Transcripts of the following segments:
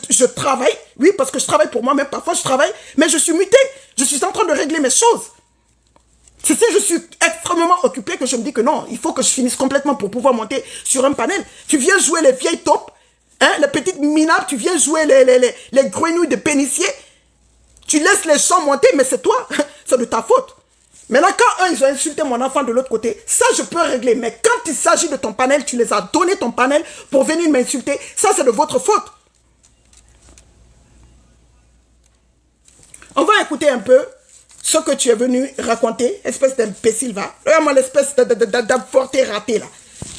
je travaille, oui, parce que je travaille pour moi-même, parfois je travaille, mais je suis muté. Je suis en train de régler mes choses. C'est si je suis extrêmement occupé que je me dis que non, il faut que je finisse complètement pour pouvoir monter sur un panel. Tu viens jouer les vieilles taupes, hein, les petites minables, tu viens jouer les grenouilles de pénissier. Tu laisses les gens monter, mais c'est toi, c'est de ta faute. Maintenant, quand eux, ils ont insulté mon enfant de l'autre côté, ça, je peux régler. Mais quand il s'agit de ton panel, tu les as donné ton panel pour venir m'insulter, ça, c'est de votre faute. On va écouter un peu ce que tu es venu raconter, espèce d'imbécile, va. Regarde-moi l'espèce d'avorté raté, là.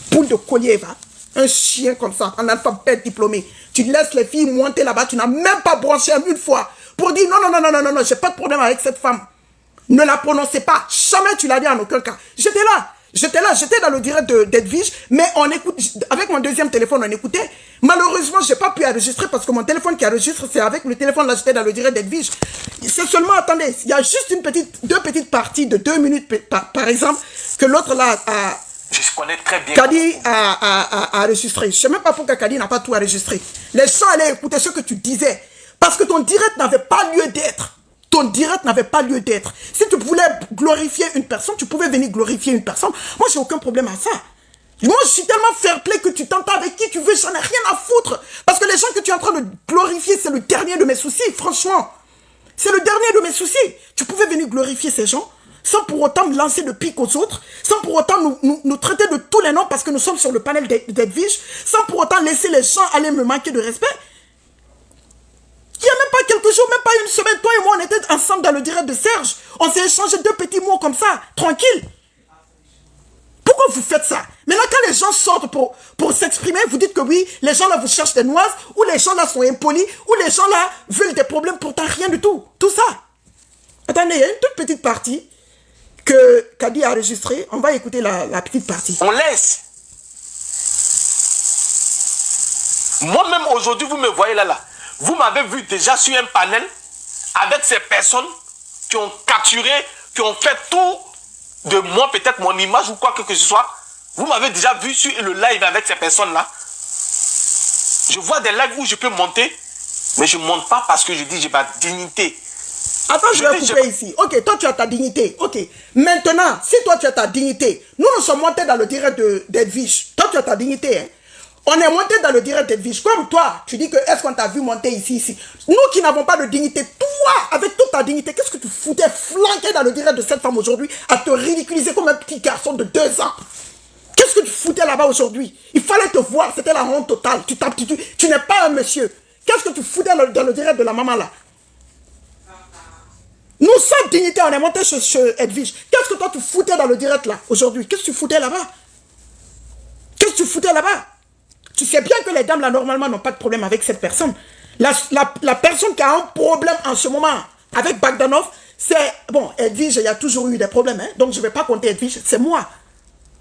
Poule de collier, va. Un chien comme ça, un alphabète diplômé. Tu laisses les filles monter là-bas, tu n'as même pas branché une fois pour dire non, non, non, non, non, non, non, j'ai pas de problème avec cette femme. Ne la prononcez pas. Jamais tu l'as dit en aucun cas. J'étais là, j'étais dans le direct d'Edwige, mais on écoute, avec mon deuxième téléphone, on écoutait. Malheureusement, j'ai pas pu enregistrer parce que mon téléphone qui enregistre, c'est avec le téléphone là, j'étais dans le direct d'Edwige. C'est seulement, attendez, il y a juste deux petites parties de 2 minutes par exemple, que l'autre là a... Je connais très bien. Kadi a enregistré. Je ne sais même pas pourquoi Kadi n'a pas tout enregistré. Les gens allaient écouter ce que tu disais. Parce que ton direct n'avait pas lieu d'être. Ton direct n'avait pas lieu d'être. Si tu voulais glorifier une personne, tu pouvais venir glorifier une personne. Moi, j'ai aucun problème à ça. Moi, je suis tellement fair play que tu t'entends avec qui tu veux. J'en ai rien à foutre. Parce que les gens que tu es en train de glorifier, c'est le dernier de mes soucis, franchement. C'est le dernier de mes soucis. Tu pouvais venir glorifier ces gens sans pour autant me lancer de pique aux autres, sans pour autant nous traiter de tous les noms parce que nous sommes sur le panel d'Edwige, sans pour autant laisser les gens aller me manquer de respect. Il n'y a même pas quelques jours, même pas une semaine, toi et moi, on était ensemble dans le direct de Serge. On s'est échangé 2 petits mots comme ça, tranquille. Pourquoi vous faites ça? Maintenant, quand les gens sortent pour s'exprimer, vous dites que oui, les gens là vous cherchent des noises, ou les gens là sont impolis, ou les gens là veulent des problèmes, pourtant rien du tout. Tout ça. Attendez, il y a une toute petite partie que Kadi a enregistré. On va écouter la petite partie. On laisse. Moi-même, aujourd'hui, vous me voyez là. Vous m'avez vu déjà sur un panel avec ces personnes qui ont capturé, qui ont fait tout de moi, peut-être mon image ou quoi que ce soit. Vous m'avez déjà vu sur le live avec ces personnes-là. Je vois des lives où je peux monter, mais je ne monte pas parce que je dis j'ai ma dignité. Attends, je vais couper ici. Ok, toi tu as ta dignité. Ok. Maintenant, si toi tu as ta dignité, nous sommes montés dans le direct d'Edwige. Toi tu as ta dignité. Hein. On est monté dans le direct d'Edwige. Comme toi, tu dis que est-ce qu'on t'a vu monter ici. Nous qui n'avons pas de dignité, toi, avec toute ta dignité, qu'est-ce que tu foutais flanqué dans le direct de cette femme aujourd'hui à te ridiculiser comme un petit garçon de 2 ans? Qu'est-ce que tu foutais là-bas aujourd'hui? Il fallait te voir, c'était la honte totale. Tu n'es pas un monsieur. Qu'est-ce que tu foutais dans le direct de la maman là? Nous, sans dignité, on est monté chez Edwige. Qu'est-ce que toi, tu foutais dans le direct, là, aujourd'hui? Qu'est-ce que tu foutais là-bas? Qu'est-ce que tu foutais là-bas? Tu sais bien que les dames, là, normalement, n'ont pas de problème avec cette personne. La personne qui a un problème en ce moment avec Bagdanov, c'est... Bon, Edwige, il y a toujours eu des problèmes, hein, donc je ne vais pas compter Edwige, c'est moi.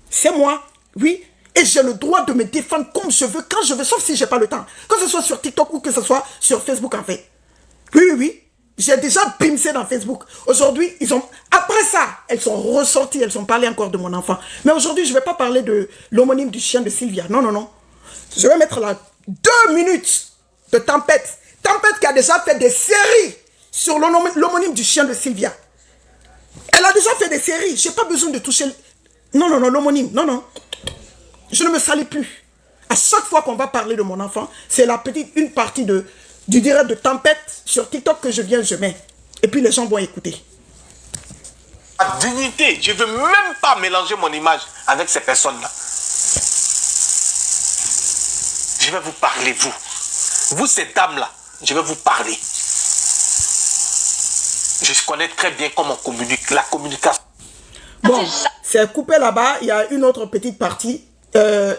C'est moi, oui. Et j'ai le droit de me défendre comme je veux, quand je veux, sauf si je n'ai pas le temps. Que ce soit sur TikTok ou que ce soit sur Facebook, en fait. Oui, oui, oui. J'ai déjà bimsé dans Facebook. Aujourd'hui, ils ont... Après ça, elles sont ressorties, elles ont parlé encore de mon enfant. Mais aujourd'hui, je ne vais pas parler de l'homonyme du chien de Sylvia. Non, non, non. Je vais mettre là 2 minutes de Tempête. Tempête qui a déjà fait des séries sur l'homonyme du chien de Sylvia. Elle a déjà fait des séries. Je n'ai pas besoin de toucher... Non, non, non, l'homonyme. Non, non. Je ne me salis plus. À chaque fois qu'on va parler de mon enfant, c'est une partie du direct de Tempête sur TikTok que je mets. Et puis les gens vont écouter. La dignité, je ne veux même pas mélanger mon image avec ces personnes-là. Je vais vous parler, vous. Vous, ces dames-là, je vais vous parler. Je connais très bien comment on communique, la communication. Bon, c'est coupé là-bas, il y a une autre petite partie.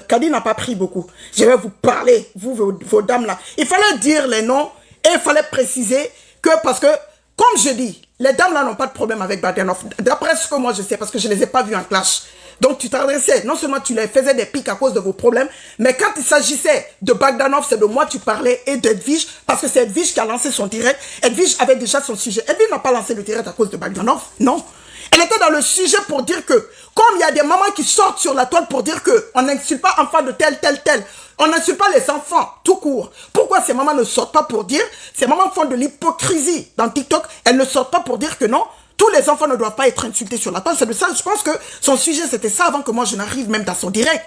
Kadi n'a pas pris beaucoup. Je vais vous parler, vous, vos dames là. Il fallait dire les noms et il fallait préciser que, parce que, comme je dis, les dames là n'ont pas de problème avec Bagdanov. D'après ce que moi je sais, parce que je ne les ai pas vues en clash. Donc tu t'adressais, non seulement tu les faisais des pics à cause de vos problèmes, mais quand il s'agissait de Bagdanov, c'est de moi tu parlais et d'Edwige, parce que c'est Edwige qui a lancé son direct. Edwige avait déjà son sujet. Edwige n'a pas lancé le direct à cause de Bagdanov, non. Elle était dans le sujet pour dire que, comme il y a des mamans qui sortent sur la toile pour dire qu'on n'insulte pas enfants de tel, tel, tel, on n'insulte pas les enfants, tout court. Pourquoi ces mamans ne sortent pas pour dire, ces mamans font de l'hypocrisie dans TikTok, elles ne sortent pas pour dire que non, tous les enfants ne doivent pas être insultés sur la toile. C'est de ça, je pense que son sujet c'était ça avant que moi je n'arrive même dans son direct.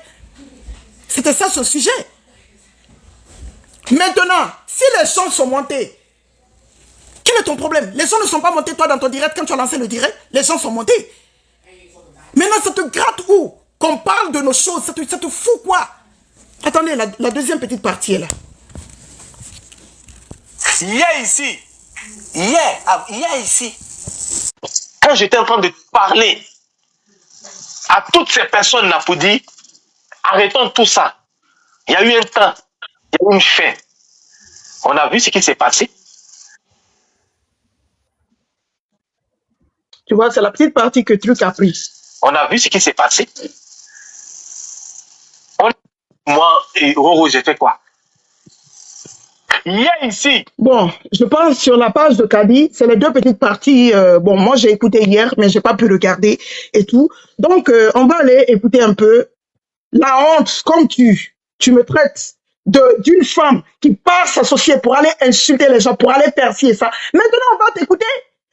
C'était ça son sujet. Maintenant, si les sons sont montés, quel est ton problème? Les sons ne sont pas montés, toi, dans ton direct, quand tu as lancé le direct, les sons sont montés. Maintenant, ça te gratte où? Qu'on parle de nos choses, ça te fout quoi? Attendez, la deuxième petite partie est là. Hier ici, quand j'étais en train de parler à toutes ces personnes là pour dire, arrêtons tout ça. Il y a eu un temps, il y a eu une fin. On a vu ce qui s'est passé. Tu vois, c'est la petite partie que Truc a pris. On a vu ce qui s'est passé. Moi et Roro, j'ai fait quoi? Hier ici. Bon, je pense sur la page de Kadi, c'est les deux petites parties. Bon, moi j'ai écouté hier, mais j'ai pas pu regarder et tout. Donc, on va aller écouter un peu la honte, comme tu me traites d'une femme qui part s'associer pour aller insulter les gens, pour aller faire ci et ça. Maintenant, on va t'écouter.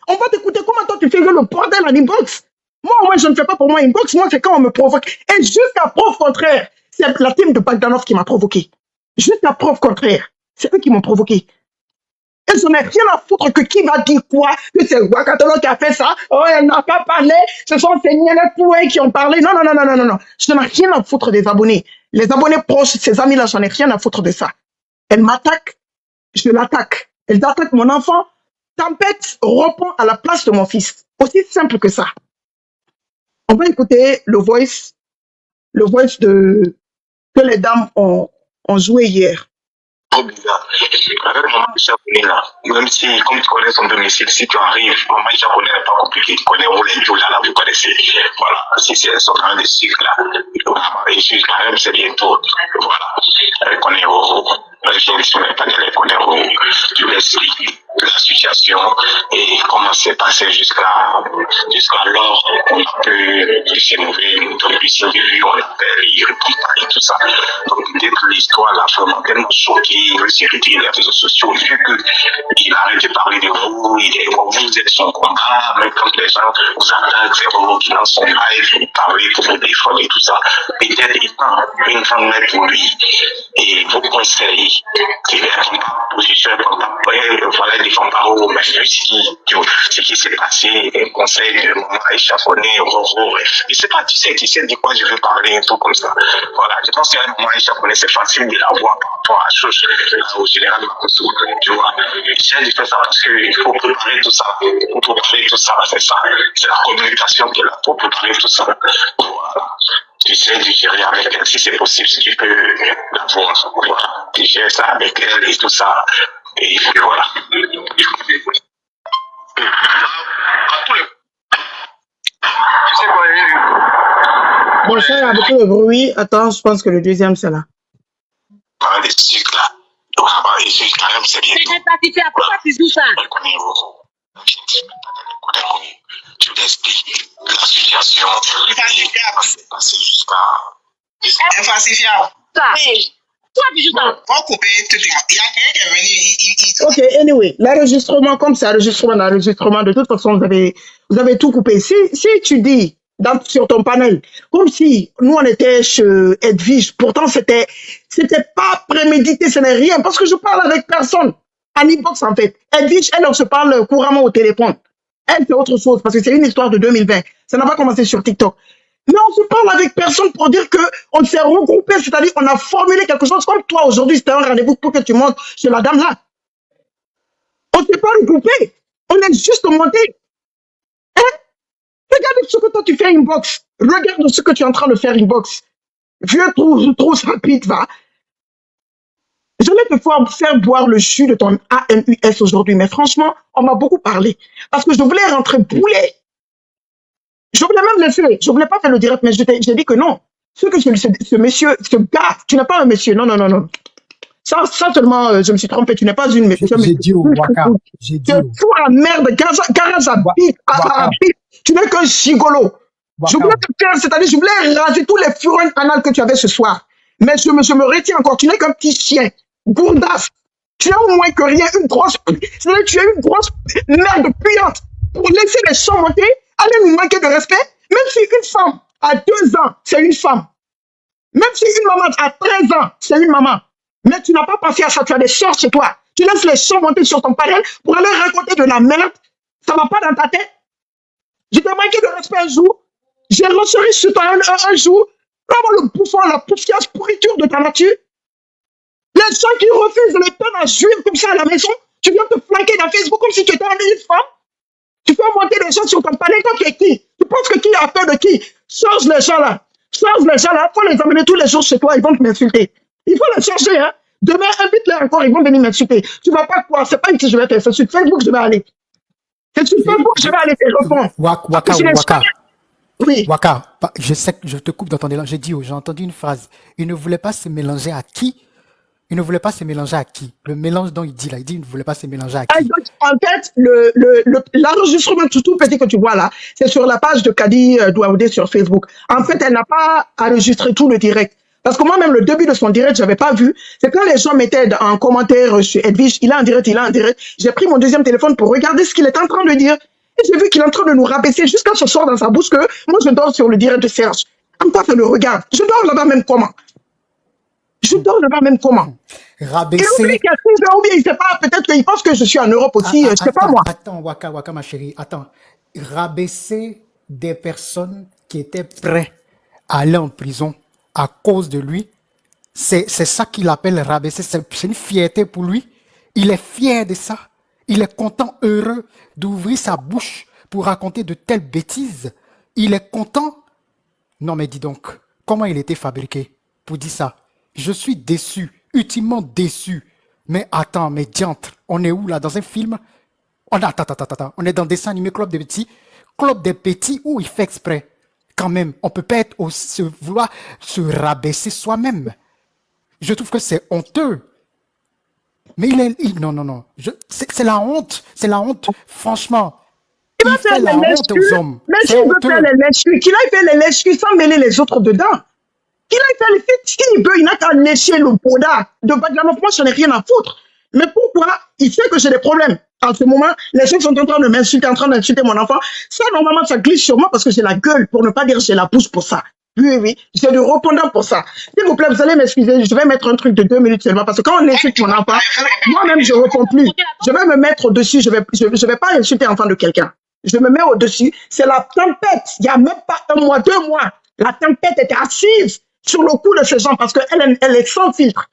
On va t'écouter. Comment toi tu fais le bordel en inbox? Moi, je ne fais pas pour moi inbox. Moi, c'est quand on me provoque. Et jusqu'à preuve contraire, c'est la team de Bagdanov qui m'a provoqué. Jusqu'à preuve contraire, c'est eux qui m'ont provoqué. Et je n'ai rien à foutre que qui va dire quoi, que c'est Wakatolo qui a fait ça, oh, elle n'a pas parlé, ce sont ces Poué qui ont parlé. Non, non, non, non, non, non, non. Je n'ai rien à foutre des abonnés. Les abonnés proches, ces amis-là, j'en ai rien à foutre de ça. Elle m'attaque, je l'attaque. Elle attaque mon enfant. Tempête reprend à la place de mon fils. Aussi simple que ça. On va écouter le voice que les dames ont joué hier. Trop bizarre. Avec maman japonais là, même si, comme tu connais son domicile, si tu arrives, maman japonais n'est pas compliqué, tu connais où les là, vous connaissez. Voilà, si c'est elles sont quand même des sucres là, et je quand même, c'est bientôt. Voilà, elle connaît je ne sais pas qu'elle connaît tout l'esprit de la situation et comment c'est passé jusqu'à lors qu'on a pu s'élever, nous donner du signe de vue, on l'appelle, il répond pas et tout ça. Donc, dès que l'histoire l'a vraiment tellement choqué, il s'est retiré les réseaux sociaux, vu qu'il arrête de parler de vous, vous êtes son combat, même quand les gens vous attaquent, c'est vous qui lancent son live, vous parlez pour vous défendre et tout ça. Peut-être étant une femme pour lui et vos conseils, qui est en position, voilà, des fanfaros, mais vu ce qui s'est passé, un conseil de maman échaffonné, Roro, je sais pas, tu sais de quoi je veux parler, un truc comme ça. Voilà, je pense qu'un maman échaffonné, c'est facile de la voir par rapport à la chose, au général Makosso, tu vois. J'ai dit ça parce qu'il faut préparer tout ça. Pour préparer tout ça, c'est ça. C'est la communication qui est là pour préparer tout ça. Voilà. Tu sais, du gérer avec elle, si c'est possible, si tu peux l'avoir. Voilà. Tu gères ça avec elle et tout ça. Et puis voilà. À tous les... Tu sais quoi, bon, ça, il y a beaucoup de bruit. Attends, je pense que le deuxième, c'est là. Parler des sucres là. Vraiment, les sucres, quand même, c'est bien. Pourquoi tu dis ça? Tu l'expliques la situation. C'est passé jusqu'à. Infacifiable. Pourquoi tu dis ça? Pour couper tout le monde. Il y a quelqu'un qui est venu. Ok, anyway, l'enregistrement, comme c'est l'enregistrement, de toute façon, vous avez tout coupé. Si tu dis sur ton panel, comme si nous on était chez Edwige, pourtant c'était pas prémédité, ce n'est rien, parce que je parle avec personne. En inbox en fait. Edwige, elle, on se parle couramment au téléphone. Elle, c'est autre chose, parce que c'est une histoire de 2020. Ça n'a pas commencé sur TikTok. Mais on se parle avec personne pour dire qu'on s'est regroupé, c'est-à-dire qu'on a formulé quelque chose comme toi aujourd'hui, c'était un rendez-vous pour que tu montes chez la dame là. On ne s'est pas regroupé. On est juste monté. Hein? Regarde ce que toi tu fais inbox. Regarde ce que tu es en train de faire inbox. Vieux trop rapide, va. Je vais te faire boire le jus de ton ANUS aujourd'hui, mais franchement, on m'a beaucoup parlé. Parce que je voulais rentrer bouler. Je voulais même laisser, je voulais pas faire le direct, mais j'ai dit que non. Ce monsieur, ce gars, tu n'es pas un monsieur, non. Ça seulement, je me suis trompé. Tu n'es pas une médecin. J'ai dit au Waka. J'ai dit tu es fou à merde. Garage à bite. Tu n'es qu'un gigolo. Je voulais te faire, c'est-à-dire, je voulais raser tous les furons anal que tu avais ce soir. Mais je me retiens encore. Tu n'es qu'un petit chien. Gourdasse. Tu as au moins que rien, une grosse. C'est-à-dire, tu es une grosse merde puante. Pour laisser les champs monter, allez nous manquer de respect. Même si une femme à 2 ans, c'est une femme. Même si une maman à 13 ans, c'est une maman. Mais tu n'as pas pensé à ça. Tu as des chars chez toi. Tu laisses les champs monter sur ton panel pour aller raconter de la merde. Ça ne va pas dans ta tête. Je t'ai manqué de respect un jour. J'ai ressorti sur toi un jour, vraiment le bouffon, la poussière, pourriture de ta nature. Les gens qui refusent les peines à juifs comme ça à la maison, tu viens te flanquer dans Facebook comme si tu étais une femme. Tu fais monter les gens sur ton panel, toi qui es qui? Tu penses que qui a peur de qui? Change les gens là. Change les gens là. Il faut les amener tous les jours chez toi, ils vont m'insulter. Il faut les changer, hein. Demain, invite-les encore, ils vont venir m'insulter. Tu vas pas croire, c'est pas ici que je vais faire, c'est sur Facebook que je vais aller. C'est sur Facebook que je vais aller faire répondre. Waka. Oui. Waka, je sais que je te coupe dans ton élan. J'ai entendu une phrase. Il ne voulait pas se mélanger à qui? Il ne voulait pas se mélanger à qui? Le mélange dont il dit là, il dit il ne voulait pas se mélanger à qui? En fait, l'enregistrement tout petit que tu vois là, c'est sur la page de Kadi Douaoudé sur Facebook. En fait, elle n'a pas enregistré tout le direct. Parce que moi-même, le début de son direct, je n'avais pas vu. C'est quand les gens mettaient en commentaire sur Edwige, il est en direct. J'ai pris mon deuxième téléphone pour regarder ce qu'il est en train de dire. Et j'ai vu qu'il est en train de nous rabaisser jusqu'à ce soir dans sa bouche que moi, je dors sur le direct de Serge. En quoi ça le regarde? Je dors là-bas même comment? Rabaisser. Et oublie il sait pas, peut-être qu'il pense que je suis en Europe aussi, je sais pas moi. Attends, Waka, ma chérie, attends. Rabaisser des personnes qui étaient prêtes à aller en prison à cause de lui, c'est ça qu'il appelle rabaisser. C'est une fierté pour lui. Il est fier de ça. Il est content, heureux d'ouvrir sa bouche pour raconter de telles bêtises. Il est content. Non mais dis donc, comment il était fabriqué pour dire ça? Je suis déçu, ultimement déçu. Mais attends, mais diantre, on est où là? Dans un film? Attends. On est dans dessin animé Club des Petits. Club des Petits où il fait exprès. Quand même, on peut pas vouloir se rabaisser soi-même. Je trouve que c'est honteux. Mais non. C'est la honte. Franchement. Il fait la honte aux hommes. Mais s'il veut faire les lèches-cuits, qu'il aille faire les lèches-cuits sans mêler les autres dedans. Qu'il aille faire les lèches-cuits, s'il veut, il n'a qu'à lécher le poda de Badlanov. Moi, je n'en ai rien à foutre. Mais pourquoi? Il sait que j'ai des problèmes. En ce moment, les gens sont en train de m'insulter, en train d'insulter mon enfant. Ça, normalement, ça glisse sur moi parce que j'ai la gueule, pour ne pas dire j'ai la bouche pour ça. Oui, j'ai du répondant pour ça. S'il vous plaît, vous allez m'excuser, je vais mettre un truc de 2 minutes seulement parce que quand on insulte mon enfant, moi-même, je ne réponds plus. Je vais me mettre au-dessus, je vais pas insulter l'enfant de quelqu'un. Je me mets au-dessus. C'est la tempête. Il n'y a même pas 1 mois, 2 mois. La tempête était assise sur le cou de ces gens parce qu'elle est sans filtre.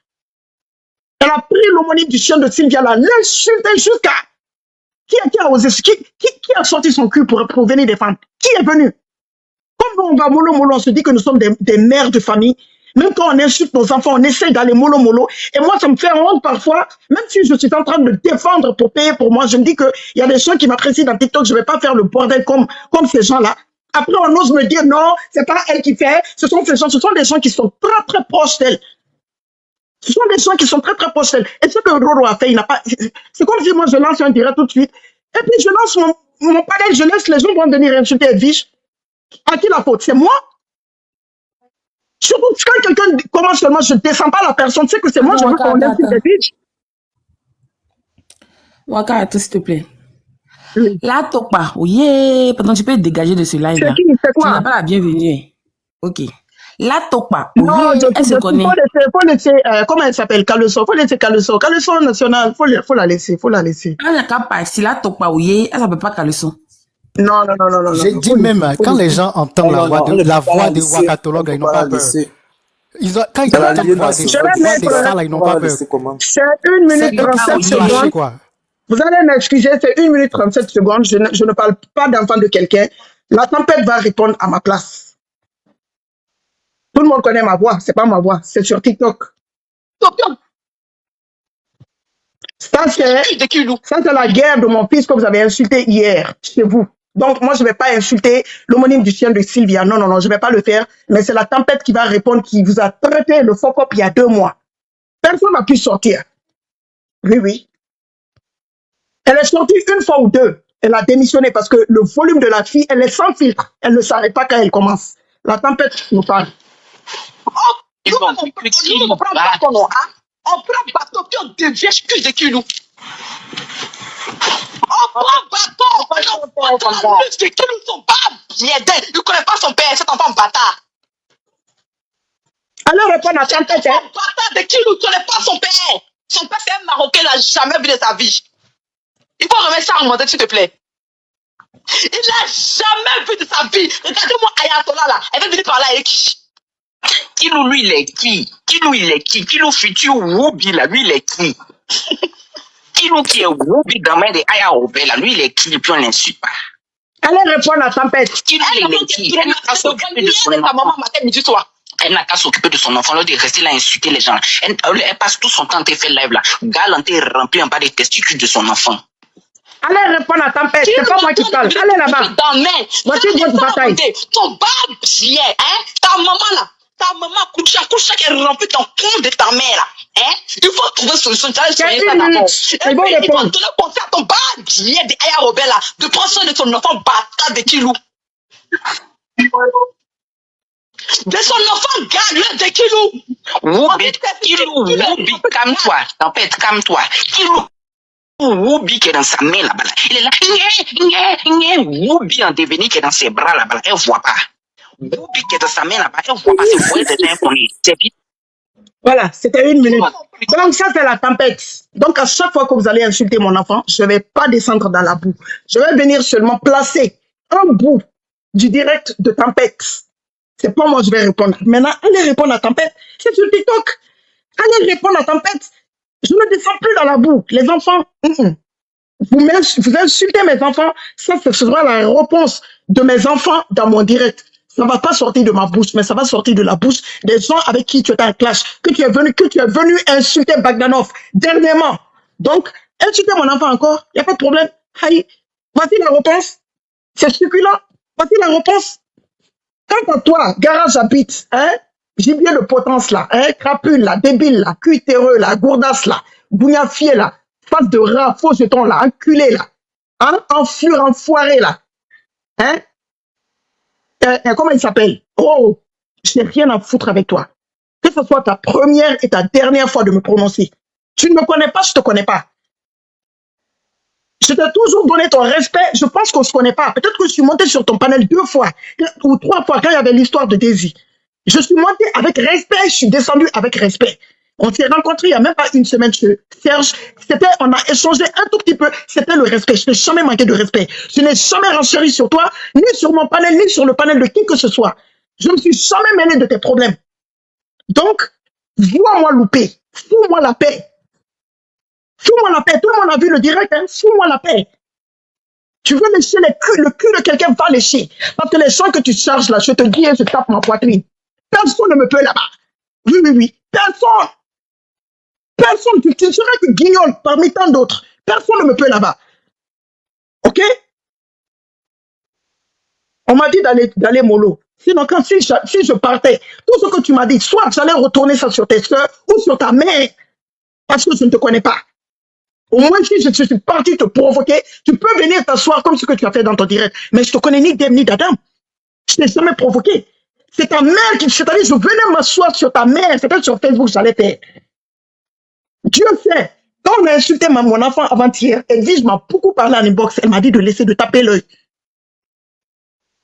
Elle a pris l'homonyme du chien de Sylvia, l'insulté jusqu'à... Qui a osé? Qui a sorti son cul pour venir défendre? Qui est venu? Comme on va mollo, on se dit que nous sommes des mères de famille. Même quand on insulte nos enfants, on essaie d'aller mollo. Et moi, ça me fait honte parfois, même si je suis en train de défendre pour payer pour moi, je me dis qu'il y a des gens qui m'apprécient dans TikTok, je ne vais pas faire le bordel comme ces gens-là. Après, on ose me dire non, c'est pas elle qui fait, ce sont des gens qui sont très, très proches d'elle. Ce sont des gens qui sont très, très proches d'elle. Et ce que Roro a fait, il n'a pas... C'est comme si moi, je lance un direct tout de suite. Et puis, je lance mon panel, je laisse les gens vont venir insulter Edwige. À qui la faute? C'est moi? Surtout quand quelqu'un commence seulement, je ne descends pas la personne. Tu sais que c'est moi, je veux qu'on insulte Edwige. Waka, attends, s'il te plaît. Oui. Là, Topa, oui, pendant que tu peux te dégager de ce live-là. C'est quoi? Tu n'as pas la bienvenue. Ok. La Topa, non, elle se connaît. Faut laisser, comment elle s'appelle? Caleçon. Faut laisser Caleçon. Caleçon national. Faut la laisser. Elle n'a qu'à pas. Si la Topa, oui, elle s'appelle pas Caleçon. Non. J'ai dit même, quand les gens entendent la voix des wakatologues, ils n'ont pas peur. Quand ils entendent la voix des stars, ils n'ont pas peur. C'est 1 minute 37 secondes. Vous allez m'excuser, c'est 1 minute 37 secondes. Je ne parle pas d'enfant de quelqu'un. La tempête va répondre à ma place. Tout le monde connaît ma voix. C'est pas ma voix. C'est sur TikTok. Ça, c'est la guerre de mon fils que vous avez insulté hier chez vous. Donc, moi, je ne vais pas insulter l'homonyme du chien de Sylvia. Non, je ne vais pas le faire. Mais c'est la tempête qui va répondre, qui vous a traité le fuck-up il y a 2 mois. Personne n'a pu sortir. Oui, oui. Elle est sortie une fois ou deux. Elle a démissionné parce que le volume de la fille, elle est sans filtre. Elle ne s'arrête pas quand elle commence. La tempête nous parle. Nous, on prend bateau, non, hein? On prend bateau, puis on devient plus de kilous. On prend bateau, on prend plus de kilous, son pas bien d'elle. Il ne connaît pas son père, cet enfant bâtard. Alors répondre à tempête, hein? Bâtard de kilous, il ne connaît pas son père. Son père, c'est un Marocain, il n'a jamais vu de sa vie. Il faut remettre ça en montagne, s'il te plaît. Il n'a jamais vu de sa vie. Regardez-moi Ayatollah là. Elle va venir parler avec qui? Kilou, lui, il est qui? Kilou, il est qui? Kilou futur Woubi, là, lui, il est qui? Kilou qui est Woubi dans main de Aya Obé, là, lui, il est qui? Depuis on l'insulte pas. Allez répondre à tempête. Kilou, il est qui? Elle n'a qu'à s'occuper de son enfant. Elle n'a qu'à s'occuper de son enfant, là, de rester là, insulter les gens. Elle passe tout son temps à faire live là. Galante rempli en bas des testicules de son enfant. Allez répondre à tempête. C'est pas moi qui parle. Allez là-bas. Voici votre bataille. Ton bas bien, hein? Ta maman là. Ta maman couche qui est remplie ton compte de ta mère là. Hein? Il faut trouver solution. Tu vas soigner ça d'abord. Il va répondre. donner conseil à ton bas bien de Aya Robert là. De prendre soin de ton enfant bâtard de Kilou. De son enfant gagne de Kilou. Woubi, Kilou, Woubi, calme-toi. Tempête, calme-toi. Kilou. Woubi qui est dans sa main là-bas. Il est là. Woubi en devenir qui est dans ses bras là-bas. Elle ne voit pas. Woubi qui est dans sa main là-bas. Elle ne voit pas. C'est vous déjà inconnu. C'est vite. Voilà, c'était 1 minute. Donc ça, c'est la tempête. Donc à chaque fois que vous allez insulter mon enfant, je ne vais pas descendre dans la boue. Je vais venir seulement placer un bout du direct de tempête. C'est pas moi je vais répondre. Maintenant, allez répondre à tempête. C'est sur TikTok. Allez répondre à tempête. Je ne descends plus dans la boue. Les enfants, vous insultez mes enfants, ça ce sera la réponse de mes enfants dans mon direct. Ça ne va pas sortir de ma bouche, mais ça va sortir de la bouche des gens avec qui tu étais en clash, que tu es venu insulter Bagdanov dernièrement. Donc, insulter mon enfant encore, il n'y a pas de problème. Aïe, voici la réponse. C'est succulent. Voici la réponse. Quant à toi, garage habite, hein? Gibier de potence là, hein, crapule là, débile là, cuitéreux là, gourdasse là, bougnafier là, face de rat, faux jeton là, enculé là, hein, enflure, enfoiré là, hein, comment il s'appelle? Oh, je n'ai rien à foutre avec toi. Que ce soit ta première et ta dernière fois de me prononcer. Tu ne me connais pas, je ne te connais pas. Je t'ai toujours donné ton respect, je pense qu'on ne se connaît pas. Peut-être que je suis monté sur ton panel 2 fois ou 3 fois quand il y avait l'histoire de Daisy. Je suis monté avec respect, je suis descendu avec respect. On s'est rencontrés il n'y a même pas une semaine, Serge. On a échangé un tout petit peu. C'était le respect. Je n'ai jamais manqué de respect. Je n'ai jamais renchéri sur toi, ni sur mon panel, ni sur le panel de qui que ce soit. Je ne me suis jamais mêlé de tes problèmes. Donc, vois-moi louper. Fous-moi la paix. Fous-moi la paix. Tout le monde a vu le direct, hein. Fous-moi la paix. Tu veux lécher le cul de quelqu'un, va lécher. Parce que les gens que tu charges là, je te dis, je tape ma poitrine. Personne ne me peut là-bas. Oui, oui, oui. Personne. Personne. Tu serais que guignol parmi tant d'autres. Personne ne me peut là-bas. OK? On m'a dit d'aller mollo. Sinon, si je partais, tout ce que tu m'as dit, soit j'allais retourner ça sur tes soeurs ou sur ta mère. Parce que je ne te connais pas. Au moins, si je suis parti te provoquer, tu peux venir t'asseoir comme ce que tu as fait dans ton direct. Mais je te connais ni d'Ève ni d'Adam. Je t'ai jamais provoqué. C'est ta mère qui... C'est-à-dire, je venais m'asseoir sur ta mère. C'était sur Facebook, j'allais faire. Dieu sait. Quand on a insulté mon enfant avant-hier, Edwige m'a beaucoup parlé en inbox. Elle m'a dit de laisser de taper l'œil.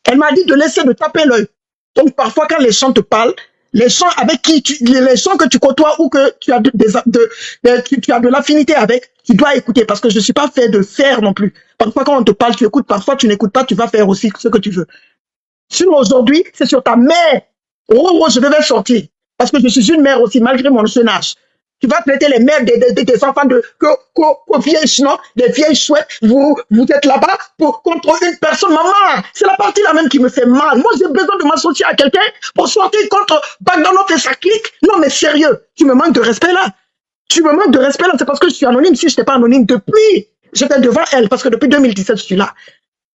Elle m'a dit de laisser de taper l'œil. Donc, parfois, quand les gens te parlent, les gens avec qui les gens que tu côtoies ou que tu as tu as de l'affinité avec, tu dois écouter parce que je ne suis pas fait de faire non plus. Parfois, quand on te parle, tu écoutes. Parfois, tu n'écoutes pas, tu vas faire aussi ce que tu veux. Sinon, aujourd'hui, c'est sur ta mère. Oh, je devais sortir. Parce que je suis une mère aussi, malgré mon jeune âge. Tu vas traiter les mères des enfants de vieilles, non, des vieilles chouettes. Vous êtes là-bas contre une personne. Maman, c'est la partie là même qui me fait mal. Moi, j'ai besoin de m'associer à quelqu'un pour sortir contre Bagdanov et sa clique. Non, mais sérieux, tu me manques de respect là. Tu me manques de respect là, c'est parce que je suis anonyme. Si je n'étais pas anonyme depuis, j'étais devant elle, parce que depuis 2017, je suis là.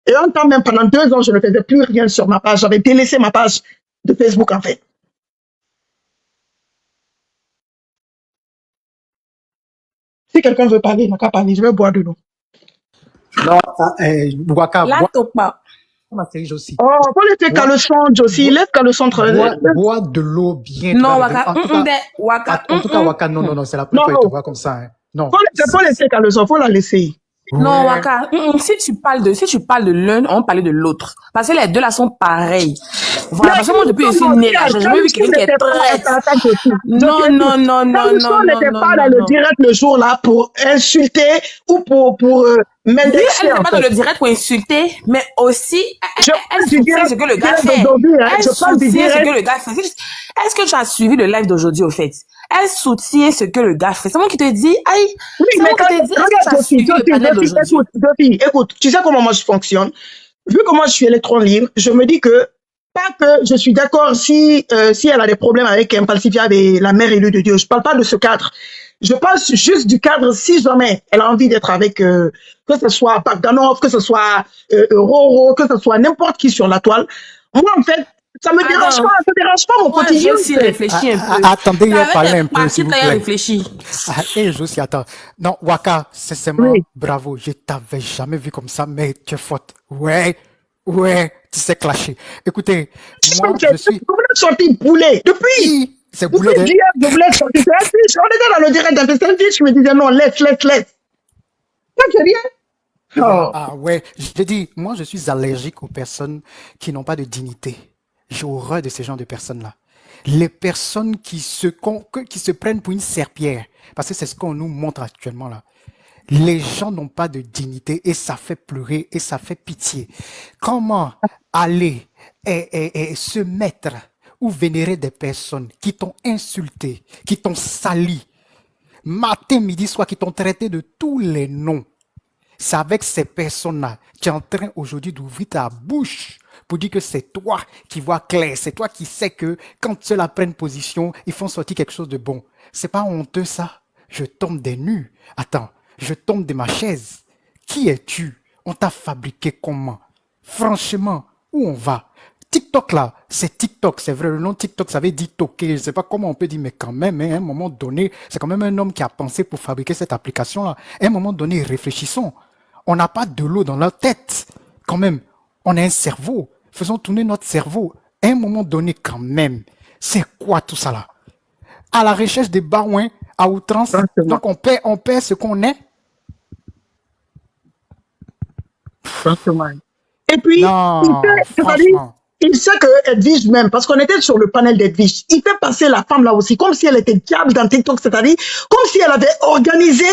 Et en temps même, pendant 2 ans, je ne faisais plus rien sur ma page. J'avais délaissé ma page de Facebook, en fait. Si quelqu'un veut parler, il n'a qu'à parler. Je vais boire de l'eau. Non, Waka, La bois topa. ma chérie aussi. Oh, faut laisser Bois, Caleçon, Josie. bois, Laisse Caleçon travailler. bois de l'eau bien. Tu Non, vas revenir. Waka. Waka. En tout cas, Waka, non, c'est la première Non, fois que je te non. vois comme ça. Hein. Non. Faut laisser Caleçon. Faut la laisser. Non, Ouais. Waka. Si tu parles de l'un, on parle de l'autre. Parce que les deux là sont pareils. Voilà. Parce que moi, depuis que je suis née là, j'ai jamais vu quelqu'un qui est très... Non. Caleçon n'était pas dans le direct le jour-là pour insulter ou pour Oui, elle m'indexer, n'est en pas dans fait. le direct pour insulter, mais aussi, Je elle parle du soutient direct ce que le gars direct fait. d'aujourd'hui, hein. Elle Je parle du soutient ce direct. que le gars fait. Est-ce que tu as suivi le live d'aujourd'hui, au fait? Elle soutient ce que le gars fait. C'est moi qui te dis, aïe, Oui, c'est mais moi qui te dis, est-ce que tu as regarde, suivi le panel d'aujourd'hui? écoute, tu sais comment moi je fonctionne. Vu comment je suis électron libre, je me dis que, pas que je suis d'accord si elle a des problèmes avec un falsifiable et la mère élue de Dieu. Je parle pas de ce cadre. Je parle juste du cadre si jamais elle a envie d'être avec, que ce soit Bogdanov, que ce soit Roro, que ce soit n'importe qui sur la toile. Moi, en fait, ça me dérange pas, ça dérange pas mon Moi, quotidien. j'ai aussi réfléchi un peu. Attendez, il a parlé un peu, s'il vous plaît. Réfléchi. Et je aussi, attends. Non, Waka, sincèrement, Oui. bravo. Je t'avais jamais vu comme ça, mais tu es forte. Ouais, tu sais clasher. Écoutez, moi, je suis... Vous voulez sortir boulet depuis. C'est Depuis boulet de... hier, je voulais sortir. C'est un fiche. On était dans le direct d'un fiche. Je me disais non, laisse. Ça, c'est rien. Oh. Ah ouais, je dis, moi, je suis allergique aux personnes qui n'ont pas de dignité. J'ai horreur de ces genres de personnes-là. Les personnes qui se prennent pour une serpillère, parce que c'est ce qu'on nous montre actuellement là. Les gens n'ont pas de dignité et ça fait pleurer et ça fait pitié. Comment aller et se mettre ou vénérer des personnes qui t'ont insulté, qui t'ont sali, matin, midi, soir, qui t'ont traité de tous les noms. C'est avec ces personnes-là que tu es en train aujourd'hui d'ouvrir ta bouche pour dire que c'est toi qui vois clair, c'est toi qui sais que quand ceux-là prennent position, ils font sortir quelque chose de bon. C'est pas honteux ça? Je tombe des nues. Attends, je tombe de ma chaise. Qui es-tu? On t'a fabriqué comment? Franchement, où on va? TikTok là, c'est TikTok, c'est vrai, le nom TikTok, ça veut dire toquer, je ne sais pas comment on peut dire, mais quand même, hein, à un moment donné, c'est quand même un homme qui a pensé pour fabriquer cette application-là. À un moment donné, réfléchissons. On n'a pas de l'eau dans notre tête, quand même. On a un cerveau. Faisons tourner notre cerveau. À un moment donné, quand même, c'est quoi tout ça là? À la recherche des barouins, à outrance, donc on perd ce qu'on est. Et puis, Non, franchement. il sait que Edwige même, parce qu'on était sur le panel d'Edwige, il fait passer la femme là aussi, comme si elle était diable dans TikTok, c'est-à-dire comme si elle avait organisé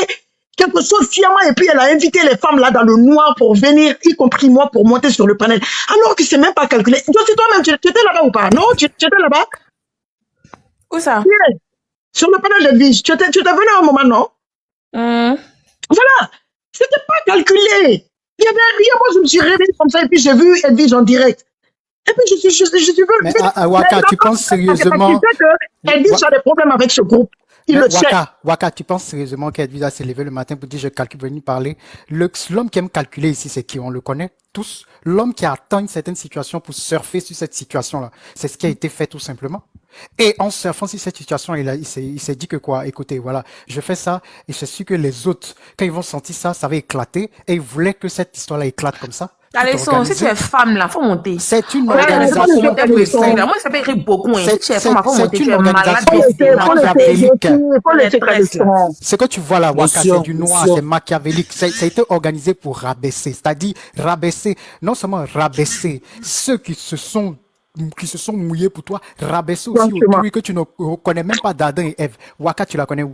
quelque chose fièrement et puis elle a invité les femmes là dans le noir pour venir, y compris moi, pour monter sur le panel. Alors que c'est même pas calculé. Josie, toi-même, tu étais là-bas ou pas? Non, tu étais là-bas? Où ça? Yeah. Sur le panel d'Edwige. Tu étais venu à un moment, non? Voilà. C'était pas calculé. Il y avait rien. Moi, je me suis réveillée comme ça et puis j'ai vu Edwige en direct. Et puis, je suis venu. Mais Waka, tu penses sérieusement... Tu sais que Edwige a des problèmes avec ce groupe. Il le sait. Waka, tu penses sérieusement qu'Edwige a s'est levé le matin pour dire je calcule, venir parler? L'homme qui aime calculer ici, c'est qui? On le connaît tous. L'homme qui attend une certaine situation pour surfer sur cette situation-là. C'est ce qui a été fait tout simplement. Et en surfant sur cette situation, il s'est dit que quoi? Écoutez, voilà, je fais ça et je suis que les autres, quand ils vont sentir ça, ça va éclater. Et ils voulaient que cette histoire-là éclate comme ça. Allez, si tu es femme là, faut monter. C'est une organisation. organisation. Moi, ça peut écrire beaucoup. C'est une organisation machiavélique. Ce que tu vois là, Waka, c'est du noir, c'est machiavélique. Ça a été organisé pour rabaisser. C'est-à-dire rabaisser, non seulement rabaisser ceux qui se sont mouillés pour toi, rabaisser aussi autrui que tu ne connais même pas d'Adam et Ève. Waka, tu la connais où?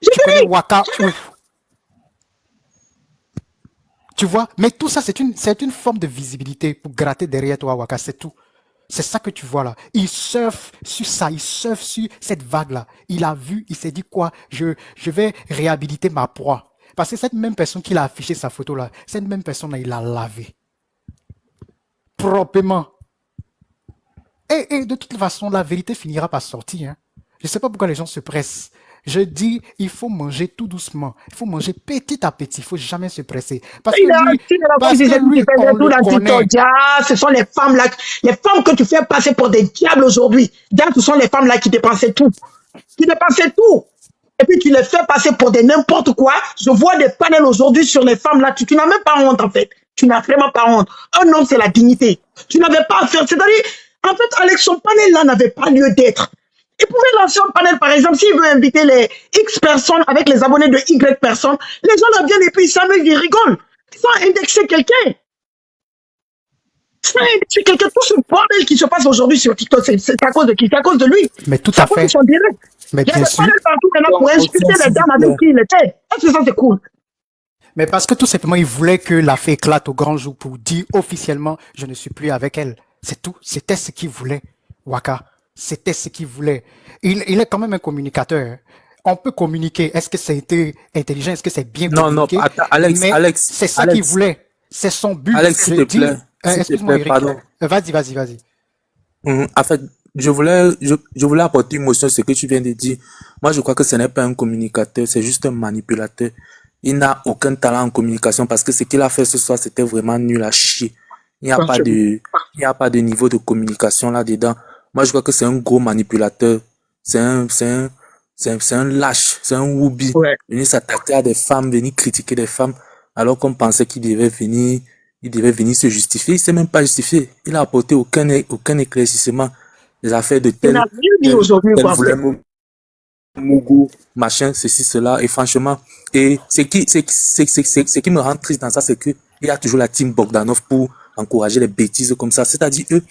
Tu connais Waka où? Tu vois, mais tout ça, c'est une forme de visibilité pour gratter derrière toi, Waka, c'est tout. C'est ça que tu vois là. Il surfe sur ça, il surfe sur cette vague-là. Il a vu, il s'est dit quoi? Je vais réhabiliter ma proie. Parce que cette même personne qui l'a affiché sa photo là, cette même personne-là, il l'a lavé. Proprement. Et de toute façon, la vérité finira par sortir. Hein. Je ne sais pas pourquoi les gens se pressent. Je dis, il faut manger tout doucement. Il faut manger petit à petit. Il ne faut jamais se presser. Parce que lui, on le connaît. Ce sont les femmes là, les femmes que tu fais passer pour des diables aujourd'hui. Ce sont les femmes là qui dépensaient tout. et puis tu les fais passer pour des n'importe quoi. Je vois des panels aujourd'hui sur les femmes là. Tu n'as même pas honte en fait. Tu n'as vraiment pas honte. Un homme, c'est la dignité. Tu n'avais pas à faire. C'est-à-dire, en fait, Alex, son panel là n'avait pas lieu d'être. Il pouvait lancer un panel, par exemple, s'il veut inviter les X personnes avec les abonnés de Y personnes. Les gens là viennent et puis ils s'amusent, ils rigolent. Sans indexer quelqu'un. Sans indexer quelqu'un. Tout ce bordel qui se passe aujourd'hui sur TikTok, c'est à cause de qui? C'est à cause de lui. Mais tout C'est à à cause de fait. son direct. Mais Il y a bien des sûr. panels partout maintenant pour insulter les dames avec qui il était. Est-ce que ça, c'est cool? Mais parce que tout simplement, il voulait que l'affaire éclate au grand jour pour dire officiellement, je ne suis plus avec elle. C'est tout. C'était ce qu'il voulait, Waka. C'était ce qu'il voulait. Il est quand même un communicateur. On peut communiquer. Est-ce que ça a été intelligent? Est-ce que c'est bien Non, non, communiqué? attends, Alex, Mais Alex, c'est ça qu'il Alex, voulait. C'est son but. Alex, s'il Je te dis, plaît, s'il te excuse-moi, plaît, Eric. pardon. Vas-y. En fait, je voulais apporter une motion à ce que tu viens de dire. Moi, je crois que ce n'est pas un communicateur, c'est juste un manipulateur. Il n'a aucun talent en communication parce que ce qu'il a fait ce soir, c'était vraiment nul à chier. Il n'y a pas de, il n'y a pas de niveau de communication là-dedans. Moi, je crois que c'est un gros manipulateur. C'est un lâche, c'est un woubi. Ouais. Venir s'attaquer à des femmes, venir critiquer des femmes, alors qu'on pensait qu'il devait venir se justifier. Il s'est même pas justifié. Il a apporté aucun éclaircissement. Les affaires de Il tel, n'a rien dit aujourd'hui, tel quoi. voulait Mougou, machin, ceci, cela. Et franchement, et ce qui me rend triste dans ça, c'est que il y a toujours la team Bogdanov pour encourager les bêtises comme ça. C'est-à-dire, eux,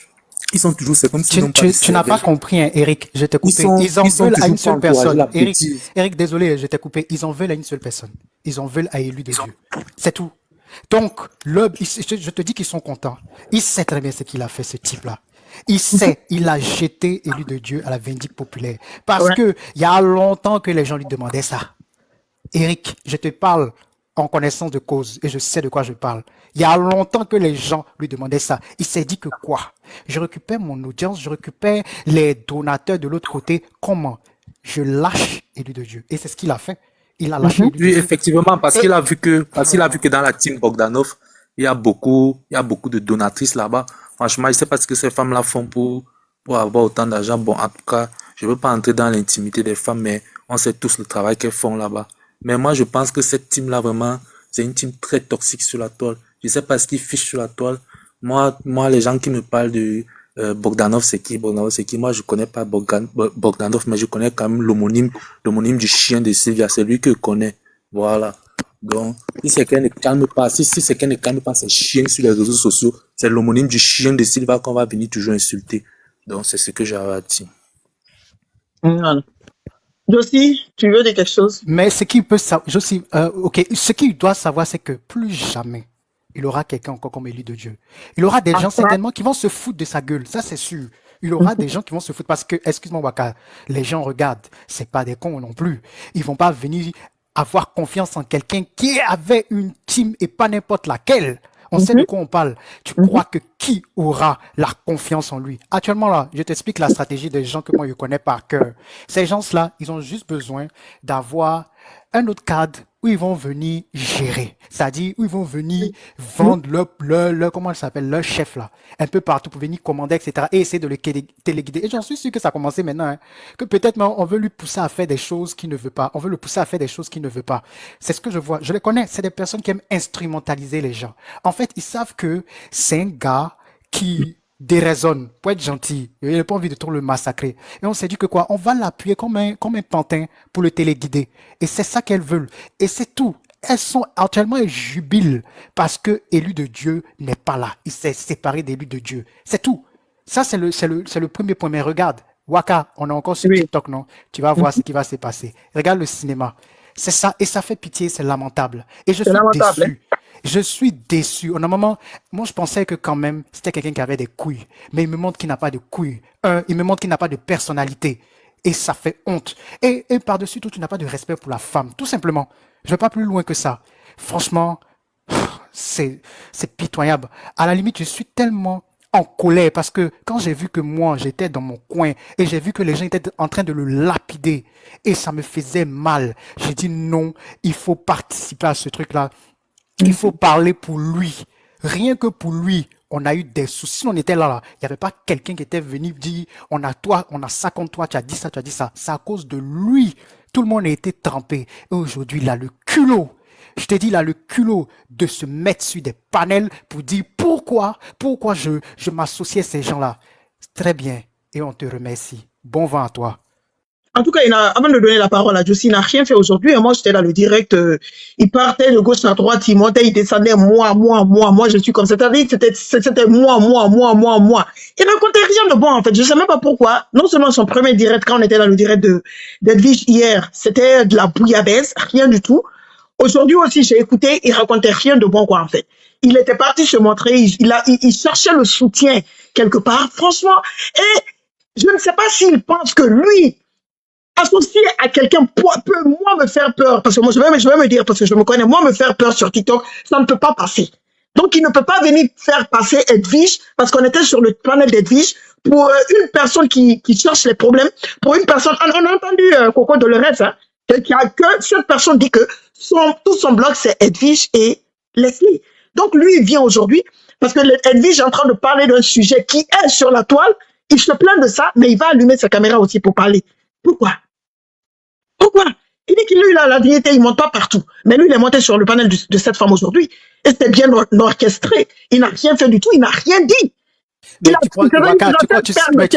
ils sont toujours, c'est comme s'ils n'ont pas de Tu n'as pas cervelle. compris, hein, Eric. Je t'ai coupé. Ils en Ils sont veulent à une toujours seule pour encourager personne. la Eric, bêtise. Eric, désolé, je t'ai coupé. Ils en veulent à une seule personne. Ils en veulent à Élu de Dieu. C'est tout. Donc, je te dis qu'ils sont contents. Il sait très bien ce qu'il a fait, ce type-là. Il sait, il a jeté Élu de Dieu à la vindicte populaire. Parce Ouais. que il y a longtemps que les gens lui demandaient ça. Eric, je te parle en connaissance de cause et je sais de quoi je parle. Il y a longtemps que les gens lui demandaient ça. Il s'est dit que quoi? Je récupère mon audience, je récupère les donateurs de l'autre côté. Comment? Je lâche Élu de Dieu. Et c'est ce qu'il a fait. Il a lâché Élu de Oui, Dieu. effectivement, parce qu'il a vu que dans la team Bogdanov, il y a beaucoup de donatrices là-bas. Franchement, je sais pas ce que ces femmes-là font pour avoir autant d'argent. Bon, en tout cas, je veux pas entrer dans l'intimité des femmes, mais on sait tous le travail qu'elles font là-bas. Mais moi, je pense que cette team-là, vraiment, c'est une team très toxique sur la toile. Je sais pas ce qu'ils fichent sur la toile. Moi, les gens qui me parlent de Bogdanov, c'est qui? Bogdanov, c'est qui? Moi, je connais pas Bogdanov, mais je connais quand même l'homonyme du chien de Sylvia. C'est lui que je connais. Voilà. Donc, si c'est qu'elle ne calme pas, si c'est qu'elle ne calme pas ses chiens sur les réseaux sociaux, c'est l'homonyme du chien de Sylvia qu'on va venir toujours insulter. Donc, c'est ce que j'avais à dire. Voilà. Josie, tu veux dire quelque chose? Mais ce qu'il peut savoir, ce qu'il doit savoir, c'est que plus jamais il aura quelqu'un encore comme Élu de Dieu. Il aura des gens certainement qui vont se foutre de sa gueule, ça c'est sûr. Il aura des gens qui vont se foutre parce que, excuse-moi Waka, les gens regardent, c'est pas des cons non plus. Ils vont pas venir avoir confiance en quelqu'un qui avait une team et pas n'importe laquelle. On sait de quoi on parle. Tu crois que qui aura la confiance en lui? Actuellement, là, je t'explique la stratégie des gens que moi je connais par cœur. Ces gens-là, ils ont juste besoin d'avoir un autre cadre où ils vont venir gérer. C'est-à-dire où ils vont venir vendre leur comment ça s'appelle, leur chef là, un peu partout pour venir commander, etc. et essayer de le téléguider. Et j'en suis sûr que ça a commencé maintenant, hein, que peut-être on veut lui pousser à faire des choses qu'il ne veut pas. On veut le pousser à faire des choses qu'il ne veut pas. C'est ce que je vois. Je les connais. C'est des personnes qui aiment instrumentaliser les gens. En fait, ils savent que c'est un gars qui déraisonne pour être gentil. Il n'a pas envie de trop le massacrer. Et on s'est dit que quoi? On va l'appuyer comme un pantin pour le téléguider. Et c'est ça qu'elles veulent. Et c'est tout. Elles sont actuellement, elles jubilent parce que Élu de Dieu n'est pas là. Il s'est séparé d'Élu de Dieu. C'est tout. Ça, c'est le premier point. Mais regarde, Waka, on est encore sur TikTok, non? Tu vas voir ce qui va se passer. Regarde le cinéma. C'est ça. Et ça fait pitié, c'est lamentable. Et je suis déçu. Je suis déçu. Normalement, moi, je pensais que quand même, c'était quelqu'un qui avait des couilles. Mais il me montre qu'il n'a pas de couilles. Il me montre qu'il n'a pas de personnalité. Et ça fait honte. Et par-dessus tout, tu n'as pas de respect pour la femme. Tout simplement. Je ne vais pas plus loin que ça. Franchement, c'est pitoyable. À la limite, je suis tellement en colère parce que quand j'ai vu que moi, j'étais dans mon coin et j'ai vu que les gens étaient en train de le lapider et ça me faisait mal. J'ai dit non, il faut participer à ce truc-là. Il faut parler pour lui. Rien que pour lui, on a eu des soucis. Si on était là, il n'y avait pas quelqu'un qui était venu dire, on a ça contre toi, tu as dit ça, tu as dit ça. C'est à cause de lui. Tout le monde a été trempé. Et aujourd'hui, il a le culot. Je te dis, il a le culot de se mettre sur des panels pour dire pourquoi je m'associe à ces gens-là. Très bien. Et on te remercie. Bon vent à toi. En tout cas, avant de donner la parole à Josie, il n'a rien fait aujourd'hui. Et moi, j'étais dans le direct. Il partait de gauche à droite, il montait, il descendait. Moi, je suis comme ça. C'est-à-dire que c'était moi. Il racontait rien de bon, en fait. Je ne sais même pas pourquoi. Non seulement son premier direct, quand on était dans le direct d'Edwige hier, c'était de la bouillabaisse, rien du tout. Aujourd'hui aussi, j'ai écouté, il racontait rien de bon, quoi, en fait. Il était parti se montrer, il cherchait le soutien quelque part, franchement. Et je ne sais pas s'il pense que lui, associé à quelqu'un peut moi me faire peur, parce que moi je vais me dire, parce que je me connais, moi me faire peur sur TikTok, ça ne peut pas passer. Donc il ne peut pas venir faire passer Edwige, parce qu'on était sur le panel d'Edwige, pour une personne qui cherche les problèmes, pour une personne, on a entendu Coco Dolores, hein, que cette personne dit que tout son blog c'est Edwige et Leslie. Donc lui il vient aujourd'hui, parce que Edwige est en train de parler d'un sujet qui est sur la toile, il se plaint de ça, mais il va allumer sa caméra aussi pour parler. Pourquoi? Il dit qu'il a la dignité, il ne monte pas partout. Mais lui, il est monté sur le panel de cette femme aujourd'hui. Et c'était bien orchestré. Il n'a rien fait du tout, il n'a rien dit. Mais tu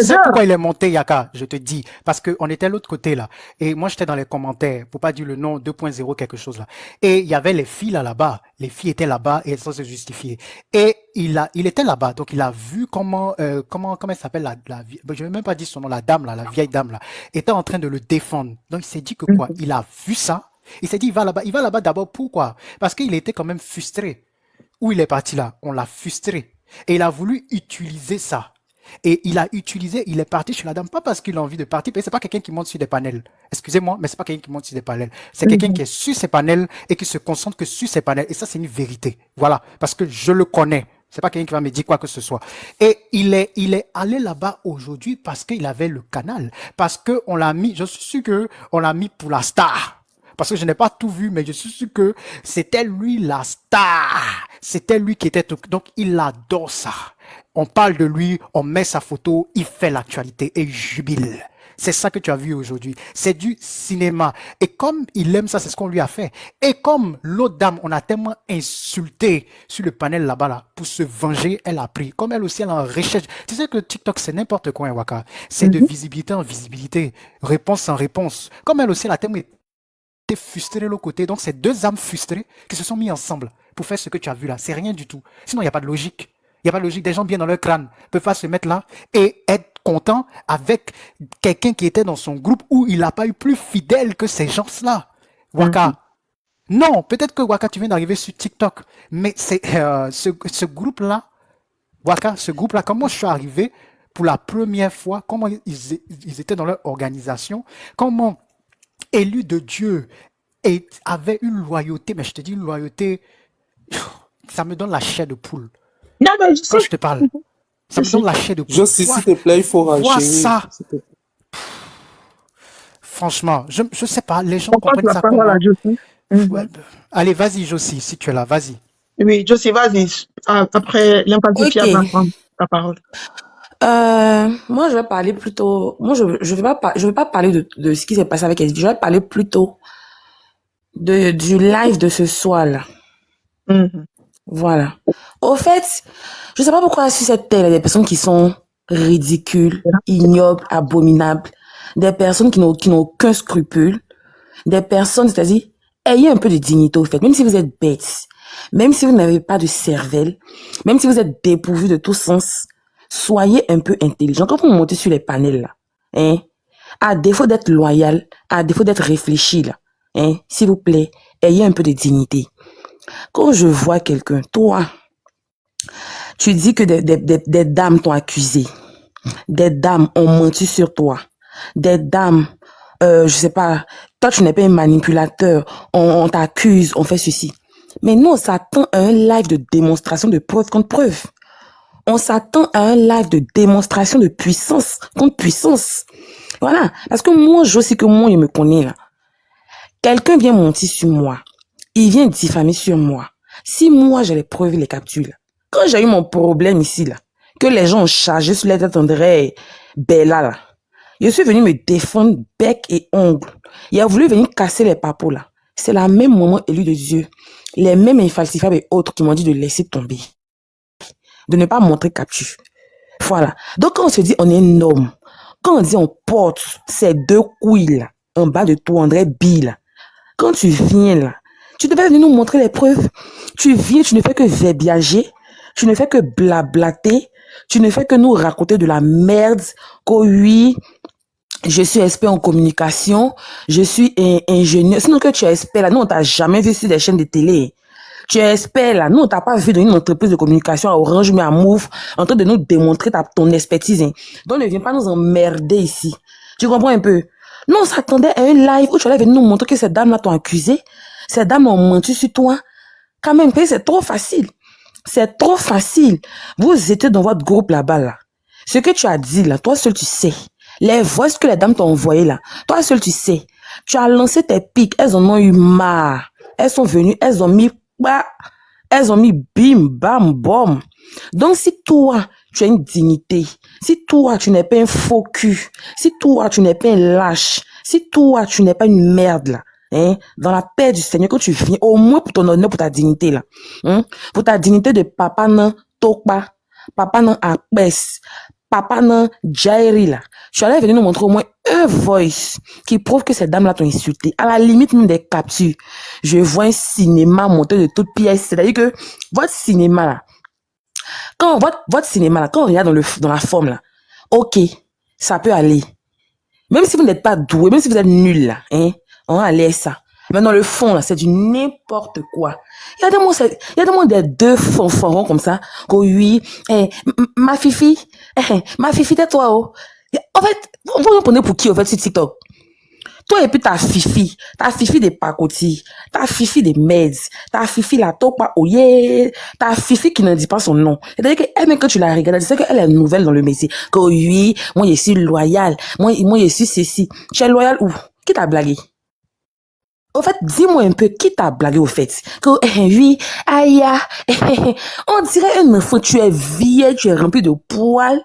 sais pourquoi il est monté, Yaka, je te dis. Parce qu'on était de l'autre côté, là. Et moi, j'étais dans les commentaires, pour pas dire le nom, 2.0 quelque chose, là. Et il y avait les filles là-bas. Les filles étaient là-bas et elles sont se justifier. Et il était là-bas. Donc, il a vu comment elle s'appelle je vais même pas dire son nom, la dame, là, la vieille dame, là, était en train de le défendre. Donc, il s'est dit que quoi? Il a vu ça. Il s'est dit, il va là-bas d'abord. Pourquoi? Parce qu'il était quand même frustré. Où il est parti là? On l'a frustré. Et il a voulu utiliser ça. Et il est parti chez la dame, pas parce qu'il a envie de partir, parce que c'est pas quelqu'un qui monte sur des panels. Excusez-moi, mais c'est pas quelqu'un qui monte sur des panels. C'est quelqu'un qui est sur ses panels et qui se concentre que sur ses panels. Et ça, c'est une vérité. Voilà. Parce que je le connais. C'est pas quelqu'un qui va me dire quoi que ce soit. Et il est allé là-bas aujourd'hui parce qu'il avait le canal. Parce que on l'a mis, je suis sûr que on l'a mis pour la star. Parce que je n'ai pas tout vu, mais je suis sûr que c'était lui la star. C'était lui qui était tout. Donc, il adore ça. On parle de lui, on met sa photo, il fait l'actualité et il jubile. C'est ça que tu as vu aujourd'hui. C'est du cinéma. Et comme il aime ça, c'est ce qu'on lui a fait. Et comme l'autre dame, on a tellement insulté sur le panel là-bas, là, pour se venger, elle a pris. Comme elle aussi, elle en recherche. Tu sais que TikTok, c'est n'importe quoi, Waka. C'est de visibilité en visibilité. Réponse en réponse. Comme elle aussi, elle a tellement frustré de l'autre côté. Donc, c'est deux âmes frustrées qui se sont mis ensemble pour faire ce que tu as vu là. C'est rien du tout. Sinon, il n'y a pas de logique. Il n'y a pas de logique. Des gens bien dans leur crâne ne peuvent pas se mettre là et être content avec quelqu'un qui était dans son groupe où il n'a pas eu plus fidèle que ces gens-là. Waka. Non, peut-être que Waka, tu viens d'arriver sur TikTok. Mais c'est ce groupe-là, Waka, ce groupe-là, comment je suis arrivé pour la première fois, comment ils étaient dans leur organisation, comment élu de Dieu et avait une loyauté, mais je te dis une loyauté, ça me donne la chair de poule. Non, mais je sais. Quand je te parle, ça me donne la chair de poule. Josie, s'il te plaît, il faut Vois ranger. ça. Franchement, je sais pas, les gens comprennent ça comment. Ouais. Allez, vas-y, Josie, si tu es là, vas-y. Oui, Josie, vas-y. Après, l'impacifiable va prendre ta parole. Moi, je vais parler plutôt. Moi, je vais pas parler de ce qui s'est passé avec Edwige. Je vais parler plutôt du live de ce soir-là. Voilà. Au fait, je sais pas pourquoi sur cette terre, il y a des personnes qui sont ridicules, ignobles, abominables, des personnes qui n'ont aucun scrupule, des personnes, c'est-à-dire, ayez un peu de dignité au fait, même si vous êtes bête, même si vous n'avez pas de cervelle, même si vous êtes dépourvu de tout sens. Soyez un peu intelligent. Quand vous montez sur les panels, là, hein, à défaut d'être loyal, à défaut d'être réfléchi, là, hein, s'il vous plaît, ayez un peu de dignité. Quand je vois quelqu'un, toi, tu dis que des dames t'ont accusé, des dames ont menti sur toi, des dames, je sais pas, toi tu n'es pas un manipulateur, on t'accuse, on fait ceci. Mais nous, on s'attend à un live de démonstration de preuve contre preuve. On s'attend à un live de démonstration de puissance contre puissance. Voilà. Parce que moi, je sais que moi, il me connaît là. Quelqu'un vient mentir sur moi. Il vient diffamer sur moi. Si moi, j'ai les preuves et les captures, là, quand j'ai eu mon problème ici, là, que les gens ont chargé sur la tête André Bella, là, Je suis venu me défendre bec et ongle. Il a voulu venir casser les papos là. C'est la même moment élu de Dieu. Les mêmes infalsifiables et autres qui m'ont dit de laisser tomber. De ne pas montrer capture. Voilà. Donc quand on se dit on est un homme, quand on dit on porte ces deux couilles là, en bas de toi, André B là, quand tu viens là, tu devais venir nous montrer les preuves. Tu viens, tu ne fais que verbiager, tu ne fais que blablater, tu ne fais que nous raconter de la merde, que oui, je suis expert en communication, je suis ingénieur. Sinon que tu es expert là, nous on t'a jamais vu sur des chaînes de télé. Tu es expert là, nous on t'a pas vu dans une entreprise de communication à Orange mais à Move en train de nous démontrer ton expertise. Hein. Donc ne viens pas nous emmerder ici. Tu comprends un peu? Nous on s'attendait à un live où tu allais venir nous montrer que ces dames là t'ont accusé, ces dames ont menti sur toi. Quand même, c'est trop facile. C'est trop facile. Vous étiez dans votre groupe là-bas là. Ce que tu as dit là, toi seul tu sais. Les voix que les dames t'ont envoyées là, toi seul tu sais. Tu as lancé tes pics, elles en ont eu marre. Elles sont venues, elles ont mis bim, bam, bom. Donc si toi, tu as une dignité, si toi, tu n'es pas un faux cul, si toi, tu n'es pas un lâche, si toi, tu n'es pas une merde là, hein, dans la paix du Seigneur, quand tu viens, au moins pour ton honneur, pour ta dignité là, hein, pour ta dignité de papa non tokpa, papa non apes, papa non jairi là, je suis allé venir nous montrer au moins un voice qui prouve que ces dames-là t'ont insulté. À la limite même des captures. Je vois un cinéma monté de toutes pièces. C'est-à-dire que votre cinéma là, quand votre cinéma là, quand on regarde dans la forme là, ok, ça peut aller. Même si vous n'êtes pas doué, même si vous êtes nul là, hein, on va aller à ça. Mais dans le fond là, c'est du n'importe quoi. Il y a des mots des deux fanfarons comme ça. Que oui, ma fifi, tais-toi, oh. En fait, vous vous prenez pour qui, en fait, sur TikTok? Toi et puis ta fifi des pacotis, ta fifi des meds, ta fifi la topa oye, ta fifi qui ne dit pas son nom. C'est-à-dire qu'elle, même quand tu la regardes, tu sais qu'elle est nouvelle dans le métier. Que oui, moi je suis loyal, moi je suis ceci. Tu es loyal où? Qui t'a blagué? Au fait, dis-moi un peu, qui t'a blagué au fait? Que oui, aïe, on dirait un enfant, tu es vieille, tu es rempli de poils.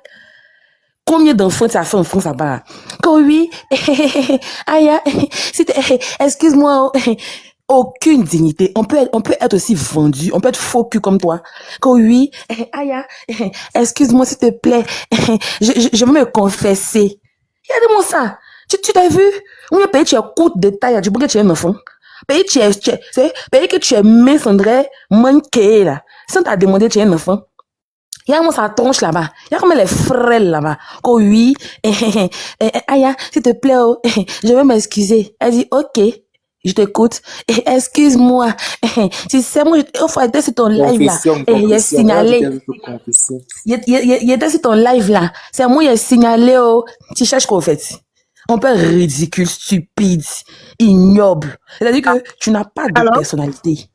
Combien d'enfants tu as fait en France là-bas? Que oui, aïe, excuse-moi, aucune dignité. On peut être aussi vendu, on peut être faux cul comme toi. Que oui, aïe, excuse-moi s'il te plaît, je veux me confesser. Regarde-moi ça. Tu t'as vu? On a payé tu es courte de taille, tu peux que tu es un enfant. Payé que tu es mince, André, manqué là. Sans t'a demandé tu es un enfant. Il y a comment ça tronche là-bas. Il y a comment les frêles là-bas. Oh oui, Aya, s'il te plaît, oh, je vais m'excuser. Elle dit, ok, je t'écoute. Excuse-moi. Si c'est moi, il faut être sur ton live là. Il est signalé. Il était sur ton live là. C'est moi, il est signalé, oh. Tu cherches quoi, au fait? On peut être ridicule, stupide, ignoble. C'est-à-dire que tu n'as pas de personnalité.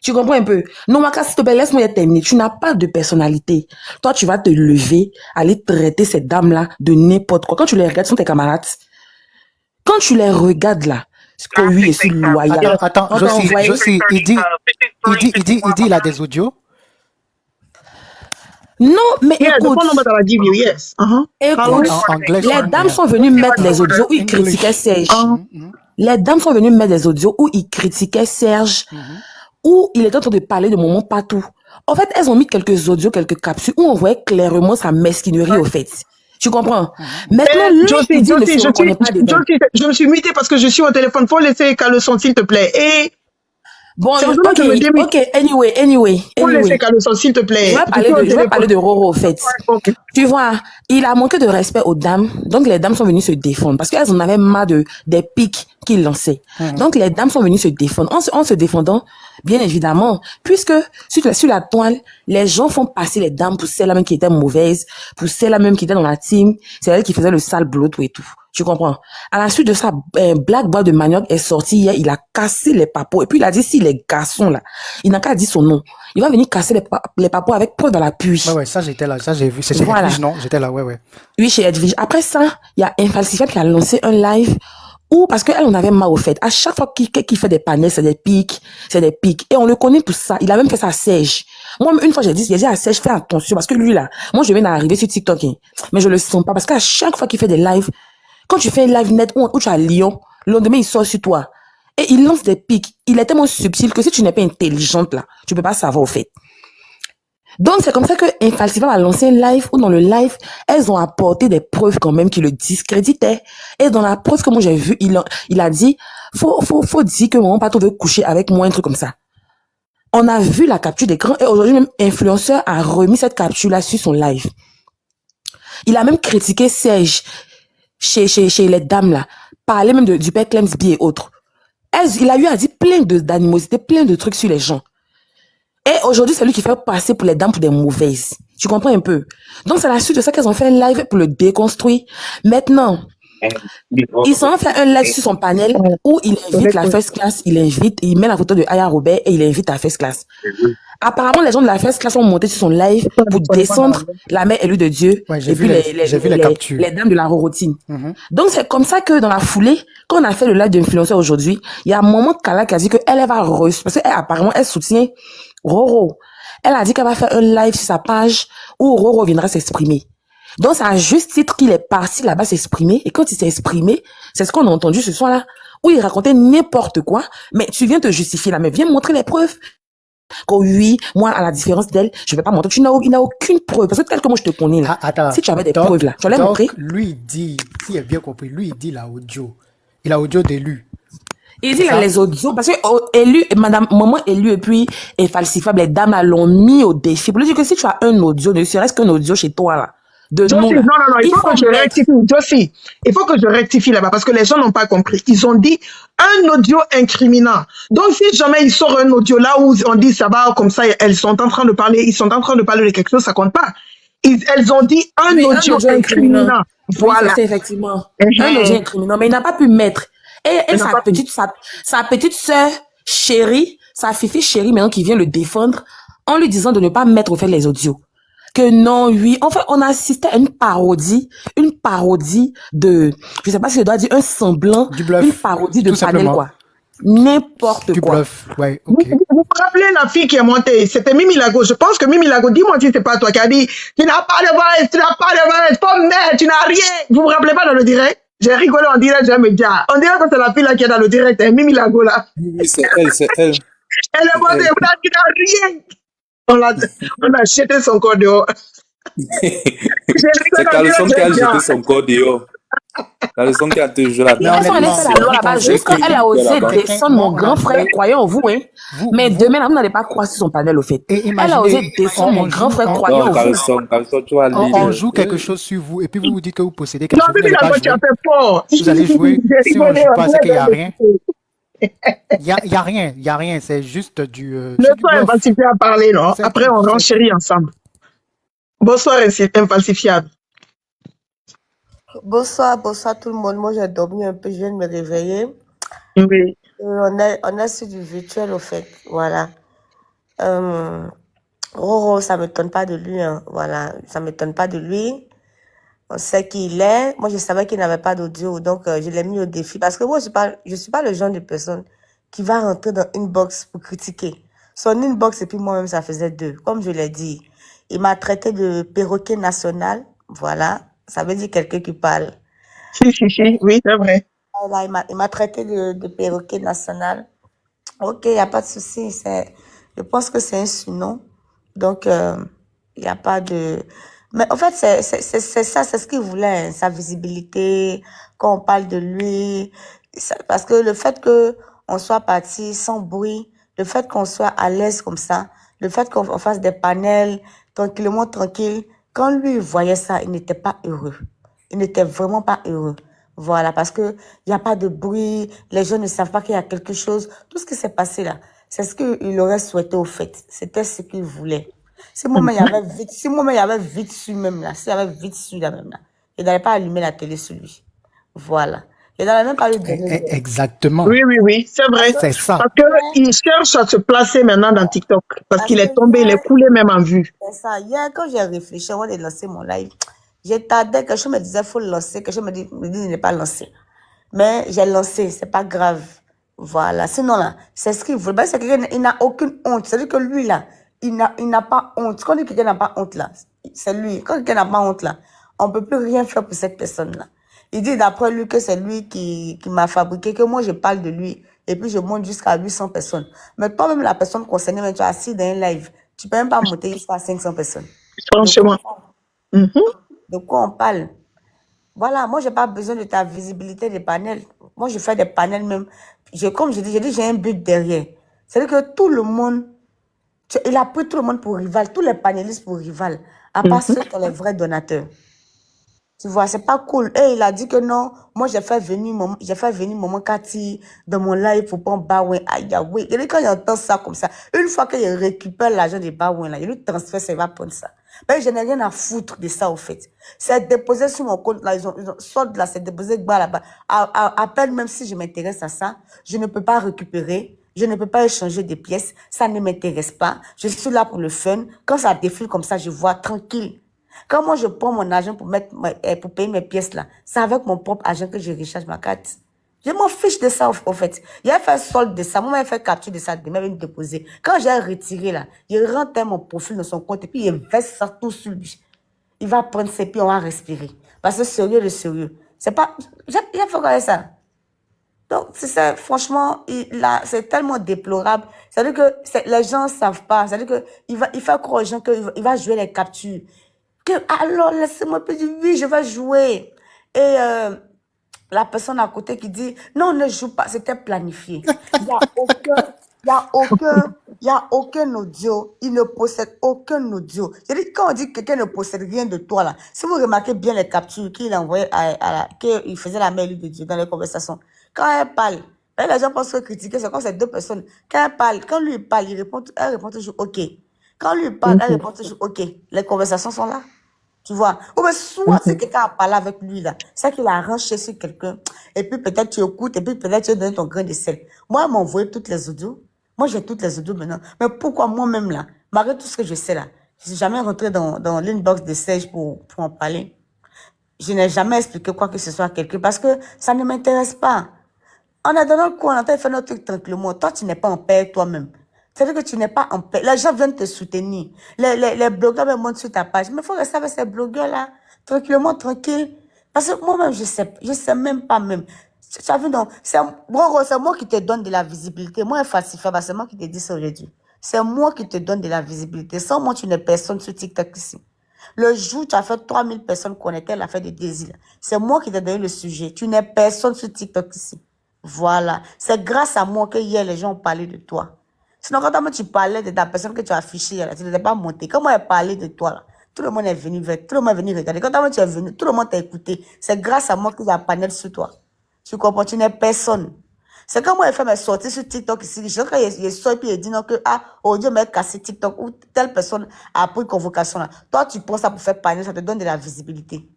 Tu comprends un peu? Non, Maka, s'il te plaît, laisse-moi terminer. Tu n'as pas de personnalité. Toi, tu vas te lever, aller traiter ces dames-là de n'importe quoi. Quand tu les regardes, ce sont tes camarades. Quand tu les regardes là, c'est que oui, je suis loyal. Attends, Josie, il dit il a des audios. Non, mais Yeah, the écoute. phone number that I give you, yes. Écoute, En anglais, les dames sont venues mettre les audios où ils critiquaient Serge. Les dames sont venues mettre des audios où ils critiquaient Serge. Où il était en train de parler de Maman Patou. En fait, elles ont mis quelques audios, quelques capsules où on voyait clairement sa mesquinerie au fait. Tu comprends? Maintenant, lui, il dit ne se reconnaît pas dedans. Je me suis mutée parce que je suis au téléphone. Faut laisser Caleçon, s'il te plaît. Et Bon, c'est pour ça que je me dis, ok, anyway. faut laisser Caleçon, s'il te plaît. Je vais parler de Roro au fait. Okay. Tu vois, il a manqué de respect aux dames. Donc, les dames sont venues se défendre parce qu'elles en avaient marre des pics qu'il lançait. Donc, les dames sont venues se défendre. En se défendant, bien évidemment, puisque sur la toile, les gens font passer les dames pour celles-là même qui étaient mauvaises, pour celles-là même qui étaient dans la team, c'est elle qui faisait le sale boulot, tout et tout. Tu comprends? À la suite de ça, Black Boy de Manioc est sorti hier, il a cassé les papos. Et puis il a dit, si les garçons là, il n'a qu'à dire son nom. Il va venir casser les papos avec preuve dans l'appui. Ouais, ça j'étais là, ça j'ai vu. C'est chez Voilà. Edwige, non? J'étais là, ouais. Oui, chez Edwige. Après ça, il y a Infalsifiable qui a lancé un live où, parce qu'elle en avait marre au fait. À chaque fois qu'il fait des panels, c'est des pics. Et on le connaît pour ça. Il a même fait ça à Serge. Moi, une fois, j'ai dit à Serge, fais attention, parce que lui là, moi je viens d'arriver sur TikTok, hein, mais je le sens pas, parce qu'à chaque fois qu'il fait des lives, quand tu fais un live net où tu as Lyon, le lendemain, il sort sur toi. Et il lance des pics. Il est tellement subtil que si tu n'es pas intelligente, là, tu peux pas savoir, au fait. Donc, c'est comme ça que Infalsifiable a lancé un live où dans le live, elles ont apporté des preuves quand même qui le discréditaient. Et dans la preuve que moi j'ai vue, il a dit, faut dire que mon patron veut coucher avec moi, un truc comme ça. On a vu la capture d'écran et aujourd'hui même Influenceur a remis cette capture-là sur son live. Il a même critiqué Serge chez les dames là, parler même du père Clemsby et autres. Il a eu à dire plein d'animosité, plein de trucs sur les gens. Et aujourd'hui, c'est lui qui fait passer pour les dames pour des mauvaises. Tu comprends un peu? Donc, c'est la suite de ça qu'elles ont fait un live pour le déconstruire. Maintenant, ils ont fait un live sur son panel où il invite la first class, il met la photo de Aya Robert et il invite la first class. Apparemment, les gens de la first class ont monté sur son live pour descendre la mère élue de Dieu Ouais, j'ai et vu puis les captures. les dames de la rorotine. Donc, c'est comme ça que dans la foulée, quand on a fait le live d'influenceur aujourd'hui, il y a un moment Kala qui a dit qu'elle va parce qu'apparemment, elle soutient Roro. Elle a dit qu'elle va faire un live sur sa page où Roro viendra s'exprimer. Donc, c'est à juste titre qu'il est parti là-bas s'exprimer. Et quand il s'est exprimé, c'est ce qu'on a entendu ce soir-là, où il racontait n'importe quoi. Mais tu viens te justifier là, mais viens montrer les preuves. Que oui, moi, à la différence d'elle, je vais pas montrer. Il n'a aucune preuve. Parce que tel que moi, je te connais là. Attends, si tu avais des preuves là, tu allais montrer. Lui, il dit, si j'ai bien compris, lui, il dit la audio. Il a audio d'élu. Il dit là, les audios, parce que élu, maman élu et puis Infalsifiable, les dames là l'ont mis au défi. Pour lui dire que si tu as un audio, ne serait-ce qu'un audio chez toi là, de Josie, nous là, non, il faut que je rectifie. Josie, il faut que je rectifie là-bas parce que les gens n'ont pas compris. Ils ont dit un audio incriminant. Donc, si jamais ils sortent un audio là où on dit ça va comme ça, ils sont en train de parler de quelque chose, ça compte pas. Elles ont dit un audio incriminant. Voilà. C'est effectivement un audio incriminant, mais il n'a pas pu mettre. Et sa petite sœur chérie, sa fifi chérie maintenant qui vient le défendre en lui disant de ne pas mettre au fait les audios. Que non, oui. En fait, on a assisté à une parodie de, je sais pas si je dois dire un semblant, une parodie de panel, quoi. N'importe quoi. Bluff, ouais, ok. Vous vous rappelez la fille qui est montée? C'était Mimi Lago. Je pense que Mimi Lago, dis-moi si c'est pas toi qui a dit, tu n'as pas de voix, pomme mère, tu n'as rien. Vous vous rappelez pas dans le direct? J'ai rigolé en direct, j'ai me dit, on dirait que c'est la fille là qui est dans le direct, hein, Mimi Lago là. Oui, c'est elle. Elle est montée, tu n'as rien. On a jeté son corps dehors. C'est Carlson qui a jeté son corps dehors. Carlson qui a toujours la elle fait la loi là-bas. Juste quand elle a osé descendre mon grand frère, croyant en vous, hein. Mais demain, là, vous n'allez pas croire sur son panel, au fait. Elle a osé descendre mon grand frère, croyant en vous. Carlson, tu vas lire. On joue quelque chose sur vous et puis vous vous dites que vous possédez quelque chose. Non, Mimi Lago, tu as fait fort. Vous allez jouer. Si on ne joue pas, c'est qu'il n'y a rien. Il y a rien, c'est juste du... Le soir, Infalsifiable à parler, non? Après, on renchérit ensemble. Bonsoir, Infalsifiable. Bonsoir tout le monde. Moi, j'ai dormi un peu, je viens de me réveiller. Oui. On est sur du virtuel, au fait. Voilà. Roro, ça ne m'étonne pas de lui. Hein. Voilà, ça ne m'étonne pas de lui. On sait qui il est. Moi, je savais qu'il n'avait pas d'audio, donc je l'ai mis au défi. Parce que moi, je suis pas le genre de personne qui va rentrer dans une box pour critiquer. Son inbox et puis moi-même, ça faisait deux. Comme je l'ai dit, il m'a traité de perroquet national. Voilà, ça veut dire quelqu'un qui parle. Oui, c'est vrai. Voilà, il m'a traité de perroquet national. Ok, il n'y a pas de souci. Je pense que c'est un surnom. Donc, il n'y a pas de... Mais en fait, c'est ça, c'est ce qu'il voulait, hein, sa visibilité, quand on parle de lui. Parce que le fait qu'on soit parti sans bruit, le fait qu'on soit à l'aise comme ça, le fait qu'on fasse des panels tranquillement tranquille, quand lui voyait ça, il n'était pas heureux. Il n'était vraiment pas heureux. Voilà, parce que il n'y a pas de bruit, les gens ne savent pas qu'il y a quelque chose. Tout ce qui s'est passé là, c'est ce qu'il aurait souhaité au fait. C'était ce qu'il voulait. Si moi il y avait vite su même là, s'il y avait vite su là même là, il n'allait pas allumer la télé sur lui. Voilà. Il n'allait même pas lui donner. Exactement. Oui, c'est vrai. C'est ça. Parce qu'il cherche à se placer maintenant dans TikTok. Parce qu'il est tombé, il est coulé même en vue. C'est ça. Hier, quand j'ai réfléchi avant de lancer mon live, j'ai tardé, quelque chose me disait, faut le lancer, quelque chose me dit, il n'est pas lancé. Mais j'ai lancé, c'est pas grave. Voilà. Sinon là, c'est ce qu'il veut. Ben, c'est quelqu'un, il n'a aucune honte. C'est-à-dire que lui là, il n'a pas honte. Quand on dit que quelqu'un n'a pas honte là, c'est lui. Quand quelqu'un n'a pas honte là, on peut plus rien faire pour cette personne là. Il dit d'après lui que c'est lui qui m'a fabriqué, que moi je parle de lui. Et puis je monte jusqu'à 800 personnes. Mais toi-même, la personne concernée, mais tu es assis dans un live. Tu peux même pas monter jusqu'à 500 personnes. Franchement. De quoi on parle? Voilà, moi, j'ai pas besoin de ta visibilité des panels. Moi, je fais des panels même. Comme je dis, j'ai un but derrière. C'est-à-dire que tout le monde, il a pris tout le monde pour rival, tous les panélistes pour rival, à part ceux qui sont les vrais donateurs. Tu vois, c'est pas cool. Et il a dit que non, moi j'ai fait venir Maman Cathy dans mon live pour prendre Baouin. Aïe, oui. Et quand il entend ça comme ça, une fois qu'il récupère l'argent de Baouin, là, il lui transfère, ça, il va prendre ça. Mais je n'ai rien à foutre de ça, au fait. C'est déposé sur mon compte, là, ils ont sortent là, c'est déposé là-bas. À peine, même si je m'intéresse à ça, je ne peux pas récupérer. Je ne peux pas échanger des pièces. Ça ne m'intéresse pas. Je suis là pour le fun. Quand ça défile comme ça, je vois tranquille. Quand moi, je prends mon argent pour payer mes pièces là, c'est avec mon propre argent que je recharge ma carte. Je m'en fiche de ça, au fait. Il a fait solde de ça. Moi, il a fait capture de ça, de même déposer. Quand j'ai retiré là, il rentre mon profil dans son compte et puis il verse ça tout sur lui. Il va prendre ses pieds, on va respirer. Parce que sérieux de sérieux. C'est pas, il a fait quoi ça? Donc, c'est ça, franchement, c'est tellement déplorable. C'est-à-dire que les gens ne savent pas. C'est-à-dire que il fait croire aux gens qu'il va jouer les captures. Alors, laissez-moi dire, oui, je vais jouer. Et la personne à côté qui dit, non, ne joue pas, c'était planifié. Il n'y a aucun audio. Il ne possède aucun audio. C'est-à-dire, quand on dit que quelqu'un ne possède rien de toi, là, si vous remarquez bien les captures qu'il envoyait qu'il faisait la mail de Dieu dans les conversations, quand elle parle, les gens pensent que critiquer, c'est comme ces deux personnes. Quand elle parle, quand lui parle, elle répond toujours OK. Quand lui parle, elle répond toujours OK. Les conversations sont là. Tu vois? Ou bien soit si quelqu'un a parlé avec lui, là, c'est qu'il a arraché sur quelqu'un. Et puis peut-être tu écoutes, et puis peut-être tu donnes ton grain de sel. Moi, elle m'a envoyé toutes les audios. Moi, j'ai toutes les audios maintenant. Mais pourquoi moi-même, là, malgré tout ce que je sais, là, je ne suis jamais rentré dans l'inbox de Serge pour en parler. Je n'ai jamais expliqué quoi que ce soit à quelqu'un parce que ça ne m'intéresse pas. On est dans notre coin, on a fait notre truc tranquillement. Toi, tu n'es pas en paix toi-même. C'est-à-dire que tu n'es pas en paix. Les gens viennent te soutenir. Les blogueurs me montrent sur ta page. Mais il faut rester avec ces blogueurs-là. Tranquillement, tranquille. Parce que moi-même, je sais même pas même. Tu as vu, non? C'est moi qui te donne de la visibilité. Moi, Falsifa, c'est moi qui te dis ça aujourd'hui. C'est moi qui te donne de la visibilité. Sans moi, tu n'es personne sur TikTok ici. Le jour où tu as fait 3000 personnes connectées à l'affaire de Désir, c'est moi qui t'ai donné le sujet. Tu n'es personne sur TikTok ici. Voilà. C'est grâce à moi que hier, les gens ont parlé de toi. Sinon, quand tu parlais de ta personne que tu as affichée, là, tu n'étais pas monté. Quand moi, j'ai parlé de toi, là, tout le monde est venu tout le monde est venu regarder. Quand tu es venu, tout le monde t'a écouté. C'est grâce à moi qu'il y a un panel sur toi. Tu comprends? Tu n'es personne. C'est quand moi, j'ai fait mes sorties sur TikTok ici. Je quand il sort et puis il dit non que, oh Dieu m'a cassé TikTok ou telle personne a pris convocation là. Toi, tu prends ça pour faire panel, ça te donne de la visibilité.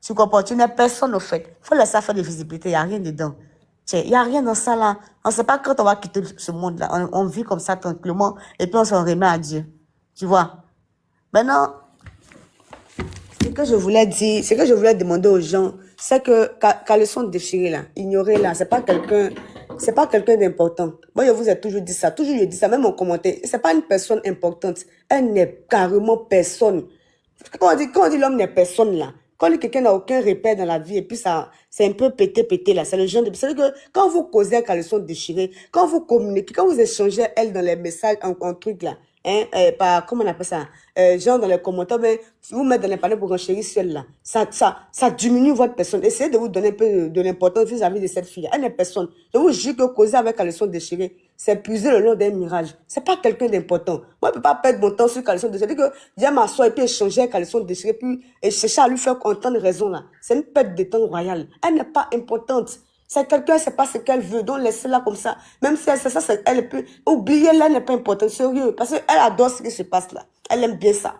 Tu comprends? Tu n'es personne au fait. Faut laisser ça faire de visibilité, il n'y a rien dedans. Il n'y a rien dans ça là. On ne sait pas quand on va quitter ce monde-là. On vit comme ça tranquillement et puis on s'en remet à Dieu. Tu vois? Maintenant, ce que je voulais dire, ce que je voulais demander aux gens, c'est que quand ils sont déchirés là, ignorés là, c'est pas quelqu'un d'important. Moi, je vous ai toujours dit ça. Toujours, je dis ça, même en commentaire. C'est pas une personne importante. Elle n'est carrément personne. Quand on dit l'homme n'est personne là, quand quelqu'un n'a aucun repère dans la vie et puis ça, c'est un peu pété là, c'est le genre de... C'est-à-dire que quand vous causez quand elles sont déchirées, quand vous communiquez, quand vous échangez elles dans les messages en truc là, comment on appelle ça, genre dans les commentaires, mais vous mettez dans les panneaux pour enchérir celle-là, ça diminue votre personne. Essayez de vous donner un peu de l'importance vis-à-vis de cette fille. Elle n'est personne. Je vous jure que causer avec quand elles sont déchirées, c'est puiser le long d'un mirage. C'est pas quelqu'un d'important. Moi, je peux pas perdre mon temps sur quand elles sont déchirées. C'est-à-dire que viens m'asseoir et puis échanger quand elles sont déchirées, puis et chercher à lui faire entendre raison là. C'est une perte de temps royale. Elle n'est pas importante. C'est quelqu'un, elle sait pas ce qu'elle veut, donc laissez-la comme ça. Même si elle sait ça, elle peut oublier, elle n'est pas importante, sérieux. Parce qu'elle adore ce qui se passe là. Elle aime bien ça.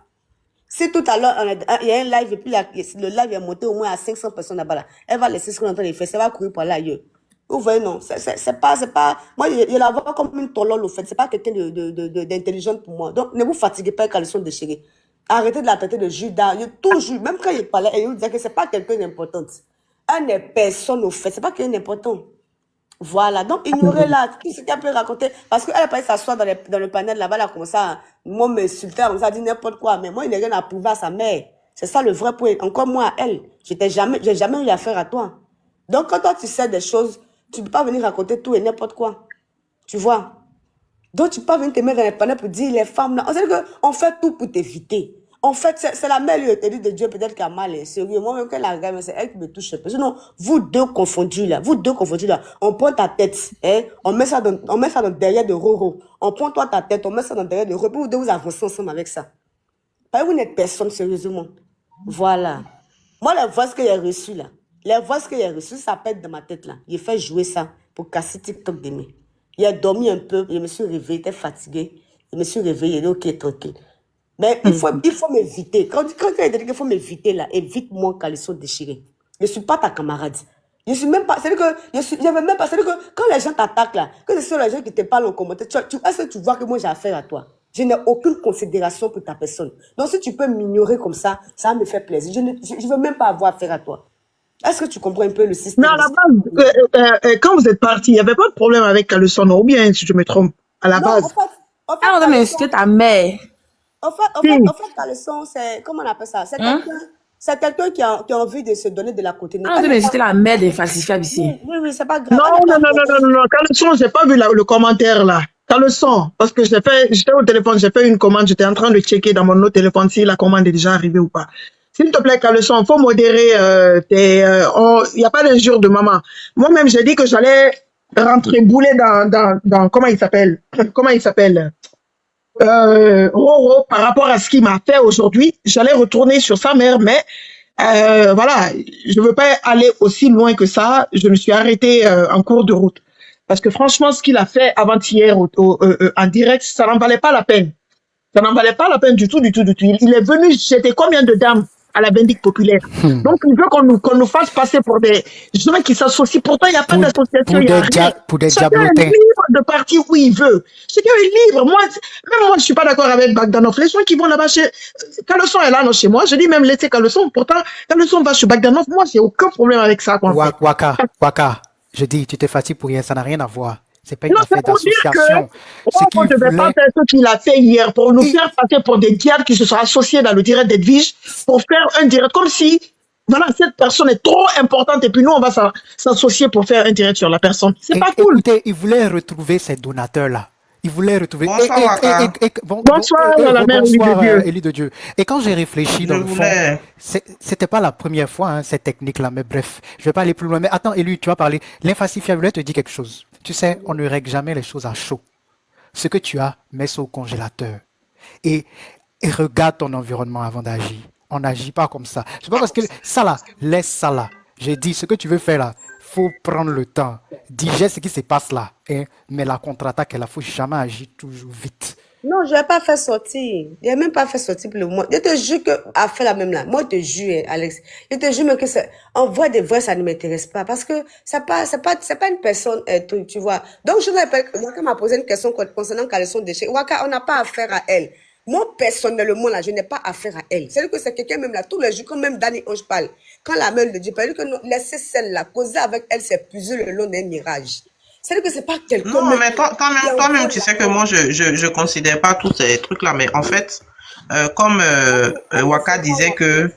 Si tout à l'heure, il y a un live et puis le live est monté au moins à 500 personnes là-bas là, elle va laisser ce qu'on est en train de faire, ça va courir par là ailleurs. Vous voyez, non, c'est pas, moi, je la vois comme une tolole au fait, c'est pas quelqu'un d'intelligente pour moi. Donc, ne vous fatiguez pas quand elles sont déchirées. Arrêtez de la traiter de Judas. Toujours, même quand il parlait, il vous disait que c'est pas quelqu'un d'important. Elle n'est personne au fait, c'est pas quelqu'un d'important. Voilà, donc ignorez-la, tout ce qu'elle peut raconter, parce qu'elle a pas s'asseoir dans le panel là-bas, elle a commencé à m'insulter, comme ça, elle dit n'importe quoi, mais moi, il n'est rien à prouver à sa mère. C'est ça le vrai point. Encore moi, elle, j'ai jamais eu affaire à toi. Donc, quand toi, tu sais des choses, tu ne peux pas venir raconter tout et n'importe quoi. Tu vois? Donc, tu peux pas venir te mettre dans les panneaux pour dire les femmes là. On sait qu'on fait tout pour t'éviter. En fait, c'est la mère, lui, de Dieu, peut-être qu'elle a mal, hein. Sérieux. Moi-même, quand elle la regarde, c'est elle qui me touche un peu. Sinon, vous deux confondus là, on prend ta tête, hein, on met ça dans derrière de Roro. On prend toi ta tête, on met ça dans derrière de Roro. Puis vous deux, vous avancez ensemble avec ça. Parce que vous n'êtes personne, sérieusement. Voilà. Moi, les voix que j'ai reçues là, ça pète dans ma tête là. J'ai fait jouer ça pour casser TikTok de mes. Il a dormi un peu, je me suis réveillée, j'étais fatiguée. Je me suis réveillée, il est ok, tranquille. Mais il faut m'éviter. Quand il a dit qu'il faut m'éviter là, évite-moi quand ils sont déchirés. Je ne suis pas ta camarade. Je suis même pas. C'est-à-dire que c'est-à-dire que quand les gens t'attaquent là, que ce sont les gens qui te parlent en commentaire, est-ce que tu vois que moi j'ai affaire à toi? Je n'ai aucune considération pour ta personne. Donc si tu peux m'ignorer comme ça me fait plaisir. Je ne veux même pas avoir affaire à toi. Est-ce que tu comprends un peu le système? Mais à la base, quand vous êtes parti, il n'y avait pas de problème avec Caleçon, ou bien si je me trompe, à la base. En fait, Ah, on a insulté ta mère. En fait, Caleçon, c'est, comment on appelle ça? C'est quelqu'un qui a envie de se donner de la côté. Ah, on a insulté la mère des falsifiables ici. Oui, c'est pas grave. Non, Caleçon, j'ai pas vu le commentaire là. Caleçon, parce que j'étais au téléphone, j'ai fait une commande, j'étais en train de checker dans mon autre téléphone si la commande est déjà arrivée ou pas. S'il te plaît, Caleçon, faut modérer il n'y a pas d'injure de maman. Moi-même, j'ai dit que j'allais rentrer bouler dans comment il s'appelle? Roro, par rapport à ce qu'il m'a fait aujourd'hui, j'allais retourner sur sa mère, mais voilà, je veux pas aller aussi loin que ça. Je me suis arrêtée en cours de route. Parce que franchement, ce qu'il a fait avant-hier en direct, ça n'en valait pas la peine. Ça n'en valait pas la peine du tout. Il est venu jeter combien de dames à la vindicte populaire. Donc, il veut qu'on nous fasse passer pour des gens qui s'associent. Pourtant, il n'y a pas d'association. Pour des Chacun est diablotins. libre de partir où il veut. Chacun est libre. Même moi, je ne suis pas d'accord avec Bagdanov. Les gens qui vont là-bas chez... Caleçon est là, non, chez moi. Je dis même laisser Caleçon. Pourtant, Caleçon va chez Bagdanov. Moi, j'ai aucun problème avec ça. Waka, je dis, tu t'es fatigué pour rien, ça n'a rien à voir. C'est pas une Non, affaire c'est pour dire que d'association. on ne devait pas faire ce qu'il a fait hier pour nous faire passer pour des diables qui se sont associés dans le direct d'Edwige pour faire un direct comme si, voilà, cette personne est trop importante et puis nous, on va s'associer pour faire un direct sur la personne. C'est pas cool. Écoutez, il voulait retrouver ces donateurs-là. Il voulait retrouver. Bonsoir, Waka. Bonsoir, la mère Élie de Dieu. Et quand j'ai réfléchi dans le fond, c'était pas la première fois, hein, cette technique-là, mais bref, je vais pas aller plus loin. Mais attends, Élie, tu vas parler. L'infalsifiable te dit quelque chose. Tu sais, on ne règle jamais les choses à chaud. Ce que tu as, mets ça au congélateur. Et regarde ton environnement avant d'agir. On n'agit pas comme ça. C'est pas parce que ça là, laisse ça là. J'ai dit, ce que tu veux faire là, faut prendre le temps. Digère ce qui se passe là. Hein? Mais la contre-attaque, il faut jamais agir toujours vite. Non, je ne l'ai pas fait sortir. Je n'ai même pas fait sortir pour le moment. Je te jure qu'elle a fait la même là. Moi, je te jure, Alex. Je te jure même que en vrai de vrai, ça ne m'intéresse pas. Parce que c'est pas une personne, tu vois. Donc, je me rappelle que Waka m'a posé une question concernant Caleçon déchet. Waka, on n'a pas affaire à elle. Moi, personnellement, là, je n'ai pas affaire à elle. C'est-à-dire que c'est quelqu'un même là, tous les jours, quand même Danny Ange parle, quand la mère le dit, que laisser celle-là, causer avec elle, c'est puiser le long d'un mirage. C'est-à-dire que c'est pas quelqu'un. Non, mais toi-même, tu sais que moi, je considère pas tous ces trucs-là. Mais en fait, comme Waka disait qu'elle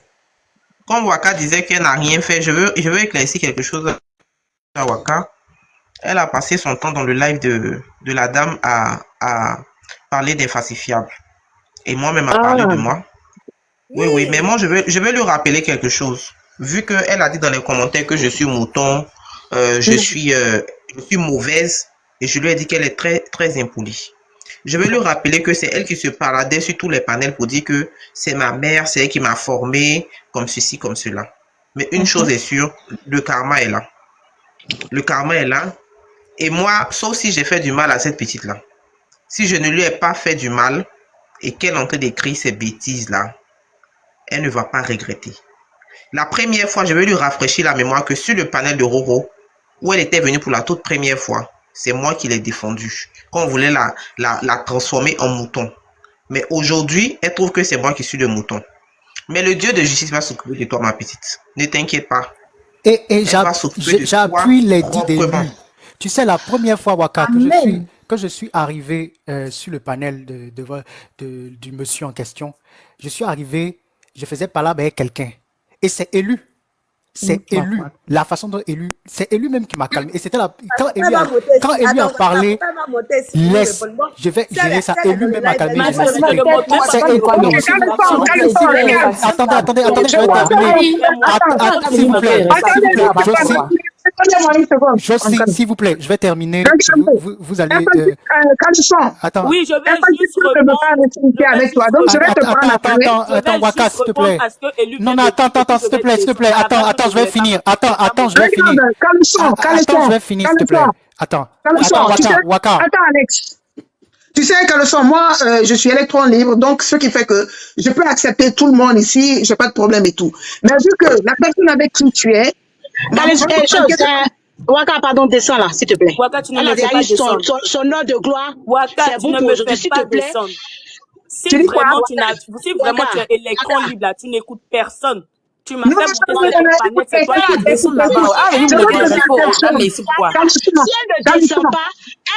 n'a rien fait, je veux éclaircir quelque chose à Waka. Elle a passé son temps dans le live de la dame à parler des falsifiables. Et moi-même à parler de moi. Oui, mais moi, je veux lui rappeler quelque chose. Vu qu'elle a dit dans les commentaires que je suis mouton, je suis mauvaise, et je lui ai dit qu'elle est très, très impolie. Je vais lui rappeler que c'est elle qui se baladait sur tous les panels pour dire que c'est ma mère, c'est elle qui m'a formé, comme ceci, comme cela. Mais une chose est sûre, le karma est là. Le karma est là. Et moi, sauf si j'ai fait du mal à cette petite-là. Si je ne lui ai pas fait du mal, et qu'elle est en train d'écrire ces bêtises-là, elle ne va pas regretter. La première fois, je vais lui rafraîchir la mémoire que sur le panel de Roro, où elle était venue pour la toute première fois, c'est moi qui l'ai défendue. Quand on voulait la transformer en mouton. Mais aujourd'hui, elle trouve que c'est moi qui suis le mouton. Mais le Dieu de justice va s'occuper de toi, ma petite. Ne t'inquiète pas. Et j'appuie les dits des lui. Tu sais, la première fois, Waka, que je suis arrivé sur le panel du monsieur en question, je suis arrivé, je faisais palabre avec quelqu'un. Et c'est élu. C'est élu. La façon dont élu, c'est élu même qui m'a calmé. Et c'était quand élu a parlé, laisse, je vais gérer ça. Élu même m'a calmé. C'est élu. Attendez, je vais terminer. S'il vous plaît, s'il vous plaît, je vais terminer. Vous allez. Attends. Oui, je vais juste répondre avec toi. Donc, je vais te prendre la parole. Attends, Waka, s'il te plaît. Non, attends, s'il te plaît. Attends, je vais finir. Attends, je vais finir. Attends, je vais finir, s'il te plaît. Attends, Waka. Attends, Alex. Tu sais, Caleçon, moi, je suis électron libre, donc ce qui fait que je peux accepter tout le monde ici, j'ai pas de problème et tout. Mais vu que la personne avec qui tu es, Waka, pardon, descends là, s'il te plaît. Waka, tu ne me fais pas descendre. Son heure de gloire, Waka, c'est bon pour aujourd'hui, s'il te plaît. Si vraiment tu es électron libre là, tu n'écoutes personne. Tu m'as fait monter sur le panel, c'est toi qui descends là-bas. Ah, mais c'est quoi? Si elle ne descend pas,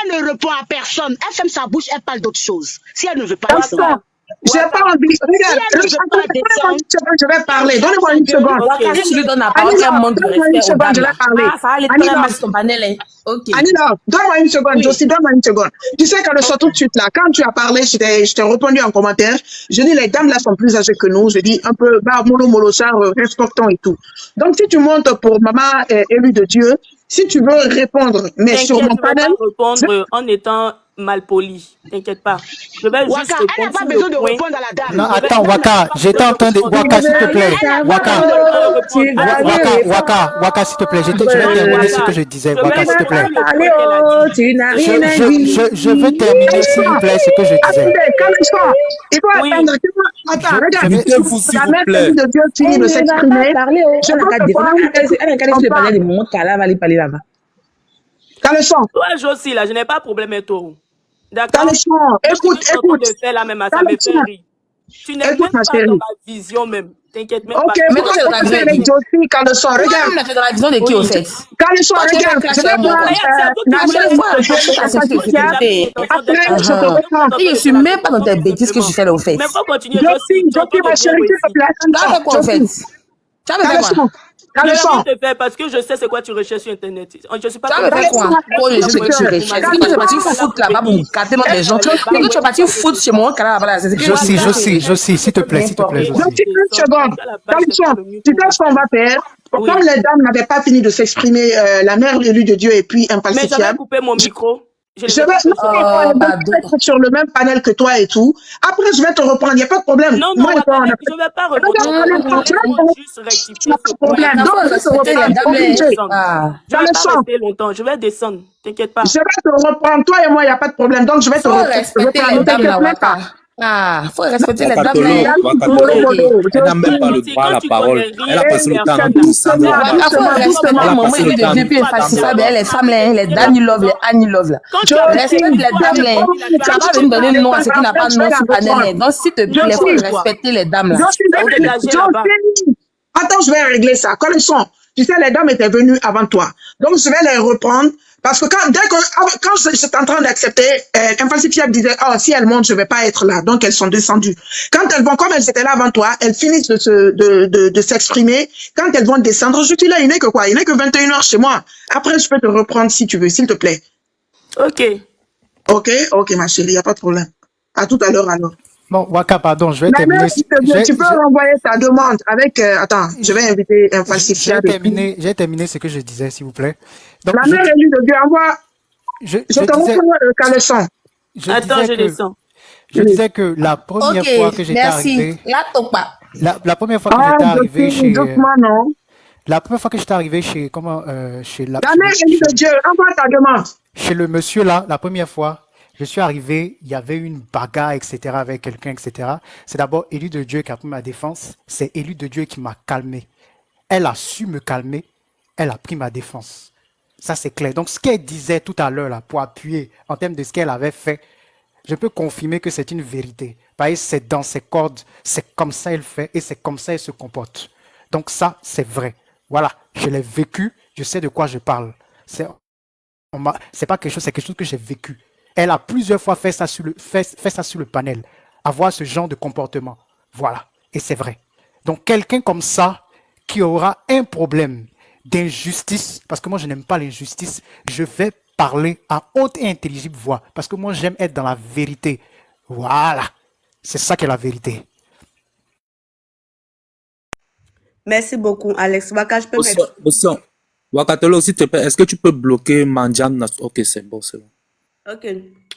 elle ne répond à personne. Elle ferme sa bouche, elle parle d'autre chose. Si elle ne veut pas descendre. J'ai pas envie. Regarde, je vais parler. Donnez-moi une seconde. Si tu lui donnes la parole, elle manque de respect aux dames. Je vais parler. Ah, ça va aller très mal sur ton panel. Ok. Anila, donne-moi une seconde. Josie, donne-moi une seconde. Tu sais qu'elle sort tout de suite là. Quand tu as parlé, je t'ai répondu en commentaire. Je dis, les dames là sont plus âgées que nous. Je dis un peu, bah, mollo, ça, respectons et tout. Donc, si tu montes pour maman élue de Dieu, si tu veux répondre, mais sur mon panel. Je vais pas répondre en étant mal poli. T'inquiète pas. Je vais juste Waka, elle n'a pas besoin de répondre à la dame. Non, attends, Waka, j'étais en train de. Waka, s'il te plaît. Waka, s'il te plaît. Je vais terminer ce que je disais. Waka, s'il te plaît. Tu n'as rien à dire. Je veux terminer, s'il vous plaît, ce que je disais. Il faut attendre. Attends, regarde. Invitez-vous, s'il vous plaît. De Dieu finit de s'exprimer. Caleçon. Toi, Josie, là, je n'ai pas de problème avec toi. D'accord? Caleçon, écoute. De faire là même, ça me fait rire. Tu n'es même pas dans ma vision même. T'inquiète même pas. Ok, mais toi, tu es avec Josie, Caleçon, regarde. Tu es dans la vision de qui, au fait? Caleçon, regarde. Je je suis même pas dans tes bêtises que je fais là, au fait. Mais faut continuer, Josie, ma chérie, s'il te plaît. Tu vas faire quoi, au fait? Tu vas faire quoi? Je vais te faire parce que je sais c'est quoi tu recherches sur Internet. Je suis pas. Tu vas faire quoi? Je sais que tu recherches. Tu vas partir foutre là-bas pour gâter des gens. Tu vas partir foutre chez moi, là-bas. Josie, s'il te plaît, Josie. Josie, une seconde. Tu sais ce qu'on va faire? Comme les dames n'avaient pas fini de s'exprimer, la mère élue de Dieu et puis infalsifiable. Mais j'avais coupé mon micro. Je vais être sur le même panel que toi et tout. Après, je vais te reprendre. Il n'y a pas de problème. Non, je ne vais pas reprendre. Juste rectifier ce problème. Donc, je vais te reprendre. Je vais pas rester longtemps. Je vais descendre. T'inquiète pas. Je vais te reprendre. Toi et moi, il n'y a pas de problème. Donc, je vais te reprendre. Faut respecter les dames. Elle n'a même pas le droit à la parole. Elle a passé le temps à tout ça. Les femmes, les Danny Love, les Annie Love. Respecte les dames. Tu vas pas venir donner le nom à ce qui n'a pas de nom sur panel. Donc, s'il te plaît, il faut respecter les dames. Attends, je vais régler ça. Connaissons. Tu sais, les dames étaient venues avant toi. Donc, je vais les reprendre. Parce que quand j'étais en train d'accepter, Infalsifiable disait, oh, si elles montent, je vais pas être là. Donc, elles sont descendues. Quand elles vont, comme elles étaient là avant toi, elles finissent de s'exprimer. Quand elles vont descendre, je suis là, il n'est que quoi? Il n'est que 21h chez moi. Après, je peux te reprendre si tu veux, s'il te plaît. Ok, ma chérie, il n'y a pas de problème. À tout à l'heure, alors. Bon, Waka, pardon, je vais terminer. Tu peux renvoyer ta demande avec... attends, je vais inviter Infalsifiable. J'ai terminé ce que je disais, s'il vous plaît. Donc, la mère élue de Dieu, envoie... Je te reprends le caleçon. Attends, je descends. Je disais que la première fois que j'étais arrivé... La première fois que j'étais arrivé chez... La première fois que j'étais arrivé chez... chez la mère élue de Dieu, envoie ta demande. Chez le monsieur là, la première fois... Je suis arrivé, il y avait une bagarre, etc., avec quelqu'un, etc. C'est d'abord Élu de Dieu qui a pris ma défense. C'est Élu de Dieu qui m'a calmé. Elle a su me calmer. Elle a pris ma défense. Ça, c'est clair. Donc, ce qu'elle disait tout à l'heure, là, pour appuyer en termes de ce qu'elle avait fait, je peux confirmer que c'est une vérité. Parce que c'est dans ses cordes, c'est comme ça elle fait et c'est comme ça elle se comporte. Donc, ça, c'est vrai. Voilà, je l'ai vécu, je sais de quoi je parle. C'est pas quelque chose, c'est quelque chose que j'ai vécu. Elle a plusieurs fois fait ça sur le panel, avoir ce genre de comportement. Voilà, et c'est vrai. Donc, quelqu'un comme ça qui aura un problème d'injustice, parce que moi, je n'aime pas l'injustice, je vais parler à haute et intelligible voix, parce que moi, j'aime être dans la vérité. Voilà. C'est ça qui est la vérité. Merci beaucoup, Alex. Waka, je peux mettre. Wakatolo, s'il te plaît, est-ce que tu peux bloquer Mandiane? Ok, c'est bon, c'est bon. Ok.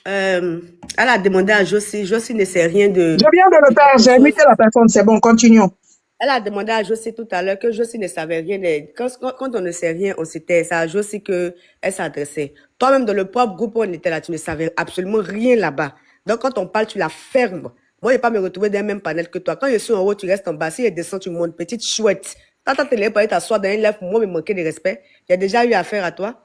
Elle a demandé à Josie. Josie ne sait rien de... Je viens de le faire, j'ai invité la personne, c'est bon, continuons. Elle a demandé à Josie tout à l'heure que Josie ne savait rien. Quand on ne sait rien, on s'était. C'est à Josie qu'elle s'adressait. Toi-même, dans le propre groupe où on était là, tu ne savais absolument rien là-bas. Donc, quand on parle, tu la fermes. Moi, je ne vais pas me retrouver dans le même panel que toi. Quand je suis en haut, tu restes en bas. Si je descends, tu montes. Petite chouette. Quand tu es là, t'asseoir dans une lèvre pour moi, me manquer de respect. J'ai déjà eu affaire à toi.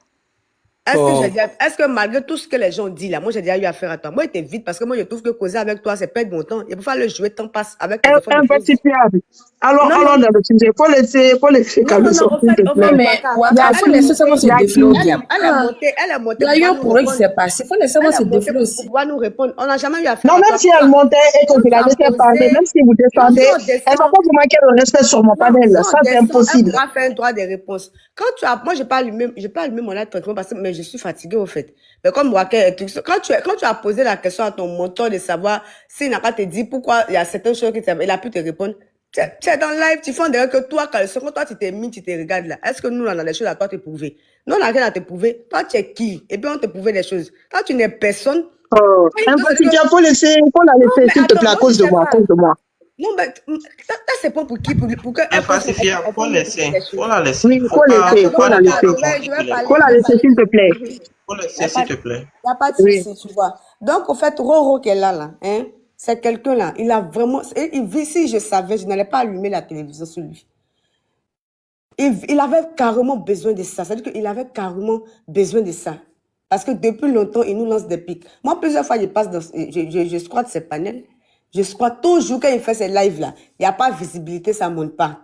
Est-ce que malgré tout ce que les gens disent là, moi j'ai déjà eu affaire à toi. Moi, j'étais vite parce que moi je trouve que causer avec toi, c'est perdre mon temps. Il faut faire le jouer, temps passe avec tes enfants. Injustifiable. Allons dans le sujet. Il faut laisser calmer son s'il te plaît. Mais Waka, il faut laisser seulement se défloguer. Elle est montée. Il y a eu pour eux qui s'est passé. Il faut laisser seulement se défloguer aussi. Pour pouvoir nous répondre. On n'a jamais eu affaire Non, à toi. même si elle montait et que je la laissais parler, même si vous descendez, elle va pas vous manquer de respect sur mon panel. Ça, c'est impossible. Elle va faire un droit de réponse. Quand tu as, moi, je pas allumé mon live tranquillement parce que mais je suis fatiguée au fait. Mais comme Waka, quand tu as posé la question à ton mentor de savoir s'il n'a pas te dit pourquoi il y a certaines choses qu'il a pu te répondre, tu es dans le live, tu fais en dehors que toi, quand toi, tu t'es mis, tu te regardes là. Est-ce que nous, on a des choses à toi te prouver? Nous, on n'a rien à te prouver. Toi, tu es qui? Et puis, on te prouvait des choses. Toi, tu n'es personne. Il faut la laisser, s'il te plaît, à cause de moi, Non, mais ça, c'est pas pour qui? Pour que. Infacifiable, faut laisser. Faut la laisser. Oui, faut la laisser, s'il te plaît. Faut laisser, s'il te plaît. Il n'y a pas de souci, tu vois. Donc, au fait, Roro qui est là, hein, c'est quelqu'un-là. Il a vraiment. Si je savais, je n'allais pas allumer la télévision sur lui. Il avait carrément besoin de ça. C'est-à-dire qu'il avait carrément besoin de ça. Parce que depuis longtemps, il nous lance des pics. Moi, plusieurs fois, je squatte ses panels. Je squatte toujours quand il fait ses lives-là. Il n'y a pas de visibilité, ça ne monte pas.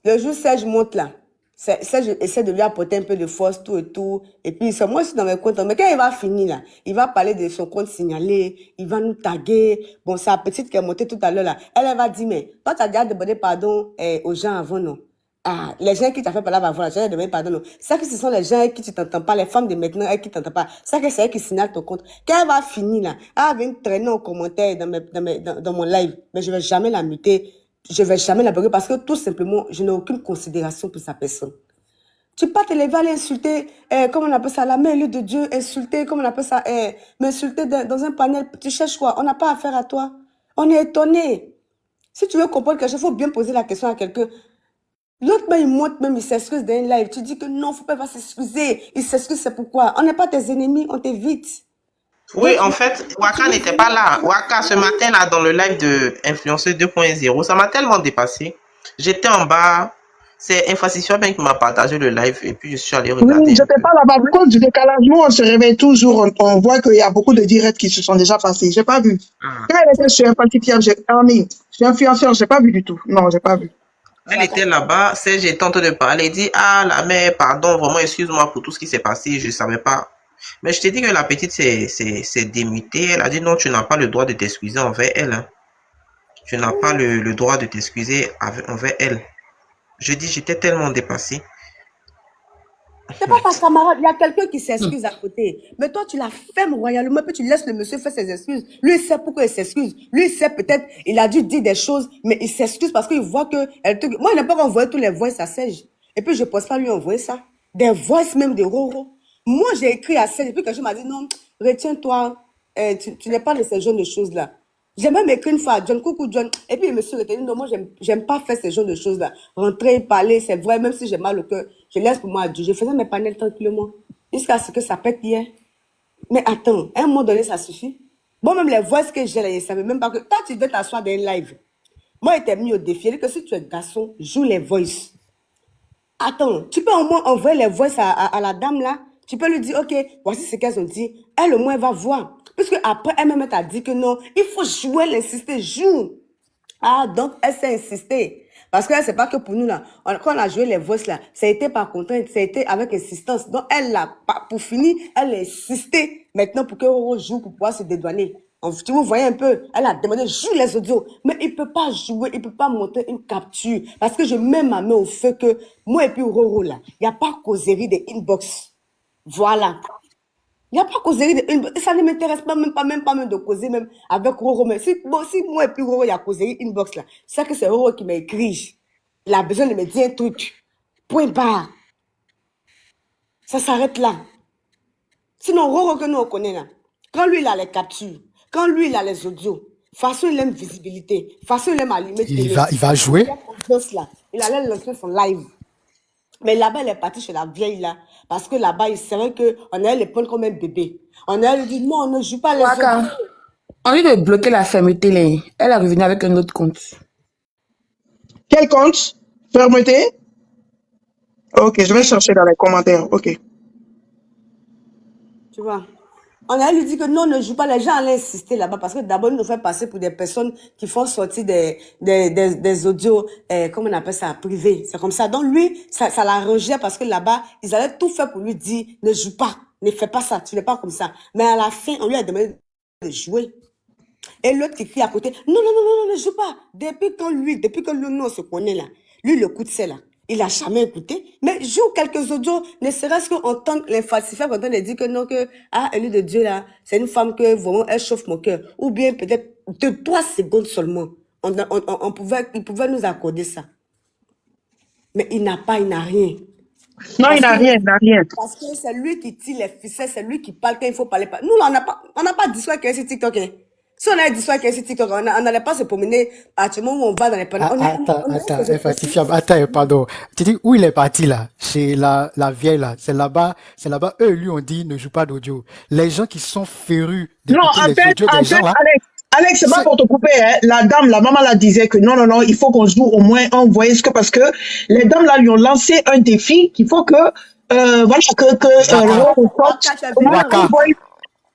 Le jour Serge monte là. Serge essaie de lui apporter un peu de force, tout et tout. Et puis, c'est moi aussi dans mes comptes. Mais quand il va finir là, il va parler de son compte signalé. Il va nous taguer. Bon, sa petite qui est montée tout à l'heure là. Elle va dire, mais toi, tu as déjà demandé pardon aux gens avant, non? Ah, les gens qui t'ont fait parler avant, j'ai demandé pardon, non. Ça que ce sont les gens qui tu t'entends pas, les femmes de maintenant, elles qui t'entendent pas. Ça que c'est elles qui signalent ton compte. Quand elle va finir là, elle va venir traîner en commentaire dans mon live. Mais je vais jamais la muter. Je vais jamais la bloquer parce que tout simplement, je n'ai aucune considération pour sa personne. Tu peux pas te lever aller insulter, comment on appelle ça, la main de Dieu, insulter, comment on appelle ça, m'insulter dans un panel. Tu cherches quoi? On n'a pas affaire à toi. On est étonné. Si tu veux comprendre quelque chose, il faut bien poser la question à quelqu'un. L'autre, il monte même, il s'excuse dans un live. Tu dis que non, faut pas s'excuser. Il s'excuse, c'est pourquoi. On n'est pas tes ennemis, on t'évite. Oui, en fait, Waka n'était pas là. Waka, ce matin, là, dans le live de Influenceuse 2.0, ça m'a tellement dépassé. J'étais en bas. C'est Infacifiable qui m'a partagé le live et puis je suis allé regarder. Oui, je n'étais pas là-bas. À cause du décalage, nous, on se réveille toujours. On voit qu'il y a beaucoup de directs qui se sont déjà passés. Je n'ai pas vu. Quand elle était sur Infacifiable, je suis influenceur, je n'ai pas vu du tout. Non, je n'ai pas vu. Elle était là-bas, j'étais en train de parler, elle dit, ah, la mère, pardon, vraiment, excuse-moi pour tout ce qui s'est passé, je ne savais pas. Mais je t'ai dit que la petite s'est démutée, elle a dit, non, tu n'as pas le droit de t'excuser envers elle. Hein. Tu n'as pas le droit de t'excuser envers elle. Je dis, j'étais tellement dépassé. C'est pas ta camarade, il y a quelqu'un qui s'excuse à côté. Mais toi, tu la fermes royalement, puis tu laisses le monsieur faire ses excuses. Lui, il sait pourquoi il s'excuse. Lui, il sait peut-être, il a dû dire des choses, mais il s'excuse parce qu'il voit que... Moi, il n'a pas envoyé tous les voices à Serge. Et puis, je ne pense pas lui envoyer ça. Des voices même de Roro. Moi, j'ai écrit à Serge, et puis quelqu'un m'a dit, non, retiens-toi, tu n'es pas de ces genres de choses-là. J'ai même écrit une fois à John, coucou John, et puis il me suis retenu, non, moi, j'aime pas faire ce genre de choses-là. Rentrer, parler, c'est vrai, même si j'ai mal au cœur, je laisse pour moi à Dieu. Je faisais mes panels tranquillement, jusqu'à ce que ça pète hier. Mais attends, à un moment donné, ça suffit. Bon, même les voix que j'ai là, je savais même pas que, toi, tu devais t'asseoir dans un live. Moi, il t'ai mis au défi, que si tu es garçon, joue les voices. Attends, tu peux au moins envoyer les voices à la dame là. Tu peux lui dire, ok, voici ce qu'elles ont dit. Elle, au moins, elle va voir. Puisque après, elle-même t'a dit que non, il faut jouer, l'insister, joue. Ah, donc, elle s'est insistée. Parce que c'est pas que pour nous, là, quand on a joué les voices, là, ça a été par contrainte, ça a été avec insistance. Donc, elle, là, pour finir, elle a insisté maintenant pour que Roro joue pour pouvoir se dédouaner. Tu vous voyez un peu, elle a demandé, joue les audios. Mais il peut pas jouer, il peut pas monter une capture. Parce que je mets ma main au feu que moi et puis Roro là, il n'y a pas causerie de inbox. Voilà. Il n'y a pas causerie de inbox. Ça ne m'intéresse pas, même pas même de causer même avec Roro. Mais si moi et puis Roro, il y a causerie inbox là, c'est que c'est Roro qui m'écrit. Il a besoin de me dire un truc. Point barre. Ça s'arrête là. Sinon, Roro que nous on connaît là, quand lui il a les captures, quand lui il a les audios, façon il aime visibilité, façon il aime allumer télé. Il va jouer. Il allait lancer son live. Mais là-bas, il est parti chez la vieille là, parce que là-bas, il savait qu'on allait le prendre comme un bébé. On allait lui dire, non, on ne joue pas les Waka, audios. au lieu de bloquer la fermeté, là, elle est revenue avec un autre compte. Quel compte? Fermeté? Ok, je vais chercher dans les commentaires. Ok. Tu vois. On allait lui dire que non, on ne joue pas. Les gens allaient insister là-bas parce que d'abord, ils nous fait passer pour des personnes qui font sortir des audios, comment on appelle ça, privés. C'est comme ça. Donc lui, ça l'arrangeait parce que là-bas, ils allaient tout faire pour lui dire, ne joue pas, ne fais pas ça, tu n'es pas comme ça. Mais à la fin, on lui a demandé de jouer. Et l'autre qui crie à côté, non, non, non, non, non, ne joue pas. Depuis que nous, on se connaît là, lui, le coup de c'est là, il a jamais écouté, mais joue quelques audios, ne serait-ce qu'entendre les falsifiants, quand on dit que non, que, ah, élu de Dieu là, c'est une femme que vraiment, elle chauffe mon cœur. Ou bien peut-être de 3 secondes seulement. Il pouvait nous accorder ça. Mais il n'a rien. Non, il n'a rien. Parce que c'est lui qui tire les ficelles, c'est lui qui parle quand il faut parler. Nous, là, on n'a pas d'histoire qui est sur TikTok. Hein. Si on a d'histoire qui est sur TikTok, on n'allait pas se promener à ce moment où on va dans les panneaux. Attends, pardon. Tu dis où il est parti là? Chez la vieille là. C'est là-bas, eux lui ont dit ne joue pas d'audio. Les gens qui sont férus Non, d'écouter les audios des gens là. Alex, c'est pas pour te couper, hein. La maman là disait que non, il faut qu'on joue au moins un, vous voyez ce que, parce que les dames là lui ont lancé un défi qu'il faut que,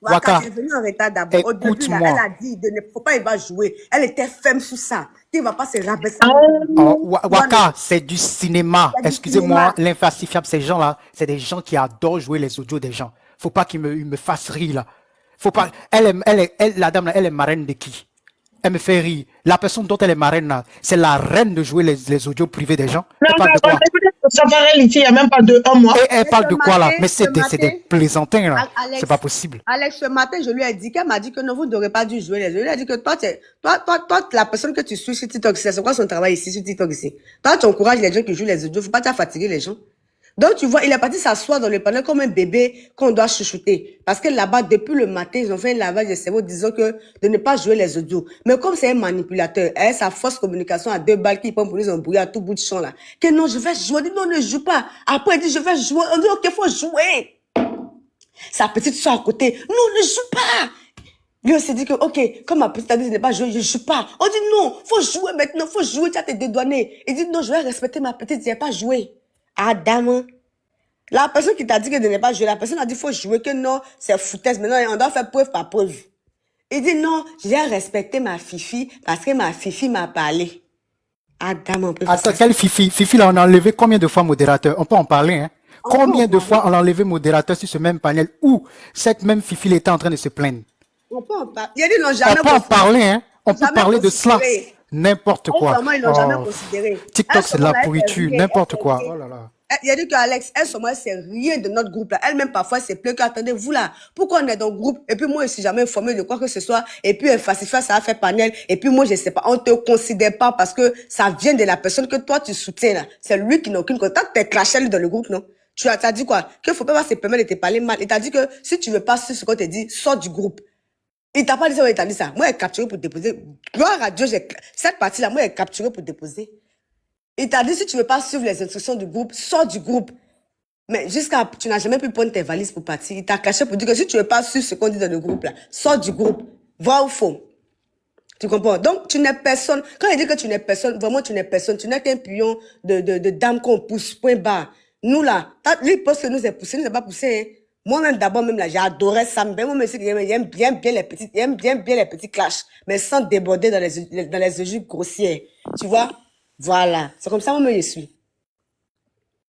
Waka est venue en retard d'abord. Au début, là, elle a dit, il ne faut pas, il va jouer. Elle était ferme sur ça. Il ne va pas se rabaisser. Waka, c'est du cinéma. Excusez-moi, l'infalsifiable, ces gens-là, c'est des gens qui adorent jouer les audios des gens. Faut pas qu'ils me fassent rire, là. Faut pas. La dame, là, elle est marraine de qui? Elle me fait rire. La personne dont elle est marraine, là, c'est la reine de jouer les audios privés des gens. Elle parle de quoi? Il n'y a même pas de 1 mois. Et elle parle de quoi, là? Mais c'est des plaisantins, là. C'est pas possible. Alex, ce matin, je lui ai dit qu'elle m'a dit que non, vous n'aurez pas dû jouer les audios. Elle a dit que toi, la personne que tu suis sur TikTok, c'est quoi son travail ici, sur TikTok ici? Toi, tu encourages les gens qui jouent les audios. Faut pas te fatiguer les gens. Donc, tu vois, il est parti s'asseoir dans le panneau comme un bébé qu'on doit chouchouter. Parce que là-bas, depuis le matin, ils ont fait un lavage de cerveau disant que de ne pas jouer les audios. Mais comme c'est un manipulateur, sa fausse communication à 2 balles qui prend pour nous embrouiller à tout bout de champ là. Que non, je vais jouer. On dit non, ne joue pas. Après, il dit je vais jouer. On dit ok, faut jouer. Sa petite soeur à côté, non, ne joue pas. Lui, on s'est dit que, ok, comme ma petite a dit, je n'ai pas joué, je ne joue pas. On dit non, faut jouer maintenant, faut jouer, tu as tes dédouanés. Il dit non, je vais respecter ma petite, je n'ai pas joué. Ah, dame. La personne qui t'a dit que de ne pas jouer, la personne a dit faut jouer, que non, c'est foutaise. Maintenant, on doit faire preuve par preuve. Il dit non, j'ai respecté ma fifi parce que ma fifi m'a parlé. Ah, dame, on peut faire ça. Attends, quelle fifi? Fifi, là, on a enlevé combien de fois modérateur? On peut en parler, hein? Combien de fois on a enlevé modérateur sur ce même panel où cette même fifi était en train de se plaindre? On peut en parler. Il a dit non, jamais. On peut en parler, hein? On peut parler de cela. N'importe quoi. Ils l'ont jamais considéré. TikTok, c'est de la pourriture, n'importe quoi. Oh là là. Il a dit qu'Alex, elle, c'est rien de notre groupe là. Elle-même, parfois, c'est plein qu'attendez, vous là, pourquoi on est dans le groupe? Et puis moi, je suis jamais informé de quoi que ce soit. Et puis, Facifia, ça a fait panel. Et puis moi, je sais pas, on te considère pas parce que ça vient de la personne que toi, tu soutiens là. C'est lui qui n'a aucune contact. T'es clashé lui dans le groupe, non? Tu as dit quoi? Qu'il faut pas se permettre de te parler mal. Il t'a dit que si tu veux pas suivre ce qu'on te dit, sors du groupe. Il t'a pas dit ça, il t'a dit ça. Moi, elle est capturée pour déposer. Gloire à Dieu, cette partie-là, moi, elle est capturée pour déposer. Il t'a dit, si tu veux pas suivre les instructions du groupe, sors du groupe. Mais tu n'as jamais pu prendre tes valises pour partir. Il t'a caché pour dire que si tu veux pas suivre ce qu'on dit dans le groupe, là, sors du groupe. Vrai ou faux? Tu comprends? Donc, tu n'es personne. Quand il dit que tu n'es personne, vraiment, tu n'es personne. Tu n'es qu'un pion de dame qu'on pousse, point barre. Nous, là, lui, il pense que nous est poussé, nous n'est pas poussé, hein. Moi-même, d'abord, même là, j'adorais ça. Mais moi, aussi, j'aime bien les petits clashs. Mais sans déborder dans les injures grossières. Tu vois? Voilà. C'est comme ça, moi, je suis.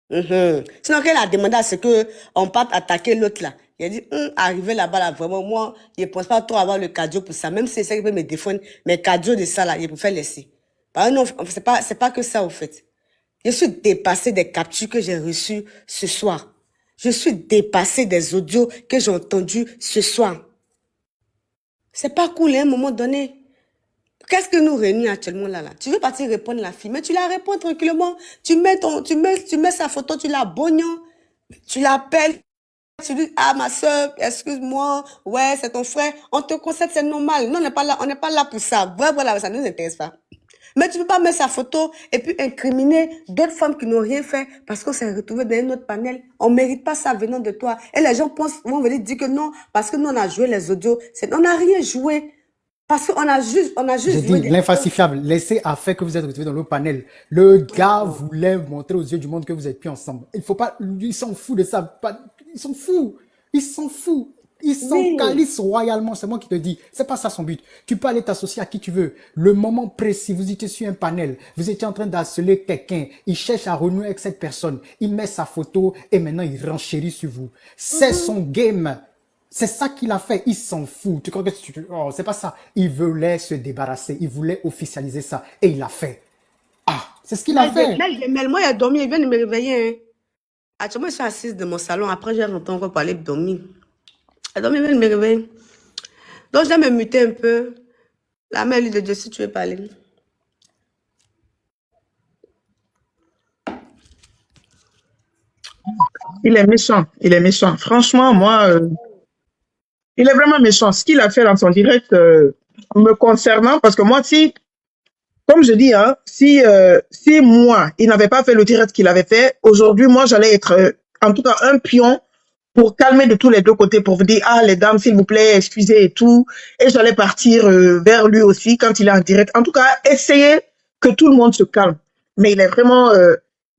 Sinon, qu'elle a demandé à ce que on parte attaquer l'autre, là. Il a dit, arrivé là-bas, là, vraiment, moi, je ne pense pas trop avoir le cadeau pour ça. Même si c'est ça qui peut me défendre, mais cadeau de ça, là, je préfère laisser. Bah non, c'est pas que ça, au fait. Je suis dépassée des captures que j'ai reçues ce soir. Je suis dépassée des audios que j'ai entendus ce soir. C'est pas cool, hein, à un moment donné. Qu'est-ce que nous réunit actuellement là? Tu veux partir répondre à la fille, mais tu la réponds tranquillement. Tu mets sa photo, tu la bognes, tu l'appelles, tu dis, ah, ma soeur, excuse-moi, ouais, c'est ton frère. On te concède, c'est normal. Non, on n'est pas là pour ça. Voilà, ça ne nous intéresse pas. Mais tu ne peux pas mettre sa photo et puis incriminer d'autres femmes qui n'ont rien fait parce qu'on s'est retrouvés dans un autre panel. On ne mérite pas ça venant de toi. Et les gens vont venir dire que non, parce que nous, on a joué les audios. On n'a rien joué. Parce qu'on a juste J'ai joué dit l'infalsifiable. Laissez à faire que vous êtes retrouvés dans le panel. Le gars voulait montrer aux yeux du monde que vous êtes plus ensemble. Il faut pas, il s'en fout de ça. Il s'en fout. Il s'en fout. Il s'en calisse royalement. C'est moi qui te dis. C'est pas ça son but. Tu peux aller t'associer à qui tu veux. Le moment précis, vous étiez sur un panel. Vous étiez en train d'harceler quelqu'un. Il cherche à renouer avec cette personne. Il met sa photo et maintenant il renchérit sur vous. C'est son game. C'est ça qu'il a fait. Il s'en fout. Tu crois que oh, c'est pas ça. Il voulait se débarrasser. Il voulait officialiser ça. Et il l'a fait. Ah, c'est ce qu'il a fait. Là, moi, il a dormi. Il vient de me réveiller. Hein. Actuellement, je suis assise dans mon salon. Après, j'ai entendu encore parler de dormir. Il a dormi, il vient de me réveiller. Donc, je vais me muter un peu. La mère lui de Dieu, si tu veux parler. Il est méchant. Il est méchant. Franchement, moi, il est vraiment méchant. Ce qu'il a fait dans son direct me concernant, parce que moi, si, comme je dis, hein, si moi, il n'avait pas fait le direct qu'il avait fait, aujourd'hui, moi, j'allais être, en tout cas, un pion pour calmer de tous les deux côtés, pour vous dire, ah, les dames, s'il vous plaît, excusez et tout. Et j'allais partir vers lui aussi quand il est en direct. En tout cas, essayer que tout le monde se calme. Mais il est vraiment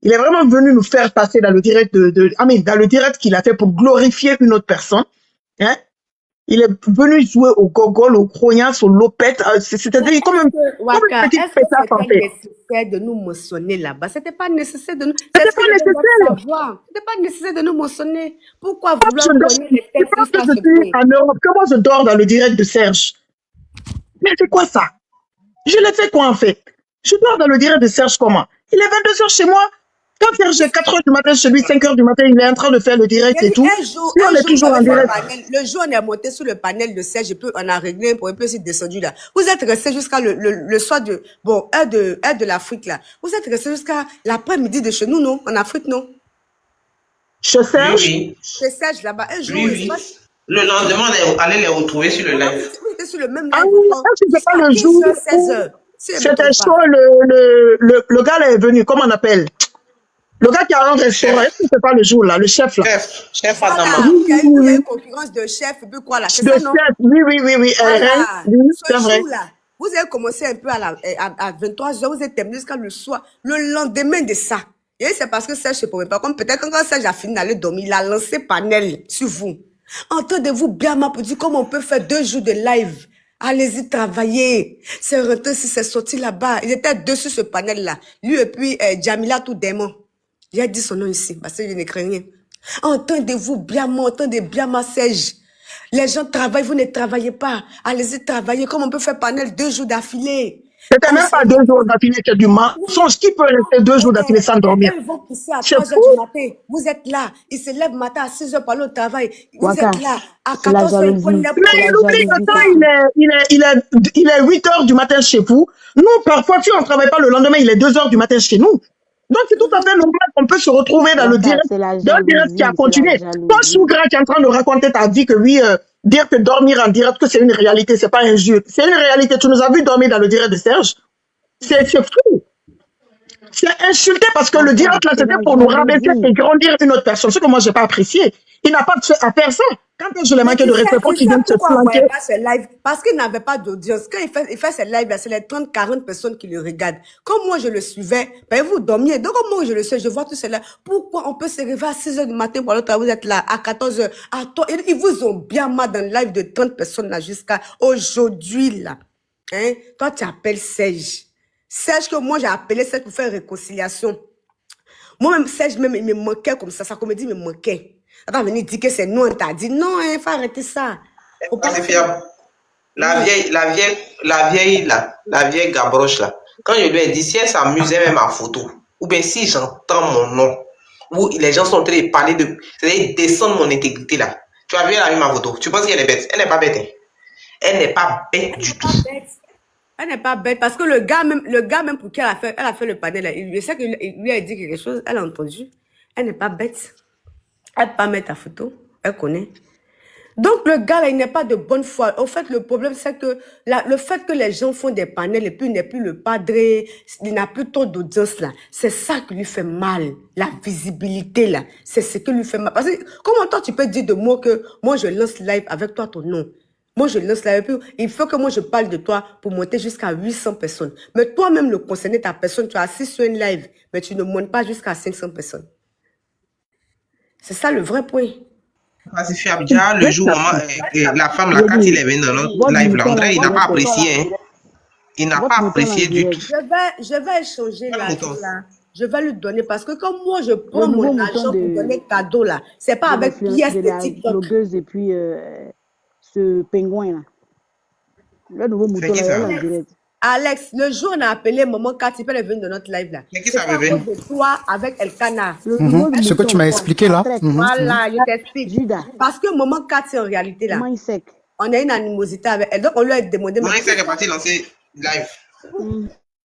venu nous faire passer dans le direct dans le direct qu'il a fait pour glorifier une autre personne. Hein? Il est venu jouer au gogol, au crognas, au lopette. C'était comme un petit pétard en fait. Nécessaire de nous mentionner là-bas. C'était pas nécessaire de nous. C'était pas nécessaire. C'était pas nécessaire de nous mentionner. Pourquoi vouloir donner les textes je pense que je suis en Europe. Comment je dors dans le direct de Serge? Mais c'est quoi ça? Je l'ai fait quoi en fait? Je dors dans le direct de Serge comment? Il est 22h chez moi. Quand Serge est 4h du matin chez lui, 5h du matin, il est en train de faire le direct et tout. On est toujours en direct. Le jour où on est monté sur le panel de Serge, on a réglé un peu aussi descendu là. Vous êtes resté jusqu'à le soir de, heure de l'Afrique là. Vous êtes resté jusqu'à l'après-midi de chez nous, non? En Afrique, non? Chez Serge? Oui. Chez Serge là-bas. Un jour, oui. Le lendemain, on allait les retrouver sur le live. Vous étiez sur le même live. Ah oui, c'est pas le jour. 16h. C'était chaud, le gars là est venu, comment on appelle? Le gars qui a un restaurant, est-ce que c'est pas le jour là, le chef là? Chef Adama. Il y a une concurrence de chef, et puis quoi là? C'est ça, non? Oui. Voilà. C'est vrai. Là, vous avez commencé un peu à 23h, vous êtes terminé jusqu'à le soir, le lendemain de ça. Et c'est parce que Serge ne pouvait pas. Comme peut-être quand Serge a fini d'aller dormir, il a lancé panel sur vous. Entendez-vous bien pour dire comment on peut faire 2 jours de live. Allez-y travailler. C'est rentré si c'est sorti là-bas. Il était dessus ce panel-là. Lui et puis Jamila tout démon. J'ai dit son nom ici parce que je n'écris rien. Entendez-vous bien, entendez bien ma Serge. Les gens travaillent, vous ne travaillez pas. Allez-y travailler. Comment on peut faire panel 2 jours d'affilée? C'était même pas 2 jours d'affilée, c'est du mensonge. Qui peut rester 2 jours d'affilée sans dormir? Ils vont pousser à 3h du matin. Vous êtes là. Ils se lèvent matin à 6h pour aller au travail. Vous êtes là. À 14h, ils prennent mais il oublie que ça, il est 8h du matin chez vous. Nous, parfois, si on ne travaille pas le lendemain, il est 2h du matin chez nous. Donc, c'est tout à fait normal qu'on peut se retrouver dans le direct, dans le direct qui a continué. Toi, Sougra, qui est en train de raconter ta vie, que oui, dire que dormir en direct, que c'est une réalité, c'est pas un jeu. C'est une réalité. Tu nous as vu dormir dans le direct de Serge. C'est fou. C'est insulté parce que le direct, là, c'était pour nous rabaisser et grandir une autre personne. Ce que moi, j'ai pas apprécié. Il n'a pas à faire ça. Quand je l'ai manqué de respect pour qu'il vienne se planquer. Parce qu'il n'avait pas d'audience. Quand il fait ses lives, c'est les 30-40 personnes qui le regardent. Comme moi, je le suivais, ben vous dormiez. Donc, moi, je le sais, je vois tout cela. Pourquoi on peut se réveiller à 6h du matin pour l'autre, vous êtes là, à 14h, à toi. Ils vous ont bien mal dans le live de 30 personnes là, jusqu'à aujourd'hui, là. Hein? Toi, tu appelles Serge. Serge que moi, j'ai appelé Serge pour faire réconciliation. Moi-même, Serge, même, il me manquait comme ça. Sa comédie me manquait. Attends, venir dire que c'est nous, on t'a dit. Non, il faut arrêter ça. Faut pas C'est faire. fiable. La vieille Gabroche là, quand je lui ai dit si elle s'amusait même à photo, ou bien si j'entends mon nom, où les gens sont en train de parler de, c'est-à-dire descendre mon intégrité là. Tu as vu, elle a mis ma photo. Tu penses qu'elle est bête? Elle n'est pas bête. Hein. Elle n'est pas bête du tout. Elle n'est pas bête parce que le gars même pour qui elle a fait le panel, là, je sais qu'il lui a dit quelque chose, elle a entendu. Elle n'est pas bête. Elle ne peut pas mettre ta photo. Elle connaît. Donc, le gars, là, il n'est pas de bonne foi. En fait, le problème, c'est que le fait que les gens font des panels et puis il n'est plus le padré, il n'a plus trop d'audience, là. C'est ça qui lui fait mal. La visibilité, là. C'est ce qui lui fait mal. Parce que, comment toi, tu peux dire de moi que moi, je lance live avec toi ton nom? Moi, je lance live. Et puis, il faut que moi, je parle de toi pour monter jusqu'à 800 personnes. Mais toi-même, le concerné, ta personne, tu es assis sur une live, mais tu ne montes pas jusqu'à 500 personnes. C'est ça le vrai point. C'est fiable. Déjà, le jour où la femme, là, quand il est venu dans notre live, là, André, il n'a pas apprécié. Hein. Il n'a pas apprécié du tout. Je vais échanger l'argent là. Je vais lui donner parce que comme moi, je prends mon argent pour donner cadeau là. C'est pas avec pièces de TikTok. Et puis ce pingouin là. Le nouveau mouton là, en direct. Alex, le jour où on a appelé maman Cathy, elle est venue dans notre live là. C'est qui ça veut de toi avec Elkana. Ce que tu m'as expliqué là. Voilà, je t'explique. Parce que maman Cathy en réalité là, on a une animosité avec elle. Donc on lui a demandé. Maman Isaac est parti lancer live.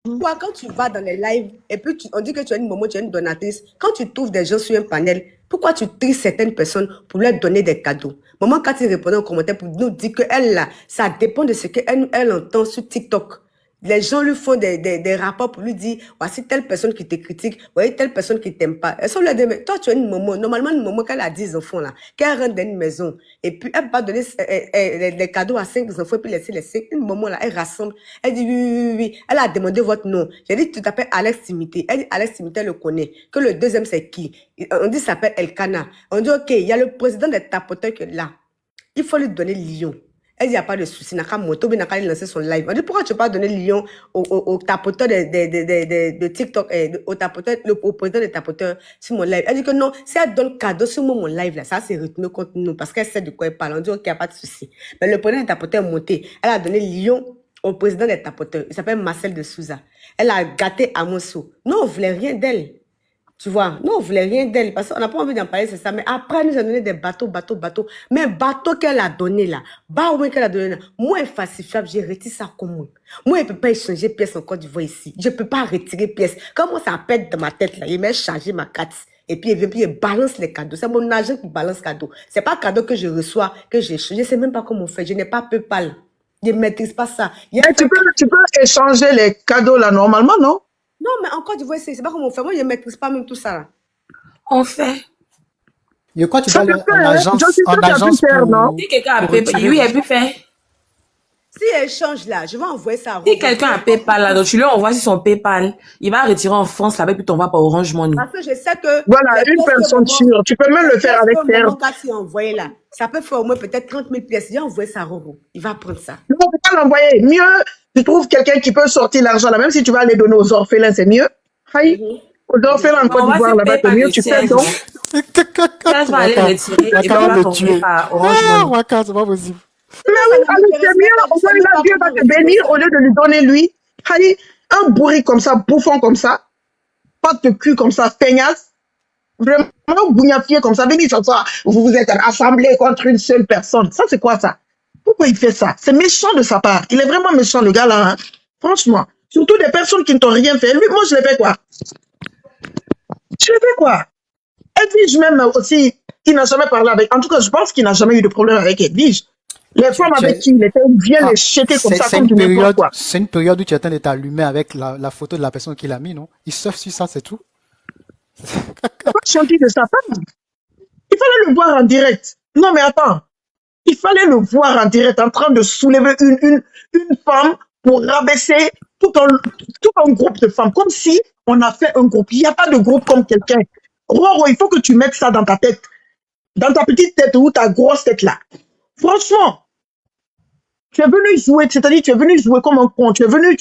Toi, quand tu vas dans les lives et puis on dit que tu es une maman, tu es une donatrice, quand tu trouves des gens sur un panel, pourquoi tu tries certaines personnes pour leur donner des cadeaux? Maman Cathy répondait en commentaire pour nous dire qu'elle là, ça dépend de ce qu'elle entend sur TikTok. Les gens lui font des rapports pour lui dire voici telle personne qui te critique, voici telle personne qui t'aime pas. Elles sont là, mais toi tu es une maman. Normalement, une maman, quand elle a 10 enfants là, qu'elle rentre dans une maison et puis elle va donner les cadeaux à 5 enfants et puis laisser les 5. Une maman là, elle rassemble. Elle dit oui. Elle a demandé votre nom. J'ai dit tu t'appelles Alex Timité. Elle dit Alex Timité, elle le connaît. Que le deuxième c'est qui? On dit ça s'appelle Elkana. On dit ok, il y a le président des tapoteurs qui est là. Il faut lui donner Lyon. Elle dit, il n'y a pas de souci. Naka moto, mais Naka lancer son live. On dit, pourquoi tu ne peux pas donner Lyon au tapoteur de TikTok, au président des tapoteurs sur mon live? Elle dit que non, si elle donne cadeau sur mon live, là, ça c'est retenu contre nous parce qu'elle sait de quoi elle parle. On dit, ok, il n'y a pas de souci. Mais le président des tapoteurs est monté. Elle a donné Lyon au président des tapoteurs. Il s'appelle Marcel de Souza. Elle a gâté Amosso. Non, on ne voulait rien d'elle. Tu vois, non, on voulait rien d'elle parce qu'on n'a pas envie d'en parler, c'est ça. Mais après, elle nous a donné des bateaux. Mais bateau qu'elle a donné là, qu'elle a donné là, moi, falsifiable, j'ai retiré ça comme moi. Moi, je ne peux pas échanger pièce en Côte d'Ivoire ici. Je ne peux pas retirer pièce. Comment ça pète dans ma tête là, il m'a chargé ma carte. Et puis, il balance les cadeaux. C'est mon agent qui balance cadeaux. C'est pas cadeau que je reçois, que j'échange. Je ne sais même pas comment on fait. Je n'ai pas PayPal. Je ne maîtrise pas ça. Tu peux échanger les cadeaux là normalement, non? Non, mais en Côte d'Ivoire, c'est pas comment on fait. Moi, je ne maîtrise pas même tout ça là. On fait. De quoi tu parles en agence pour... Si quelqu'un a PayPal, oui, elle peut faire. Si elle change là, je vais envoyer ça à Si quelqu'un a PayPal là, donc tu lui envoies sur son PayPal, il va retirer en France là-bas, puis tu envoies par Orange Money. Parce que je sais que... Voilà, une personne sûre. Tu peux même le faire avec Terre. Quand tu envoies là, ça peut faire au moins peut-être 30 000 pièces. J'ai envoyé ça à Roro. Il va prendre ça. Non, tu peux pas l'envoyer. Mieux, tu trouves quelqu'un qui peut sortir l'argent là, même si tu vas les donner aux orphelins, c'est mieux. Aux orphelins en Côte d'Ivoire là-bas, c'est mieux. Tu fais donc. Elle va aller retirer et puis on va t'envoyer par Orange Money. C'est pas possible. Mais oui, c'est mieux. Au moins, là, Dieu va te bénir au lieu de lui donner lui. Un bourri comme ça, bouffon comme ça, pas de cul comme ça, feignasse, vraiment bougnafier comme ça, venez sur ça, vous vous êtes rassemblés contre une seule personne. Ça, c'est quoi ça? Pourquoi il fait ça? C'est méchant de sa part. Il est vraiment méchant, le gars là. Hein. Franchement. Surtout des personnes qui ne t'ont rien fait. Lui, moi, je l'ai fait quoi? Edwige même aussi, il n'a jamais parlé avec... En tout cas, je pense qu'il n'a jamais eu de problème avec Edwige. Les femmes avec qui il était, il vient les jeter comme ça, comme du n'importe quoi. C'est une période où tu attends d'être allumé avec la photo de la personne qu'il a mis, non? Il surfe sur ça, c'est tout. Pas chanter de sa femme. Il fallait le voir en direct. Non, mais attends. Il fallait le voir en direct en train de soulever une femme pour rabaisser tout un groupe de femmes. Comme si on a fait un groupe. Il n'y a pas de groupe comme quelqu'un. Roro, il faut que tu mettes ça dans ta tête. Dans ta petite tête ou ta grosse tête là. Franchement. Tu es venu jouer, c'est-à-dire tu es venu jouer comme un con. Tu es venu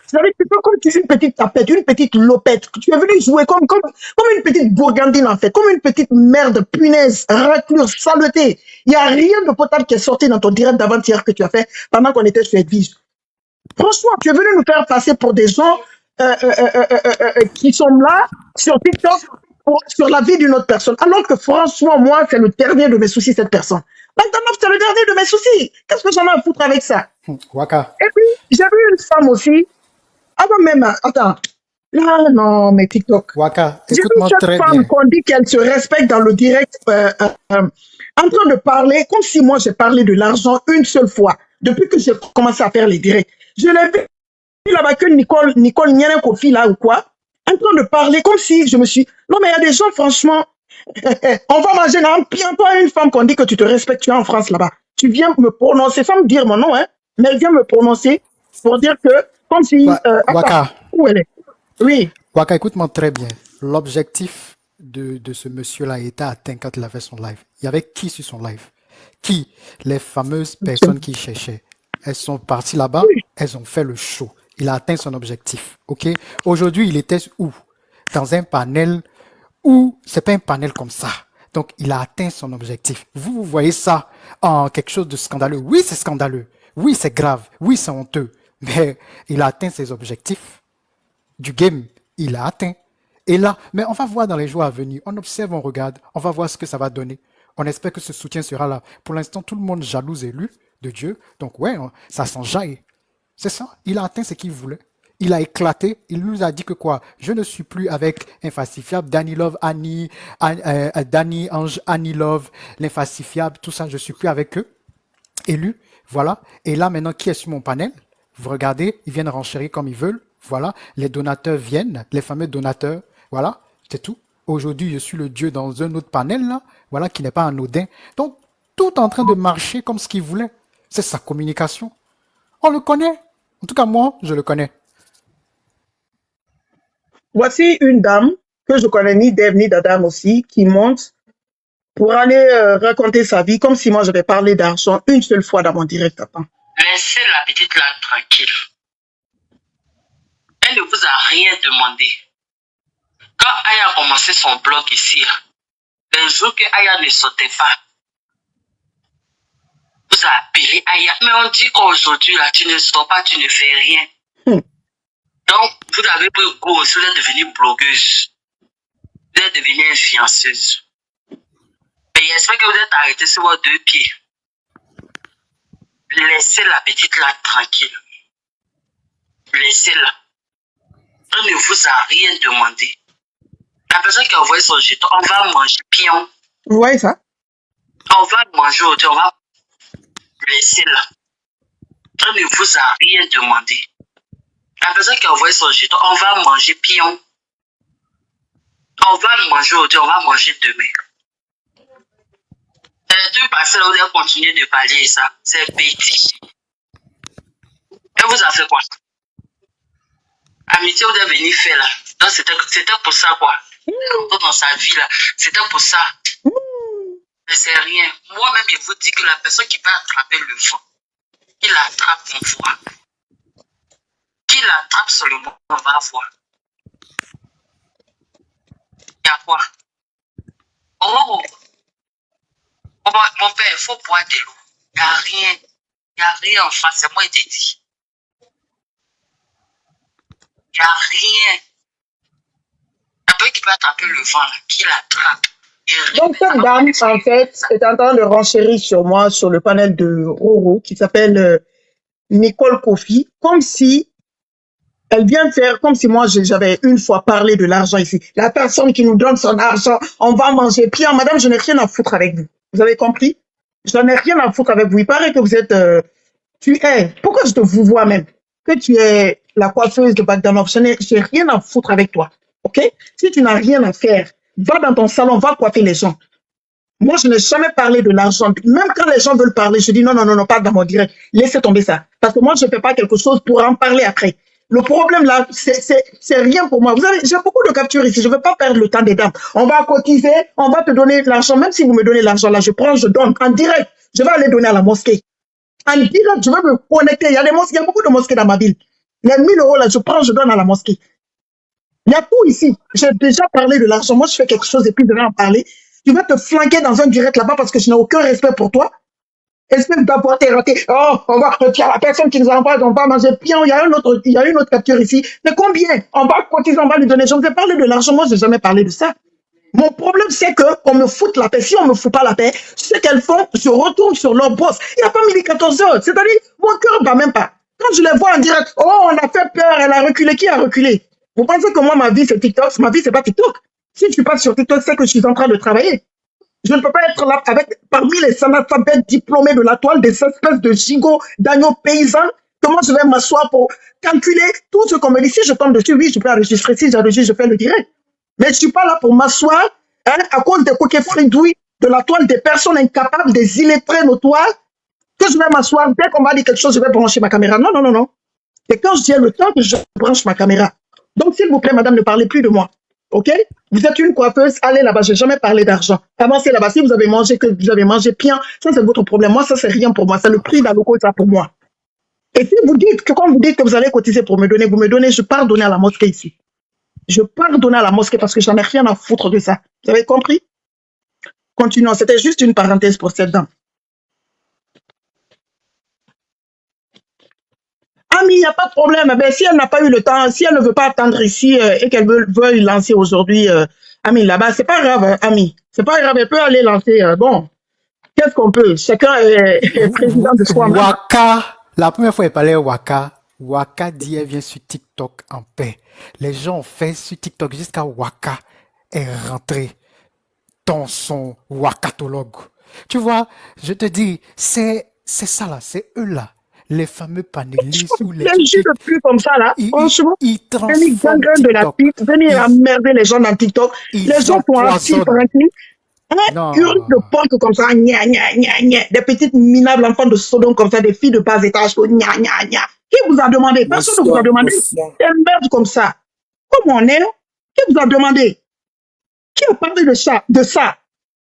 C'est-à-dire que comme tu es une petite tapette, une petite lopette, que tu es venu jouer comme une petite gourgandine en fait, comme une petite merde, punaise, raclure, saleté. Il n'y a rien de potable qui est sorti dans ton direct d'avant-hier que tu as fait pendant qu'on était sur Edwige. Franchement, tu es venu nous faire passer pour des gens qui sont là sur TikTok sur la vie d'une autre personne. Alors que franchement, moi, c'est le dernier de mes soucis, cette personne. Maintenant, c'est le dernier de mes soucis. Qu'est-ce que j'en ai à foutre avec ça? Waka, Et puis, j'ai vu une femme aussi, avant même, attends, là, non, mais TikTok. Waka, J'ai vu écoute-moi cette très femme bien. qu'on dit qu'elle se respecte dans le direct, en train de parler, comme si moi j'ai parlé de l'argent une seule fois, depuis que j'ai commencé à faire les directs. Je l'ai vu là-bas que Nicole Nianen Kofi là ou quoi, en train de parler comme si je me suis... Non, mais il y a des gens, franchement, on va manger là, toi, une femme qu'on dit que tu te respectes, tu es en France là-bas. Tu viens me prononcer, sans me dire mon nom, hein, mais elle vient me prononcer pour dire que, comme si... attends, Waka, où elle est? Oui. Waka, écoute-moi très bien. L'objectif de ce monsieur-là était atteint quand il a fait son live. Il y avait qui sur son live? Qui? Les fameuses personnes qui cherchaient. Elles sont parties là-bas, elles ont fait le show. Il a atteint son objectif. Ok? Aujourd'hui, il était où? Dans un panel où c'est pas un panel comme ça. Donc, il a atteint son objectif. Vous voyez ça en quelque chose de scandaleux. Oui, c'est scandaleux. Oui, c'est grave. Oui, c'est honteux. Mais il a atteint ses objectifs du game. Il a atteint. Et là, mais on va voir dans les jours à venir. On observe, on regarde. On va voir ce que ça va donner. On espère que ce soutien sera là. Pour l'instant, tout le monde jalouse élu de Dieu. Donc, ouais, ça s'enjaille. C'est ça. Il a atteint ce qu'il voulait. Il a éclaté. Il nous a dit que quoi? Je ne suis plus avec Infacifiable, Danny Love, Annie, Danny Ange, Annie Love, l'Infacifiable, tout ça. Je suis plus avec eux. Élu. Voilà. Et là, maintenant, qui est sur mon panel? Vous regardez, ils viennent renchérir comme ils veulent. Voilà. Les donateurs viennent, les fameux donateurs. Voilà. C'est tout. Aujourd'hui, je suis le Dieu dans un autre panel, là. Voilà, qui n'est pas anodin. Donc, tout est en train de marcher comme ce qu'il voulait. C'est sa communication. On le connaît. En tout cas, moi, je le connais. Voici une dame que je connais ni d'Ève ni d'Adam aussi, qui monte pour aller raconter sa vie comme si moi j'avais parlé d'argent une seule fois dans mon direct. Attends. Laissez la petite là tranquille. Elle ne vous a rien demandé. Quand Aya a commencé son blog ici, les jours que Aya ne sortait pas, vous avez appelé Aya. Mais on dit qu'aujourd'hui, là, tu ne sors pas, tu ne fais rien. Donc, vous avez pris goût, vous êtes devenue blogueuse. Vous êtes devenue influenceuse. Mais j'espère que vous êtes arrêté sur vos deux pieds. Laissez la petite là tranquille. Laissez-la. Elle ne vous a rien demandé. La personne qui a envoyé son jeton, on va manger pion. Vous voyez ça? On va manger aujourd'hui, on va laisser-la. Elle ne vous a rien demandé. La personne qui a envoyé son jeton, on va manger pion. On va manger aujourd'hui, on va manger demain. C'est les deux personnes où vous allez continuer de parler ça. C'est petit. Elle vous a fait quoi? Amitié, vous êtes venu faire là. Donc c'était pour ça quoi. Dans sa vie là, c'était pour ça. Mais c'est rien. Moi-même, je vous dis que la personne qui va attraper le vent, il attrape mon voix. Qu'il attrape seulement, on va voir. Il y a quoi? Oh! Mon père, il faut boire de l'eau. Il n'y a rien. Il n'y a rien en face. C'est moi qui t'ai dit. Il n'y a rien. La personne qui peut attraper le vent, qui l'attrape. Donc cette dame, en fait, est en train de renchérir sur moi, sur le panel de Roro, qui s'appelle Nicole Kofi, comme si elle vient faire, comme si moi j'avais une fois parlé de l'argent ici. La personne qui nous donne son argent, on va manger. Pierre, madame, je n'ai rien à foutre avec vous. Vous avez compris? Je n'ai rien à foutre avec vous. Il paraît que vous êtes... pourquoi je te vous vois même? Que tu es la coiffeuse de Bagdanov. Je n'ai rien à foutre avec toi. Ok? Si tu n'as rien à faire, va dans ton salon, va coiffer les gens. Moi, je n'ai jamais parlé de l'argent. Même quand les gens veulent parler, je dis non, pas dans mon direct. Laissez tomber ça. Parce que moi, je ne fais pas quelque chose pour en parler après. Le problème là, c'est rien pour moi. J'ai beaucoup de captures ici. Je ne veux pas perdre le temps des dames. On va cotiser, on va te donner l'argent. Même si vous me donnez l'argent là, je prends, je donne en direct. Je vais aller donner à la mosquée. En direct, je vais me connecter. Il y a beaucoup de mosquées dans ma ville. Les 1000 euros, là, je prends, je donne à la mosquée. Il y a tout ici. J'ai déjà parlé de l'argent. Moi, je fais quelque chose et puis je vais en parler. Tu vas te flanquer dans un direct là-bas parce que je n'ai aucun respect pour toi. Espèce d'apporter raté. Oh, on va retirer la personne qui nous envoie, on va manger. Puis il y a une autre capture ici. Mais combien? On va cotiser, on va lui donner. Je ne vais parler de l'argent. Moi, je n'ai jamais parlé de ça. Mon problème, c'est qu'on me foute la paix. Si on ne me fout pas la paix, ce qu'elles font, je retourne sur leur boss. Il n'a pas mis les 14 heures. C'est-à-dire, mon cœur ne bat même pas. Quand je les vois en direct, oh, on a fait peur, elle a reculé. Qui a reculé? Vous pensez que moi, ma vie, c'est TikTok? Ma vie, c'est pas TikTok. Si je suis pas sur TikTok, c'est que je suis en train de travailler. Je ne peux pas être là parmi les analphabètes diplômés de la toile, des espèces de gigots, d'agneaux paysans. Comment je vais m'asseoir pour calculer tout ce qu'on me dit? Si je tombe dessus, oui, je peux enregistrer. Si j'enregistre, je fais le direct. Mais je ne suis pas là pour m'asseoir à cause des coquets fridouilles de la toile, des personnes incapables, des illettrés notoires, que je vais m'asseoir. Dès qu'on va dire quelque chose, je vais brancher ma caméra. Non, non, non, non. C'est quand j'ai le temps que je branche ma caméra. Donc, s'il vous plaît, madame, ne parlez plus de moi. OK? Vous êtes une coiffeuse, allez là-bas. Je n'ai jamais parlé d'argent. Avancez là-bas. Si vous avez mangé, que vous avez mangé bien, ça, c'est votre problème. Moi, ça, c'est rien pour moi. C'est le prix d'Aloco, ça pour moi. Et si vous dites que quand vous dites que vous allez cotiser pour me donner, vous me donnez, je pars donner à la mosquée ici. Je pars donner à la mosquée parce que j'en ai rien à foutre de ça. Vous avez compris? Continuons. C'était juste une parenthèse pour cette dame. Ami, il n'y a pas de problème. Ben, si elle n'a pas eu le temps, si elle ne veut pas attendre ici et qu'elle veut lancer aujourd'hui, Ami, là-bas, c'est pas grave, Ami. C'est pas grave, elle peut aller lancer. Bon, qu'est-ce qu'on peut? Chacun est président de soi-même. Waka, la première fois elle parlait Waka dit elle vient sur TikTok en paix. Les gens ont fait sur TikTok jusqu'à Waka est rentré dans son wakatologue. Tu vois, je te dis, c'est ça là, c'est eux là. Les fameux panélistes ou les ne plus comme ça là. Franchement, ils venir gangrène de la piste, venir emmerder les gens dans TikTok. Les gens sont assis tranquilles. Curieux de porte comme ça, gna, gna, gna, gna. Des petites minables enfants de Sodome comme ça, des filles de bas étage, gna, gna, gna. Qui vous a demandé? Personne ne vous a demandé. Des merdes comme ça. Comment on est? Qui vous a demandé? Qui a parlé de ça?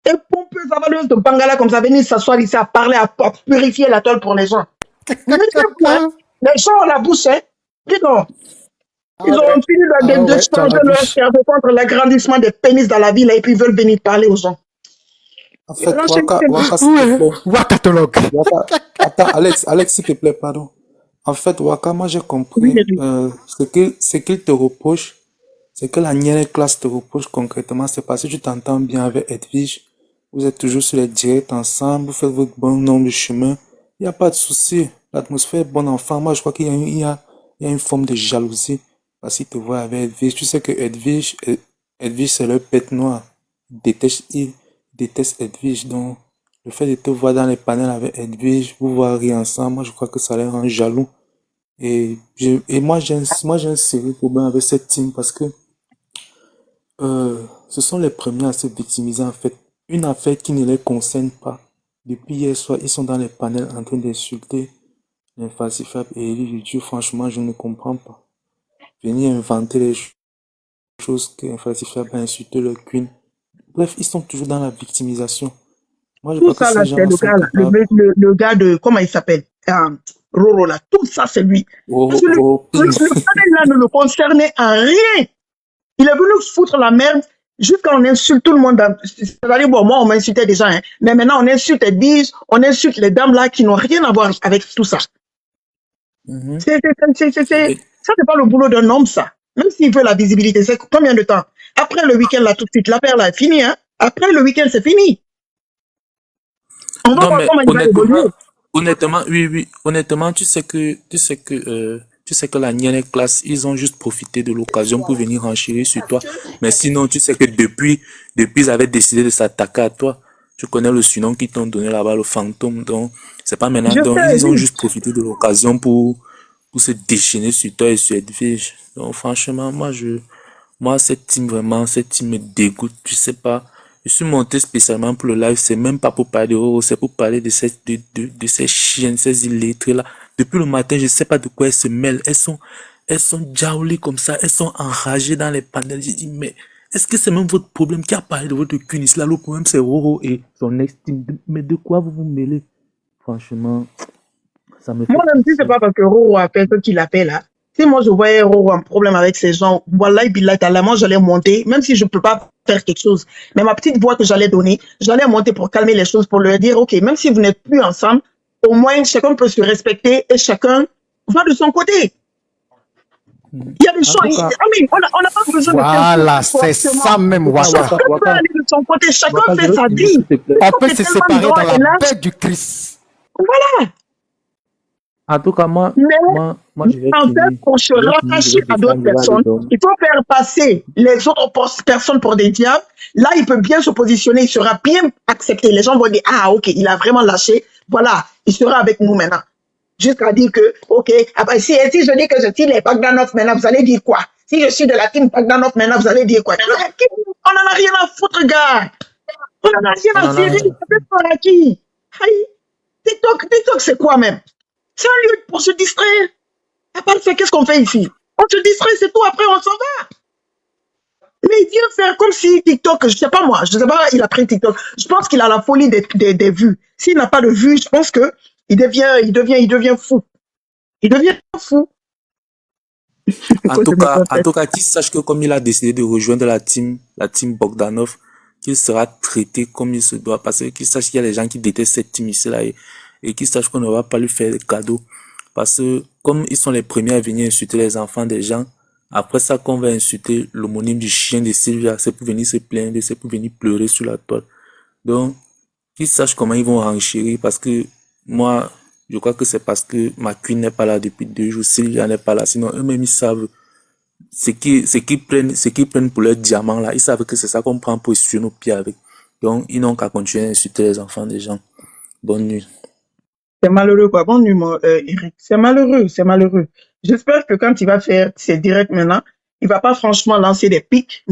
Et pompeuse avaleuse de Bangala comme ça, venir s'asseoir ici à parler, à purifier la toile pour les gens. Les gens ont la bouche, hein? Dis donc. Ils ont fini de changer leur cerveau contre l'agrandissement des pénis dans la ville et puis ils veulent venir parler aux gens. En fait, Waka, s'il te plaît. Wakatologue. Attends, Alex, s'il te plaît, pardon. En fait, Waka, moi j'ai compris ce qu'il te reproche, c'est que la nienne classe te reproche concrètement, c'est parce que tu t'entends bien avec Edwige. Vous êtes toujours sur les directs ensemble, vous faites votre bon nombre de chemins. Il n'y a pas de souci. L'atmosphère est bonne enfant. Moi, je crois qu'il y a une forme de jalousie. Parce qu'il te voit avec Edwige. Tu sais que Edwige, c'est le bête noir. Il déteste Edwige. Donc, le fait de te voir dans les panels avec Edwige, vous voir rire ensemble, moi, je crois que ça les rend jaloux. Et moi, j'ai un sérieux problème avec cette team parce que ce sont les premiers à se victimiser, en fait. Une affaire qui ne les concerne pas. Depuis hier soir, ils sont dans les panels en train d'insulter l'infalsifiable et Elie Dieu. Franchement, je ne comprends pas. Venir inventer les choses que l'infalsifiable a insulté leur queen. Bref, ils sont toujours dans la victimisation. Moi, je tout crois ça, que là, ces c'est le gars de, comment il s'appelle? Roro, là. Tout ça, c'est lui. Parce que le panel, là, ne le concernait en rien. Il est venu foutre la merde jusqu'à on insulte tout le monde. C'est-à-dire, bon, moi, on m'insultait déjà, hein. Mais maintenant, on insulte Edwige, on insulte les dames là qui n'ont rien à voir avec tout ça. Ça, c'est pas le boulot d'un homme, ça. Même s'il veut la visibilité, c'est combien de temps? Après le week-end, là, tout de suite, l'affaire là est finie, hein. Après le week-end, c'est fini. On va voir comment il va évoluer. Honnêtement, oui. Honnêtement, tu sais que la nienne classe, ils ont juste profité de l'occasion pour venir enchérir sur toi. Mais sinon, tu sais que depuis, ils avaient décidé de s'attaquer à toi. Tu connais le surnom qu'ils t'ont donné là-bas, le fantôme. Donc, c'est pas maintenant. Donc, ils ont juste profité de l'occasion pour se déchaîner sur toi et sur Edwige. Donc, franchement, moi, cette team me dégoûte. Tu sais pas. Je suis monté spécialement pour le live. C'est même pas pour parler de Roro, c'est pour parler de ces chiennes, ces illettrés là. Depuis le matin, je sais pas de quoi elles se mêlent. Elles sont jaoulées comme ça. Elles sont enragées dans les panels. J'ai dit, mais est-ce que c'est même votre problème qui a parlé de votre cunis là? Le problème, c'est Roro et son ex-team. Mais de quoi vous mêlez? Franchement, ça me fait... Moi, même si c'est pas parce que Roro a fait ce qu'il a fait là, Si moi je voyais Roro un problème avec ces gens, Wallahi billahi ta'ala, moi j'allais monter, même si je peux pas faire quelque chose, mais ma petite voix que j'allais donner, j'allais monter pour calmer les choses, pour leur dire, ok, même si vous n'êtes plus ensemble, au moins chacun peut se respecter et chacun va de son côté. Il y a des En choses, tout cas, on n'a pas besoin de Voilà, quelqu'un c'est forcément. ça même, Waka. Chacun peut aller de son côté, chacun Waka, je fait veux sa finir, vie. s'il te plaît. On peut C'est se tellement séparer droit dans et la là, paix du Christ. voilà. En tout cas, moi, Mais je vais en fait, finir. pour se Je vais finir, je rattacher vais à d'autres descendre, je vais aller personnes, dormir. il faut faire passer les autres personnes pour des diables. Là, il peut bien se positionner, il sera bien accepté. Les gens vont dire, ah, ok, il a vraiment lâché. Voilà, il sera avec nous maintenant. Jusqu'à dire que, ok, ah ben, si je dis que je tire les Bogdanov maintenant, vous allez dire quoi? Si je suis de la team Bogdanov maintenant, vous allez dire quoi? On n'en a rien à foutre, gars. On n'en a rien On à en a cirer. rien. Ça fait peur à qui? Aïe. TikTok, c'est quoi même? C'est un lieu pour se distraire. À part ça, qu'est-ce qu'on fait ici? On se distrait, c'est tout, après on s'en va. Mais dire faire comme si TikTok, je sais pas moi, je sais pas, il a pris TikTok. Je pense qu'il a la folie des vues. S'il n'a pas de vues, je pense que il devient fou. Il devient fou. En tout cas, qu'il sache que comme il a décidé de rejoindre la team Bogdanov, qu'il sera traité comme il se doit, parce qu'il sache qu'il y a des gens qui détestent cette team ici là, et qu'il sache qu'on ne va pas lui faire de cadeaux. Parce que comme ils sont les premiers à venir insulter les enfants des gens, après ça qu'on va insulter l'homonyme du chien de Sylvia, c'est pour venir se plaindre, c'est pour venir pleurer sur la toile. Donc, qu'ils sachent comment ils vont renchérir, parce que moi, je crois que c'est parce que ma queen n'est pas là depuis 2 jours, Sylvia n'est pas là, sinon eux-mêmes ils savent ce qu'ils prennent pour leur diamant là, ils savent que c'est ça qu'on prend pour essuyer nos pieds avec. Donc, ils n'ont qu'à continuer à insulter les enfants des gens. Bonne nuit. C'est malheureux, quoi. Bon numéro, Eric. C'est malheureux, c'est malheureux. J'espère que quand il va faire ses directs maintenant, il va pas franchement me lancer des pics.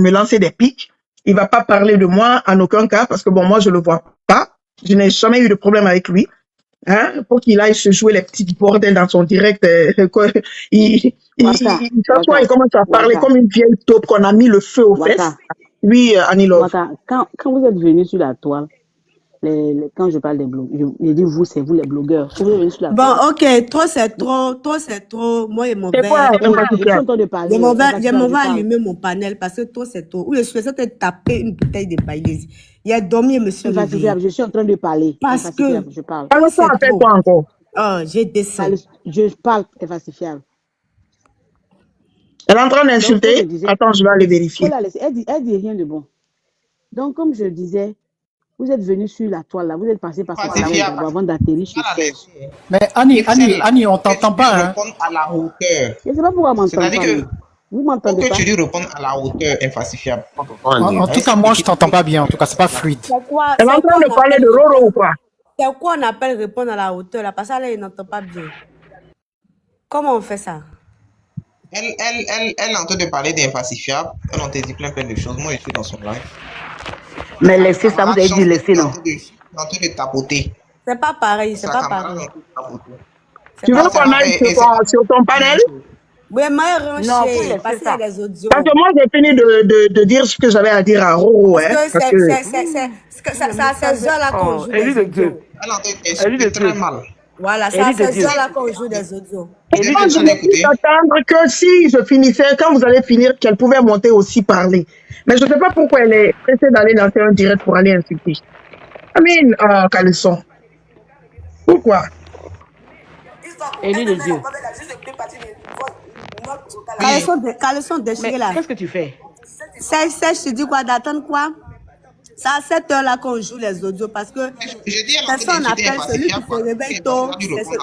Il va pas parler de moi en aucun cas, parce que bon, moi, je le vois pas. Je n'ai jamais eu de problème avec lui. Hein, pour qu'il aille se jouer les petits bordels dans son direct, il s'assoit et commence à parler comme une vieille taupe qu'on a mis le feu aux fesses. Oui, Anilov. Quand vous êtes venu sur la toile, quand je parle des blogueurs, je dis vous, c'est vous les blogueurs. Vous êtes venus sur la toile. Bon, ok, trop c'est trop. Moi et mon C'est quoi, Je suis en train de parler. Je m'en vais allumer mon panel parce que trop c'est trop. Ou je suis en train de taper une bouteille de Baileys. Il a dormi, monsieur. Je suis en train de parler. Parce que. Je parle. Alors ça a fait quoi encore? Oh, j'ai descendu. Je parle, c'est falsifiable. Elle est en train d'insulter. Attends, je vais aller vérifier. Elle dit rien de bon. Donc, comme je disais, vous êtes venu sur la toile là, vous êtes passé par cette route avant d'atterrir chez Serge. Mais Annie, on t'entend pas. Hein? Répondre à la hauteur. Je ne sais pas pourquoi on m'entend pas. C'est-à-dire que vous m'entendez faut pas. que tu lui répondes à la hauteur infalsifiable. En tout cas, moi, je t'entends pas bien. En tout cas, c'est pas fluide. Elle est en train de parler de Roro ou quoi? C'est quoi on appelle répondre à la hauteur là? Parce qu'elle n'entend pas bien. Comment on fait ça? Elle est en train de parler d'infalsifiable. Elle en dit plein de choses. Moi, je suis dans son live. Mais laissez ça, vous avez dit laissez, non? En train de tapoter. C'est pas pareil, c'est pas pareil. Tu veux qu'on aille sur ton panel? Oui, mais rancher, parce qu'il y a des audios. Parce que moi, j'ai fini de dire ce que j'avais à dire à Roro. Parce que c'est à ces heures-là qu'on joue des audios. Elle est très mal. Voilà, c'est à ces heures-là qu'on joue des audios. Moi, je me suis attendre que si je finissais, quand vous allez finir, qu'elle pouvait monter aussi parler. Mais je ne sais pas pourquoi elle est pressée d'aller lancer un direct pour aller insulter. Amine, Caleçon. Pourquoi? Élie de Dieu. Caleçon déchiré là. Qu'est-ce que tu fais? Sèche, tu dis quoi? D'attendre quoi? C'est à cette heure-là qu'on joue les audios parce que personne appelle celui qui se réveille tôt.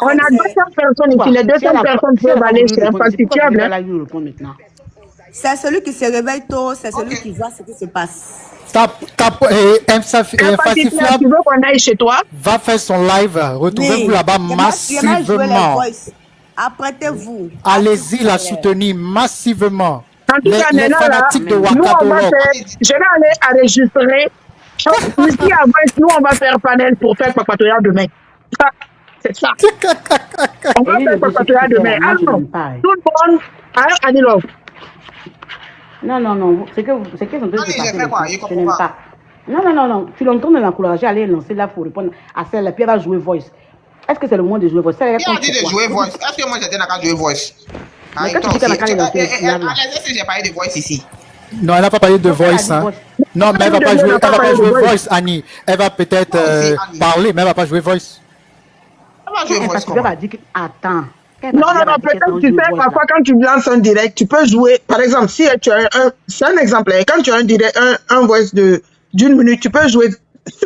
On a 200 personnes ici. Les 200 personnes peuvent aller sur Infalsifiable. C'est celui qui se réveille tôt, c'est celui qui voit ce qui se passe. Infalsifiable, tu veux qu'on aille chez toi? Va faire son live. Retrouvez-vous là-bas massivement. Apprêtez-vous. Allez-y la soutenir massivement. En tout cas, les fanatiques de Ouagadougou. Je vais aller enregistrer. Ici, nous, on va faire panel pour faire Papatoya demain. C'est ça. On va faire Papatoya demain. Alors, tout le monde, Anilov. Non. C'est que sont deux je n'aime pas. Non. Tu l'entends de l'encourager à aller lancer là pour répondre à celle-là, puis elle va jouer voice. Est-ce que c'est le moment de jouer voice? Qui a dit de jouer voice? Est-ce que moi j'étais dans la jouer voice? Mais quand tu dis qu'elle a quand elle est dans tes lives là. Est-ce que j'ai parlé de voice ici? Non, elle n'a pas parlé de Donc elle a voice. dit Hein. voice. Non, mais elle va pas jouer, elle va pas jouer voice, Annie. Elle va peut-être parler, mais elle va pas jouer voice. Parce qu'elle va dire que attends. Non, peut-être tu sais, parfois quand tu lances un direct, tu peux jouer, par exemple, si tu as c'est un exemple, quand tu as un direct, un voice d'une minute, tu peux jouer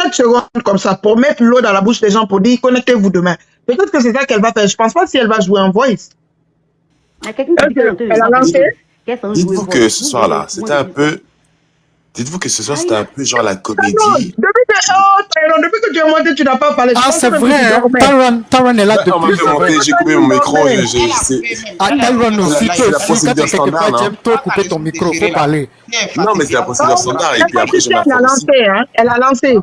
7 secondes comme ça pour mettre l'eau dans la bouche des gens pour dire connectez-vous demain. Peut-être que c'est ça qu'elle va faire. Je pense pas si elle va jouer en voice. Elle a lancé. Dites-vous que ce soir-là, c'était un peu. Dites-vous que ce soir, c'était un peu genre la comédie. Depuis que tu es monté, tu n'as pas parlé. Ah, c'est vrai, Taron est là depuis. J'ai coupé mon micro. Taron aussi, quand tu es quelque part, tu aimes toi couper ton micro, faut parler. Non, mais c'est la procédure standard. Et puis après, je m'en Elle a lancé.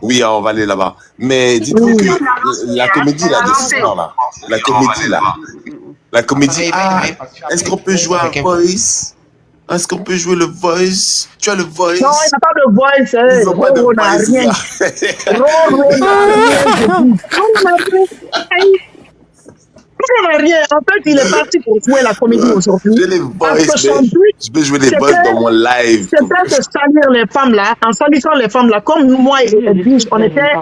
Oui, on va aller là-bas. Mais dites-vous que la comédie là, de ce soir-là, la comédie, est-ce qu'on peut jouer un voice? Est-ce qu'on peut jouer le voice? Tu as le voice? Non, il n'y a pas de voice. Roro n'a rien. Roro n'a rien. En fait, il est parti pour jouer la comédie aujourd'hui. Je peux jouer les voices dans mon live. C'était de salir les femmes là. En salissant les femmes là, comme moi et Edwige, on était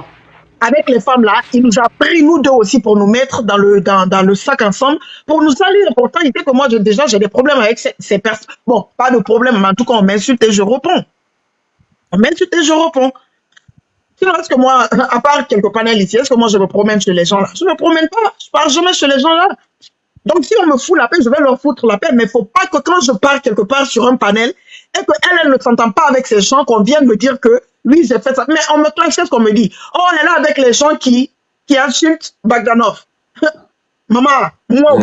avec les femmes là, il nous a pris nous deux aussi pour nous mettre dans le sac ensemble, pour nous salir. Pourtant, il était que moi, j'ai des problèmes avec ces personnes. Bon, pas de problème, mais en tout cas, on m'insulte et je réponds. Sinon, est-ce que moi, à part quelques panels ici, est-ce que moi, je me promène chez les gens là? Je ne me promène pas. Je ne pars jamais chez les gens là. Donc, si on me fout la paix, je vais leur foutre la paix. Mais il ne faut pas que quand je pars quelque part sur un panel et qu'elle ne s'entend pas avec ces gens, qu'on vienne me dire que oui, j'ai fait ça. Mais on me clash, qu'est-ce qu'on me dit? Oh, on est là avec les gens qui insultent Bagdanov. Maman, moi,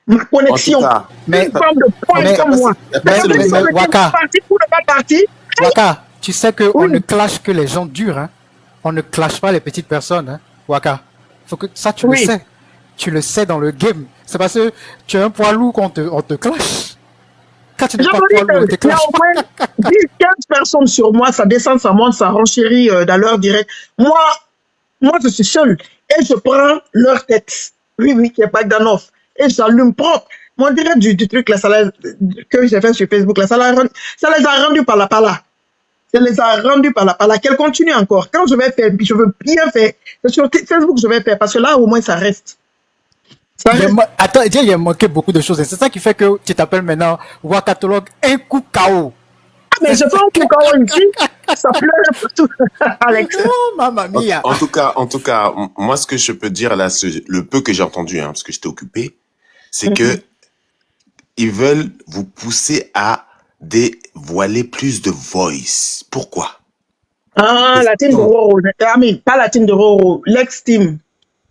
ma connexion, une femme de pointe comme moi. Waka, tu sais qu'on ne clash que les gens durs. Hein? On ne clash pas les petites personnes. Hein? Waka, faut que ça, tu le sais. Tu le sais dans le game. C'est parce que tu es un poids lourd qu'on te clash. Quand tu n'es pas poids lourd, on te clash. Il y a au moins 10-15 personnes sur moi, ça descend, ça monte, ça renchérit dans leur direct. Moi, je suis seul et je prends leur tête. Oui, qui est Bagdanov. Et j'allume propre. Mon direct du truc, là, que j'ai fait sur Facebook, là, ça les a rendus par la pala. Qu'elle continue encore. Quand je vais faire, je veux bien faire. C'est sur Facebook que je vais faire, parce que là, au moins, ça reste. Attends, il a manqué beaucoup de choses. C'est ça qui fait que tu t'appelles maintenant Wakatologue un coup KO. Mais je fais un coup KO ici. Ça pleure partout. Alex. Oh, mamma mia. En tout cas, moi, ce que je peux dire là, le peu que j'ai entendu, hein, parce que j'étais occupé, c'est que ils veulent vous pousser à dévoiler plus de voice. Pourquoi? Ah, la team de Roro. Pas la team de Roro, l'ex-team.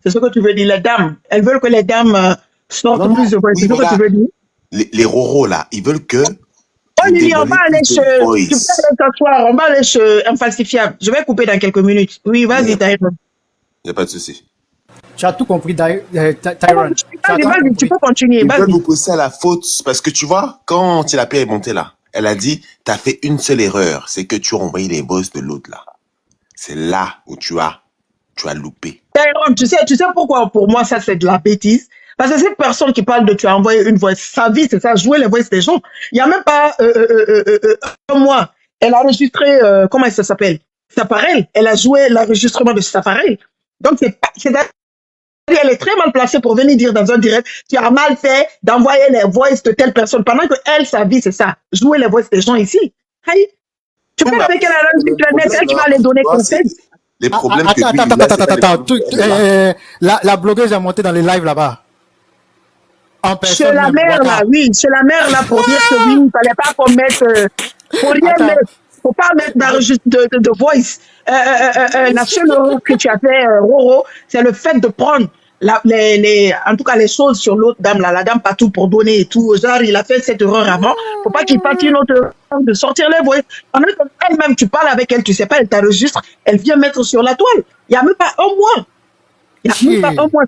C'est ce que tu veux dire, les dames. Elles veulent que les dames sortent plus de voix. C'est ce que tu veux dire? Les Roro, là, ils veulent que... Oh, Lily, on va aller chez... Tu peux aller t'asseoir, on va aller chez Infalsifiable. Je vais couper dans quelques minutes. Oui, vas-y, Tyron. Il n'y a pas de souci. Tu as tout compris, Tyron. Vas-y, tu peux continuer. Ils veulent vous pousser à la faute. Parce que tu vois, quand Tilapia est montée là, elle a dit, tu as fait une seule erreur. C'est que tu as envoyé les voices de l'autre là. C'est là où tu as loupé. Tyron, tu sais pourquoi pour moi ça c'est de la bêtise? Parce que cette personne qui parle de tu as envoyé une voix, sa vie c'est ça, jouer les voix des gens. Il n'y a même pas un mois, elle a enregistré, comment ça s'appelle? Safarel. Elle a joué l'enregistrement de Safarel. Donc elle est très mal placée pour venir dire dans un direct, tu as mal fait d'envoyer les voix de telle personne. Pendant que elle, sa vie c'est ça, jouer les voix des gens ici. Hey, tu peux avec elle à l'enregistrement, elle qui va les donner conseil. Les problèmes Attends. La blogueuse a monté dans les lives là-bas. Chez la mère là, oui. Chez la mère là, pour dire que oui, il ne fallait pas qu'on mette... Faut pas mettre de voice. La seule erreur que tu as fait, Roro, c'est le fait de prendre en tout cas les choses sur l'autre dame là, la dame pas tout pour donner et tout. Genre, il a fait cette erreur avant. Faut pas qu'il fasse une autre erreur de sortir les voix. Elle-même, tu parles avec elle, tu sais pas, elle t'enregistre, elle vient mettre sur la toile. Il n'y a même pas un mois.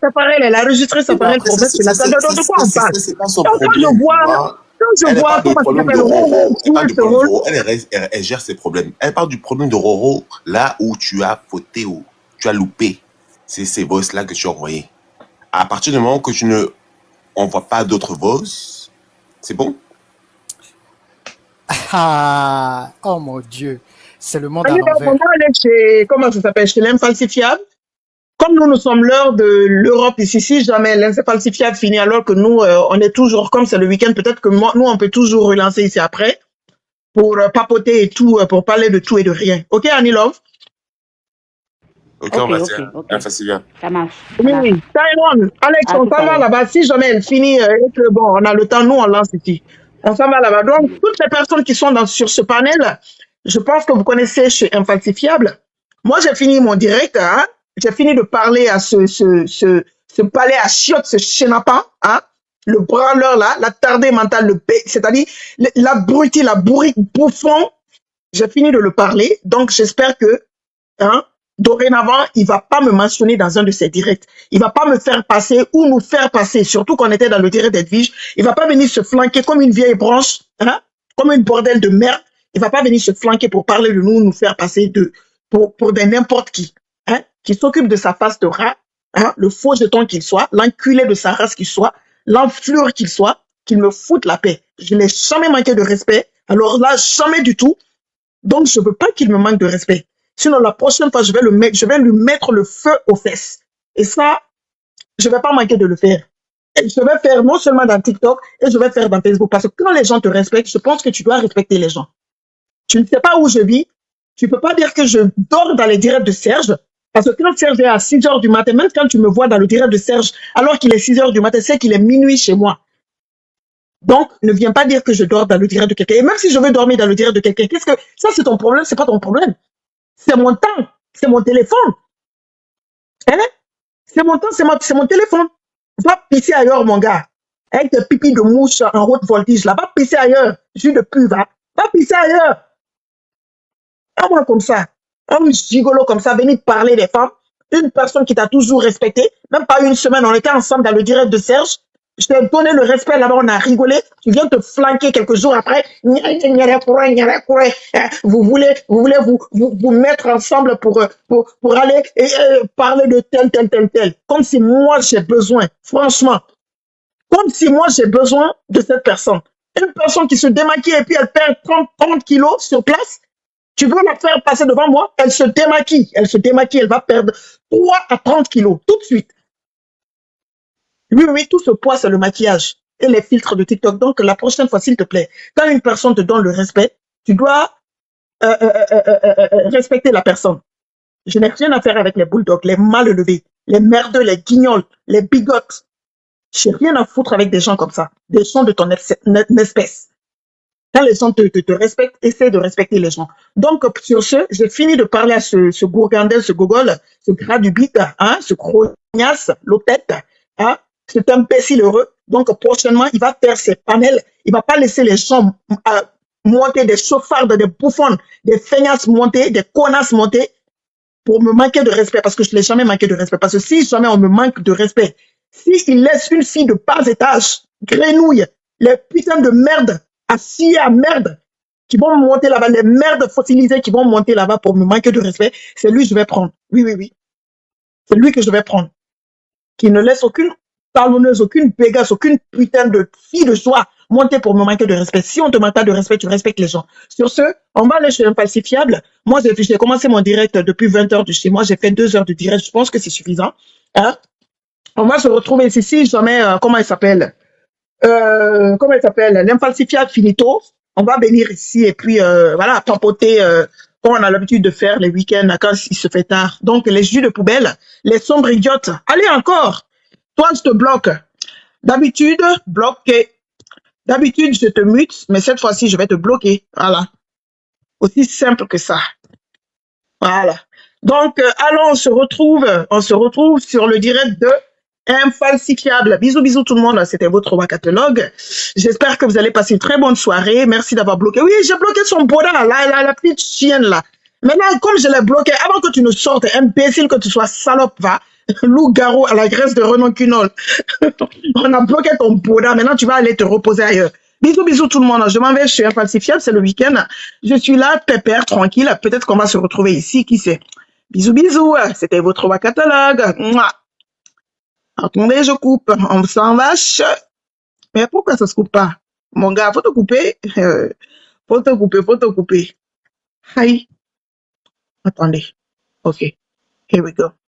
Ça paraît, elle a enregistré ça paraît pour mettre sur la toile. De quoi on parle? Quand je vois elle gère ses problèmes. Elle parle du problème de Roro, là où tu as fauté, où tu as loupé. C'est ces voices-là que tu as envoyées. À partir du moment que tu ne on voit pas d'autres voices, c'est bon? Ah, oh mon Dieu, c'est le monde à Anilov, on l'envers. va aller chez, comment ça s'appelle, chez l'infalsifiable. Comme nous sommes l'heure de l'Europe ici, si jamais l'infalsifiable finit alors que nous, on est toujours, comme c'est le week-end, peut-être que nous, on peut toujours relancer ici après pour papoter et tout, pour parler de tout et de rien. Ok, Anilov? Ok, on va Ok, dire ok. infalsifiable. Ça marche. Oui, oui. Taiwan, Alex, À on tout s'en à va l'heure. là-bas. Si jamais elle finit, et que bon, on a le temps, nous, on lance ici. On s'en va là-bas. Donc, toutes les personnes qui sont sur ce panel, je pense que vous connaissez chez Infalsifiable. Moi, j'ai fini mon direct, hein. J'ai fini de parler à ce palais à chiottes, ce chénapin, hein. Le branleur là, l'attardé mental, c'est-à-dire l'abruti, la bourrique bouffon. J'ai fini de le parler. Donc, j'espère que, hein, dorénavant, il va pas me mentionner dans un de ses directs. Il va pas me faire passer ou nous faire passer, surtout qu'on était dans le direct d'Edwige. Il va pas venir se flanquer comme une vieille branche, hein, comme une bordel de merde. Il va pas venir se flanquer pour parler de nous, nous faire passer pour des n'importe hein, qui s'occupe de sa face de rat, hein, le faux jeton qu'il soit, l'enculé de sa race qu'il soit, l'enflure qu'il soit, qu'il me foute la paix. Je n'ai jamais manqué de respect. Alors là, jamais du tout. Donc, je veux pas qu'il me manque de respect. Sinon, la prochaine fois, je vais lui mettre le feu aux fesses. Et ça, je vais pas manquer de le faire. Et je vais faire non seulement dans TikTok, et je vais faire dans Facebook. Parce que quand les gens te respectent, je pense que tu dois respecter les gens. Tu ne sais pas où je vis. Tu peux pas dire que je dors dans les directs de Serge. Parce que quand Serge est à 6 heures du matin, même quand tu me vois dans le direct de Serge, alors qu'il est 6 heures du matin, c'est qu'il est minuit chez moi. Donc, ne viens pas dire que je dors dans le direct de quelqu'un. Et même si je veux dormir dans le direct de quelqu'un, qu'est-ce que ça, c'est ton problème, c'est pas ton problème. C'est mon temps, c'est mon téléphone. Hein? C'est mon temps, c'est mon téléphone. Va pisser ailleurs, mon gars. Avec tes pipis de mouche en haute voltige, là. Va pisser ailleurs. Jus de pub, va. Va pisser ailleurs. Un moi comme ça. Un gigolo comme ça, venir parler des femmes. Une personne qui t'a toujours respecté. Même pas une semaine, on était ensemble dans le direct de Serge. Je t'ai donné le respect là-bas, on a rigolé. Tu viens te flanquer quelques jours après. Vous voulez vous mettre ensemble pour aller parler de tel. Comme si moi j'ai besoin, franchement, comme si moi j'ai besoin de cette personne. Une personne qui se démaquille et puis elle perd 30 kilos sur place. Tu veux la faire passer devant moi? Elle se démaquille, elle va perdre 3 à 30 kilos tout de suite. Oui, tout ce poids, c'est le maquillage et les filtres de TikTok. Donc, la prochaine fois, s'il te plaît, quand une personne te donne le respect, tu dois respecter la personne. Je n'ai rien à faire avec les bulldogs, les mal élevés, les merdeux, les guignols, les bigotes. Je n'ai rien à foutre avec des gens comme ça, des gens de ton espèce. Quand les gens te respectent, essaie de respecter les gens. Donc, sur ce, j'ai fini de parler à ce gourgandel, ce gogol, ce gras du bite, hein, ce crognasse, l'opette, hein, cet imbécile heureux. Donc, prochainement, il va faire ses panels. Il va pas laisser les gens monter, des chauffardes, des bouffonnes, des feignasses monter, des connasses monter pour me manquer de respect. Parce que je ne l'ai jamais manqué de respect. Parce que si jamais on me manque de respect, s'il laisse une fille de bas étage, grenouille, les putains de merde, assis à merde, qui vont monter là-bas, les merdes fossilisées qui vont monter là-bas pour me manquer de respect, c'est lui que je vais prendre. Oui. C'est lui que je vais prendre. Qui ne laisse aucune talonneuse, aucune pégasse, aucune putain de fille de joie monter pour me manquer de respect. Si on te manque pas de respect, tu respectes les gens. Sur ce, on va aller chez Infalsifiable. Moi, j'ai commencé mon direct depuis 20 heures de chez moi. J'ai fait 2 heures de direct. Je pense que c'est suffisant. Hein? On va se retrouver ici. Si jamais, comment il s'appelle? L'infalsifiable finito. On va venir ici et puis, voilà, papoter, comme on a l'habitude de faire les week-ends quand il se fait tard. Donc, les jus de poubelle, les sombres idiotes. Allez encore! Toi, je te bloque. D'habitude, bloqué. D'habitude, je te mute, mais cette fois-ci, je vais te bloquer. Voilà. Aussi simple que ça. Voilà. Donc, allons, on se retrouve sur le direct de Infalsifiable. Bisous tout le monde. C'était votre catalogue. J'espère que vous allez passer une très bonne soirée. Merci d'avoir bloqué. Oui, j'ai bloqué son boda, la petite chienne là. Maintenant, comme je l'ai bloqué, avant que tu ne sortes, imbécile que tu sois, salope, va. Loup-garou à la graisse de Renan-Cunol. On a bloqué ton boda. Maintenant, tu vas aller te reposer ailleurs. Bisous tout le monde. Je m'en vais chez Infalsifiable. C'est le week-end. Je suis là, pépère, tranquille. Peut-être qu'on va se retrouver ici. Qui sait? Bisous. C'était votre catalogue. Mouah. Attendez, je coupe. On s'en vache. Mais pourquoi ça se coupe pas? Mon gars, faut te couper. Faut te couper. Aïe. Attendez. OK. Here we go.